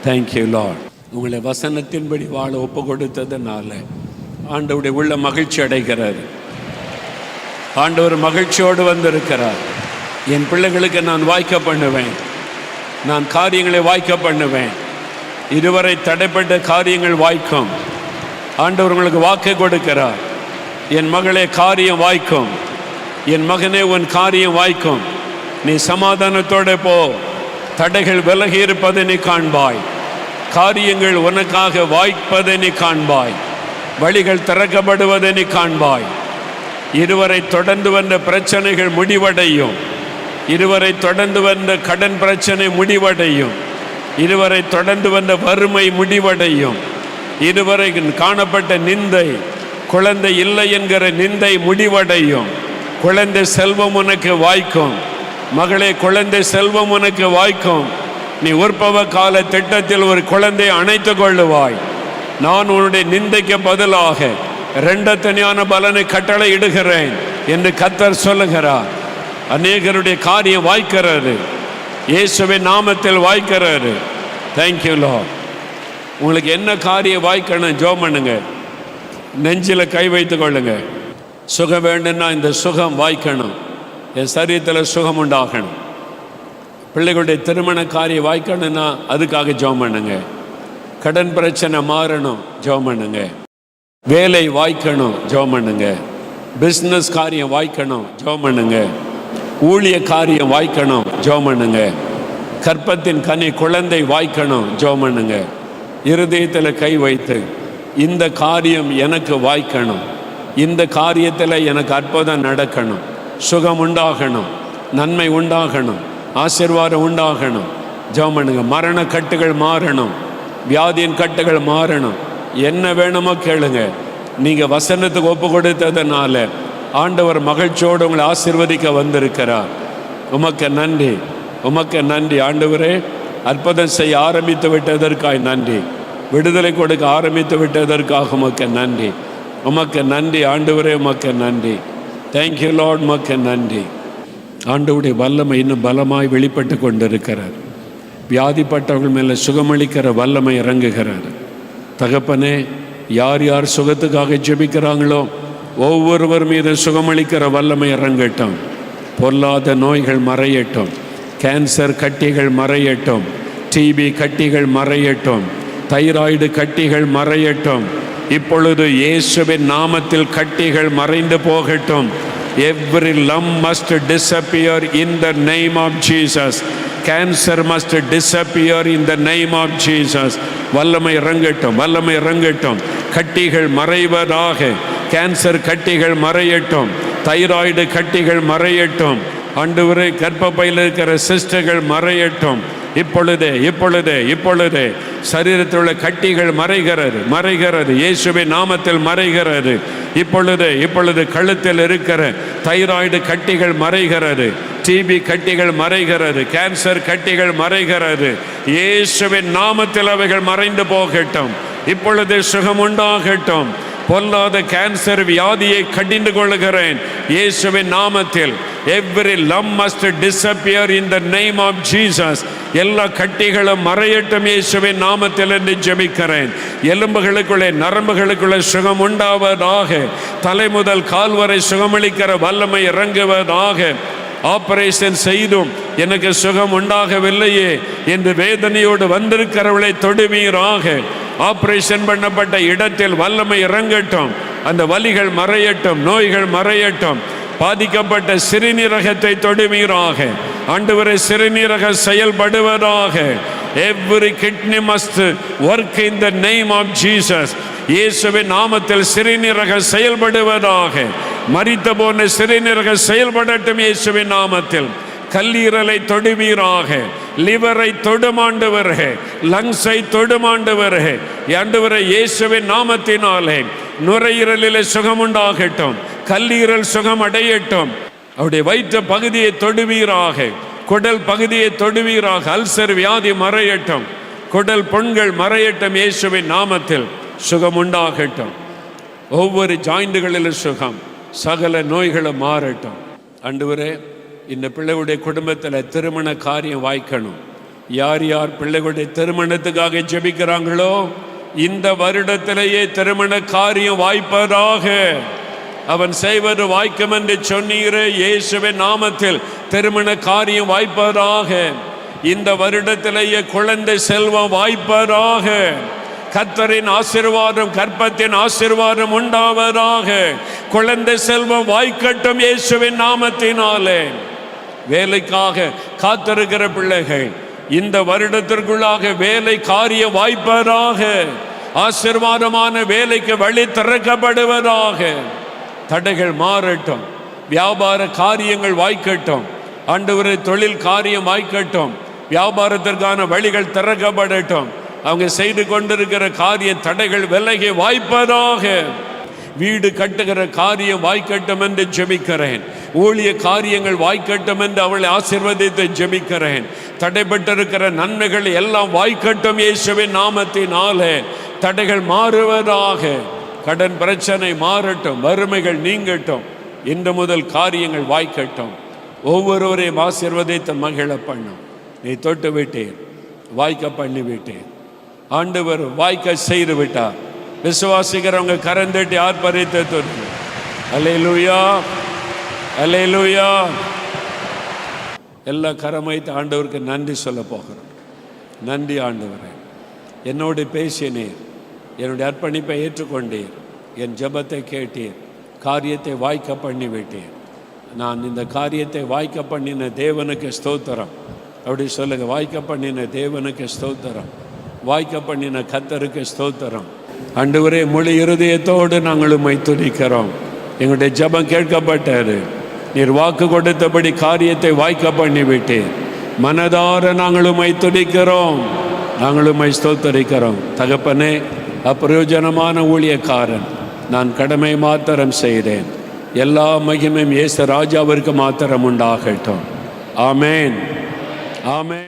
Thank you Lord. உங்களை வசனத்தின்படி வாழ ஒப்பு கொடுத்ததுனால ஆண்டவருடைய உள்ள மகிழ்ச்சி அடைகிறார். ஆண்டவர் மகிழ்ச்சியோடு வந்திருக்கிறார். என் பிள்ளைகளுக்கு நான் வாய்க்க பண்ணுவேன், நான் காரியங்களை வாய்க்க பண்ணுவேன். இதுவரை தடைப்பட்ட காரியங்கள் வாய்க்கும். ஆண்டவர் உங்களுக்கு வாக்கு கொடுக்கிறார். என் மகளே, காரியம் வாய்க்கும். என் மகனே, உன் காரியம் வாய்க்கும். நீ சமாதானத்தோடு போ. தடைகள் விலகி இருப்பதை நீ காண்பாய், காரியங்கள் உனக்காக வாய்ப்பதை நீ காண்பாய், வழிகள் திறக்கப்படுவதை நீ காண்பாய். இதுவரை தொடர்ந்து வந்த பிரச்சனைகள் முடிவடையும். இதுவரை தொடர்ந்து வந்த கடன் பிரச்சனை முடிவடையும். இதுவரை தொடர்ந்து வந்த வறுமை முடிவடையும். இதுவரை காணப்பட்ட நிந்தை, குழந்தை இல்லை என்கிற நிந்தை முடிவடையும். குழந்தை செல்வம் உனக்கு வாய்க்கும். மகளே, குழந்தை செல்வம் உனக்கு வாய்க்கும். நீ உற்பவ கால திட்டத்தில் ஒரு குழந்தையை அணைத்து கொள்ளுவாய். நான் உன்னுடைய நிந்தைக்கு பதிலாக இரண்டத்தனியான பலனை கட்டளை இடுகிறேன் என்று கர்த்தர் சொல்லுகிறார். அநேகருடைய காரியம் வாய்க்கிறது, இயேசுவின் நாமத்தில் வாய்க்கிறது. Thank you Lord. உங்களுக்கு என்ன காரியம் வாய்க்கணும் ஜெபம் பண்ணுங்க. நெஞ்சில் கை வைத்து கொள்ளுங்க. சுகம் வேண்டும்னா இந்த சுகம் வாய்க்கணும். என் சரீரத்தில் சுகம் உண்டாகணும். பிள்ளைகளுடைய திருமண காரியம் வாய்க்கணும்னா அதுக்காக ஜெபம் பண்ணுங்க. கடன் பிரச்சனை மாறணும், ஜெபம் பண்ணுங்க. வேலை வாய்க்கணும், ஜெபம் பண்ணுங்க. பிஸ்னஸ் காரியம் வாய்க்கணும், ஜெபம் பண்ணுங்க. ஊழிய காரியம் வாய்க்கணும், ஜெபம் பண்ணுங்க. கற்பத்தின் கனி குழந்தை வாய்க்கணும், ஜெபம் பண்ணுங்க. இருதயத்தில் கை வைத்து இந்த காரியம் எனக்கு வாய்க்கணும், இந்த காரியத்தில் எனக்கு அற்புதம் நடக்கணும், சுகம் உண்டாகணும், நன்மை உண்டாகணும், ஆசீர்வாதம் உண்டாகணும், ஜெபம் பண்ணுங்க. மரண கட்டுகள் மாறணும், வியாதியின் கட்டுகள் மாறணும். என்ன வேணுமோ கேளுங்க. நீங்கள் வசனத்துக்கு ஒப்பு கொடுத்ததுனால ஆண்டவர் மகிழ்ச்சியோடு உங்களை ஆசீர்வதிக்க வந்திருக்கிறார். உமக்கு நன்றி, உமக்கு நன்றி. ஆண்டவரே, அற்புதம் செய்ய ஆரம்பித்து விட்டதற்காக நன்றி. விடுதலை கொடுக்க ஆரம்பித்து விட்டதற்காக உமக்கு நன்றி. உமக்கு நன்றி ஆண்டவரே, உமக்கு நன்றி. தேங்க்யூ லார்ட், உமக்கு நன்றி. ஆண்டவருடைய வல்லமை இன்னும் பலமாய் வெளிப்பட்டு கொண்டிருக்கிறார். வியாதிப்பட்டவர்கள் மேலே சுகமளிக்கிற வல்லமை இறங்குகிறார். தகப்பனே, யார் யார் சுகத்துக்காக ஜெபிக்கிறாங்களோ ஒவ்வொருவர் மீது சுகமளிக்கிற வல்லமை இறங்கட்டும். பொல்லாத நோய்கள் மறையட்டும், கேன்சர் கட்டிகள் மறையட்டும், டிபி கட்டிகள் மறையட்டும், தைராய்டு கட்டிகள் மறையட்டும். இப்பொழுது இயேசுவின் நாமத்தில் கட்டிகள் மறைந்து போகட்டும். Every lump must disappear in the name of Jesus. Cancer must disappear in the name of Jesus. வல்லமை இறங்கட்டும், வல்லமை இறங்கட்டும். கட்டிகள் மறைவதாக. கேன்சர் கட்டிகள் மறையட்டும், தைராய்டு கட்டிகள் மறையட்டும். ஆண்டவரே, கர்ப்பப்பையில் இருக்கிற சிஸ்டர்கள் மறையட்டும். இப்பொழுதே இப்பொழுதே இப்பொழுதே சரீரத்தில் உள்ள கட்டிகள் மறைகிறது, மறைகிறது. இயேசுவின் நாமத்தில் மறைகிறது. இப்பொழுது இப்பொழுது கழுத்தில் இருக்கிற தைராய்டு கட்டிகள் மறைகிறது, டிபி கட்டிகள் மறைகிறது, கேன்சர் கட்டிகள் மறைகிறது. இயேசுவின் நாமத்தில் அவைகள் மறைந்து போகட்டும். இப்பொழுது சுகம் உண்டாகட்டும். பொல்லாத கேன்சர் வியாதியை கடிந்து கொள்கிறேன் இயேசுவின் நாமத்தில். Every lump must disappear in the name of Jesus. எல்லா கட்டிகளும் மறையட்டும் இயேசுவின் நாமத்தில் என்று ஜெபிக்கிறேன். எலும்புகளுக்குள்ளே நரம்புகளுக்குள்ளே சுகம் உண்டாவதாக. தலை முதல் கால் வரை சுகமளிக்கிற வல்லமை இறங்குவதாக. ஆபரேஷன் செய்தும் எனக்கு சுகம் உண்டாகவில்லையே என்று வேதனையோடு வந்திருக்கிறவளை தொடுவீராக. ஆபரேஷன் பண்ணப்பட்ட இடத்தில் வல்லமை இறங்கட்டும். அந்த வலிகள் மறையட்டும், நோய்கள் மறையட்டும். பாதிக்கப்பட்ட சிறுநீரகத்தை தொடுவீராக. ஆண்டவரே, சிறுநீரக செயல்படுவதாக. Every kidney must work in the name of Jesus. இயேசுவின் நாமத்தில் சிறுநீரக செயல்படுவதாக. மரித்த போன சிறுநீரக செயல்படட்டும் இயேசுவின் நாமத்தில். கல்லீரலை தொடுவீராக. லிவரை தொடுமாண்டவரே, லங்ஸை தொடுமாண்டவரே. ஆண்டவரே, இயேசுவின் நாமத்தினாலே நுரையீரலிலே சுகம் உண்டாகட்டும், கல்லீரல் சுகம் அடையட்டும். அவருடைய வயிற்று பகுதியை தொடுவீராக. குடல் பகுதியை தொடுவீராக. அல்சர் வியாதி மறையட்டும். குடல் புண்கள் மறையட்டும் இயேசுவின் நாமத்தில். சுகம் உண்டாகட்டும். ஒவ்வொரு ஜாயிண்டுகளிலும் சுகம். சகல நோய்களும் மாறட்டும். ஆண்டவரே, இந்த பிள்ளைகளுடைய குடும்பத்தில் திருமண காரியம் வாய்க்கணும். யார் யார் பிள்ளைகளுடைய திருமணத்துக்காக ஜெபிக்கிறாங்களோ இந்த வருடத்திலேயே திருமண காரியம் வாய்ப்பதாக. அவன் செய்வது வாய்க்கும் என்று சொன்னீரே, இயேசுவின் நாமத்தில் திருமண காரியம் வாய்ப்பதாக. இந்த வருடத்திலேயே குழந்தை செல்வம் வாய்ப்பதாக. கர்த்தரின் ஆசீர்வாதம், கர்ப்பத்தின் ஆசீர்வாதம் உண்டாவதாக. குழந்தை செல்வம் வாய்க்கட்டும் இயேசுவின் நாமத்தினாலே. வேலைக்காக காத்திருக்கிற பிள்ளைகள் இந்த வருடத்திற்குள்ளாக வேலை காரியம் வாய்ப்பதாக. ஆசீர்வாதமான வேலைக்கு வழி திறக்கப்படுவதாக. தடைகள் மாறட்டும். வியாபார காரியங்கள் வாய்க்கட்டும். ஆண்டவரே, தொழில் காரியம் வாய்க்கட்டும். வியாபாரத்திற்கான வழிகள் திறக்கப்படட்டும். அவங்க செய்து கொண்டிருக்கிற காரிய தடைகள் விலகி வாய்ப்பதாக. வீடு கட்டுகிற காரியம் வாய்க்கட்டும் என்று ஜெபிக்கிறேன். ஊழிய காரியங்கள் வாய்க்கட்டும் என்று அவளை ஆசீர்வதித்து ஜெபிக்கிறேன். தடைப்பட்டிருக்கிற நன்மைகள் எல்லாம் வாய்க்கட்டும் இயேசுவின் நாமத்தினாலே. தடைகள் மாறுவதாக. கடன் பிரச்சனை மாறட்டும், வறுமைகள் நீங்கட்டும். இன்று முதல் காரியங்கள் வாய்க்கட்டும். ஒவ்வொருவரையும் ஆசீர்வதித்து மகிழ பண்ணும். நீ தொட்டு விட்டேன், வாய்க்க பண்ணி விட்டேன். ஆண்டவர் வாய்க்க செய்து விட்டார். விசுவாசிக்கிறவங்க கரந்தட்டி ஆர்ப்பரித்து தொட்டு அல்லேலூயா, அல்லேலூயா. எல்லா கரம் வைத்து ஆண்டவருக்கு நன்றி சொல்ல போகிறோம். நன்றி ஆண்டவரே, என்னோடு பேசினீர், என்னுடைய அர்ப்பணிப்பை ஏற்றுக்கொண்டீர், என் ஜெபத்தை கேட்டீர், காரியத்தை வாய்க்க பண்ணி விட்டீர். நான் இந்த காரியத்தை வாய்க்க பண்ணின தேவனுக்கு ஸ்தோத்திரம். அப்படி சொல்லுங்க, வாய்க்க பண்ணின தேவனுக்கு ஸ்தோத்திரம், வாய்க்க பண்ணின கர்த்தருக்கு ஸ்தோத்திரம். ஆண்டவரே, முழு இருதயத்தோடு நாங்கள் உம்மை துதிக்கிறோம். எங்களுடைய ஜெபம் கேட்கப்பட்டது. நீர் வாக்கு கொடுத்தபடி காரியத்தை வாய்க்க பண்ணி விட்டீர். மனதார நாங்கள் உம்மை துதிக்கிறோம், நாங்கள் உம்மை ஸ்தோத்தரிக்கிறோம். தகப்பனே, அப்பிரயோஜனமான ஊழியக்காரன், நான் கடமை மாத்திரம் செய்தேன். எல்லா மகிமையும் இயேசு ராஜாவிற்கு மாத்திரம் உண்டாகட்டும். ஆமேன், ஆமேன்.